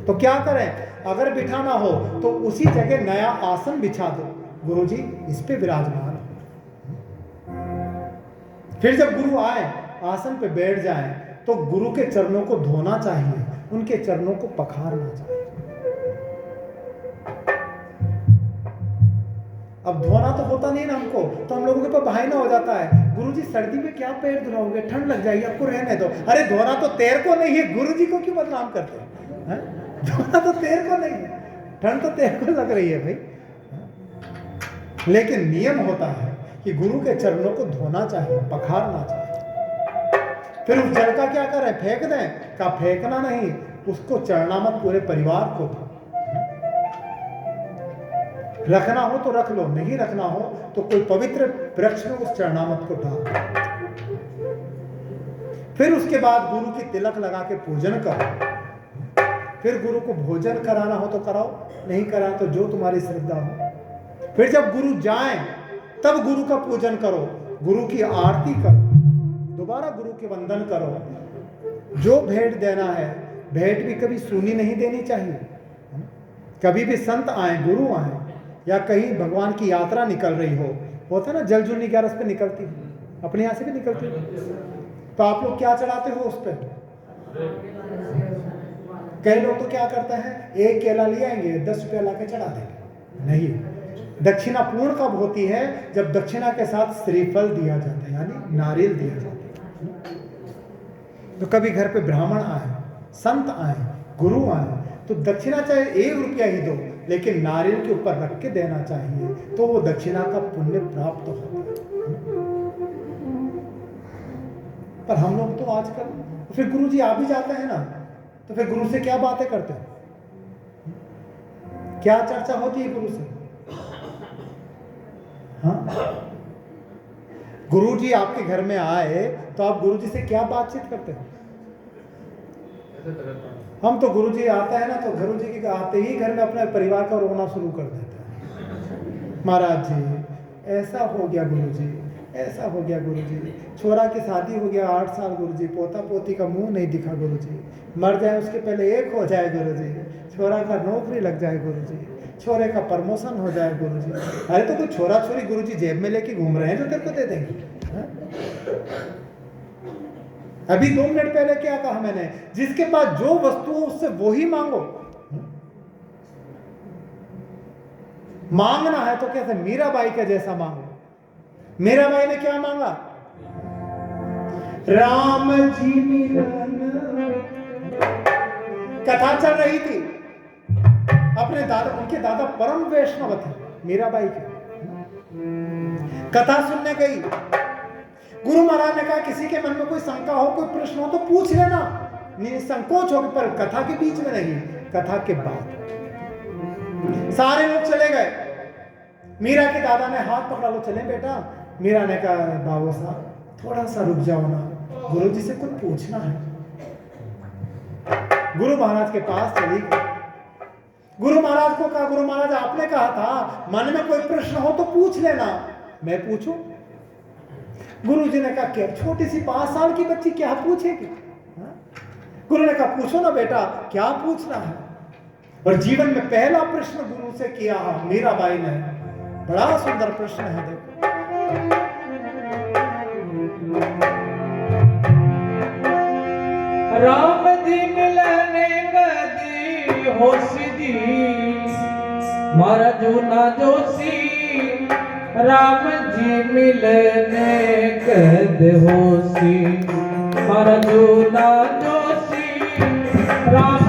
तो क्या करें? अगर बिठाना हो तो उसी जगह नया आसन बिछा दो, गुरु जी इस पे विराजमान। फिर जब गुरु आए, आसन पे बैठ जाएं, तो गुरु के चरणों को धोना चाहिए, उनके चरणों को पखारना चाहिए। अब धोना तो होता नहीं ना हमको, तो हम लोगों के पास बहाना हो जाता है, गुरुजी सर्दी में क्या पैर धुलाओगे, ठंड लग जाएगी, आपको रहने दो। अरे धोना तो तेरे को नहीं है, गुरुजी को क्यों बदनाम करते हैं? धोना तो तेरे को नहीं है, ठंड तो तेरे को लग रही है भाई। लेकिन नियम होता है कि गुरु के चरणों को धोना चाहिए, पखारना चाहिए। फिर उस जल का क्या करें? फेंक दें? का फेंकना नहीं, उसको चरणामत पूरे परिवार को दो। रखना हो तो रख लो, नहीं रखना हो तो कोई पवित्र वृक्ष में उस चरणामत को डाल। फिर उसके बाद गुरु की तिलक लगा के पूजन करो। फिर गुरु को भोजन कराना हो तो कराओ, नहीं कराना तो जो तुम्हारी श्रद्धा हो। फिर जब गुरु जाएं तब गुरु का पूजन करो, गुरु की आरती करो, दोबारा गुरु के वंदन करो। जो भेंट देना है, भेंट भी कभी सूनी नहीं देनी चाहिए। कभी भी संत आए, गुरु आए, या कहीं भगवान की यात्रा निकल रही हो, होता है ना जलजूनी 11 पे निकलती है, अपने यहाँ से भी निकलती है, तो आप लोग क्या चढ़ाते हो उस पर? कई लोग तो क्या करते हैं, एक केला ले आएंगे, 10 रुपया ला के चढ़ा देंगे। नहीं, दक्षिणा पूर्ण कब होती है? जब दक्षिणा के साथ श्रीफल दिया जाता है, यानी नारियल दिया जाता है। तो कभी घर पे ब्राह्मण आए, संत आए, गुरु आए, तो दक्षिणा चाहे 1 रुपया ही दो, लेकिन नारियल के ऊपर रख के देना चाहिए, तो वो दक्षिणा का पुण्य प्राप्त होता है। पर हम लोग तो आजकल, फिर गुरु जी आ भी जाते हैं ना, तो फिर गुरु से क्या बातें करते हैं, क्या चर्चा होती है गुरु से? हाँ, गुरु जी आपके घर में आए तो आप गुरु जी से क्या बातचीत करते हैं? हम तो गुरु जी आता है ना, तो गुरु जी के आते ही घर में अपने परिवार का रोना शुरू कर देते हैं। महाराज जी ऐसा हो गया, गुरु जी ऐसा हो गया, गुरु जी छोरा की शादी हो गया 8 साल, गुरु जी पोता पोती का मुंह नहीं दिखा, गुरु जी मर जाए उसके पहले एक हो जाए, गुरु जी छोरा का नौकरी लग जाए, गुरु जी छोरे का प्रमोशन हो जाए, गुरु जी। अरे तो कोई छोरा छोरी गुरु जी जेब में लेके घूम रहे हैं जो तेरे को दे देंगे? हाँ? अभी 2 मिनट पहले क्या कहा मैंने, जिसके पास जो वस्तु हो उससे वो ही मांगो। मांगना है तो कैसे? मीराबाई का जैसा मांगो। मीराबाई ने क्या मांगा? राम जी मिलन। कथा चल रही थी, अपने दादा, उनके दादा परम वैष्णव थे मीराबाई के, कथा सुनने गई। गुरु महाराज ने कहा किसी के मन में कोई शंका हो, कोई प्रश्न हो तो पूछ लेना, निसंकोच हो, पर कथा के बीच में नहीं, कथा के बाद। सारे लोग चले गए, मीरा के दादा ने हाथ पकड़ा, लो चले बेटा। मीरा ने कहा बाबू साहब थोड़ा सा रुक जाओ ना, गुरु जी से कुछ पूछना है। गुरु महाराज के पास चली गई, गुरु महाराज को कहा, गुरु महाराज आपने कहा था मन में कोई प्रश्न हो तो पूछ लेना, मैं पूछूं? गुरु जी ने कहा क्या छोटी सी 5 साल की बच्ची क्या पूछेगी? गुरु ने कहा पूछो ना बेटा, क्या पूछना है? और जीवन में पहला प्रश्न गुरु से किया मीराबाई ने, बड़ा सुंदर प्रश्न है, देखो। राम जी मिलने गदी होसी दी, मारा जूना जोशी। राम जी मिलने गदी होसी, मारा जूना जोशी। राम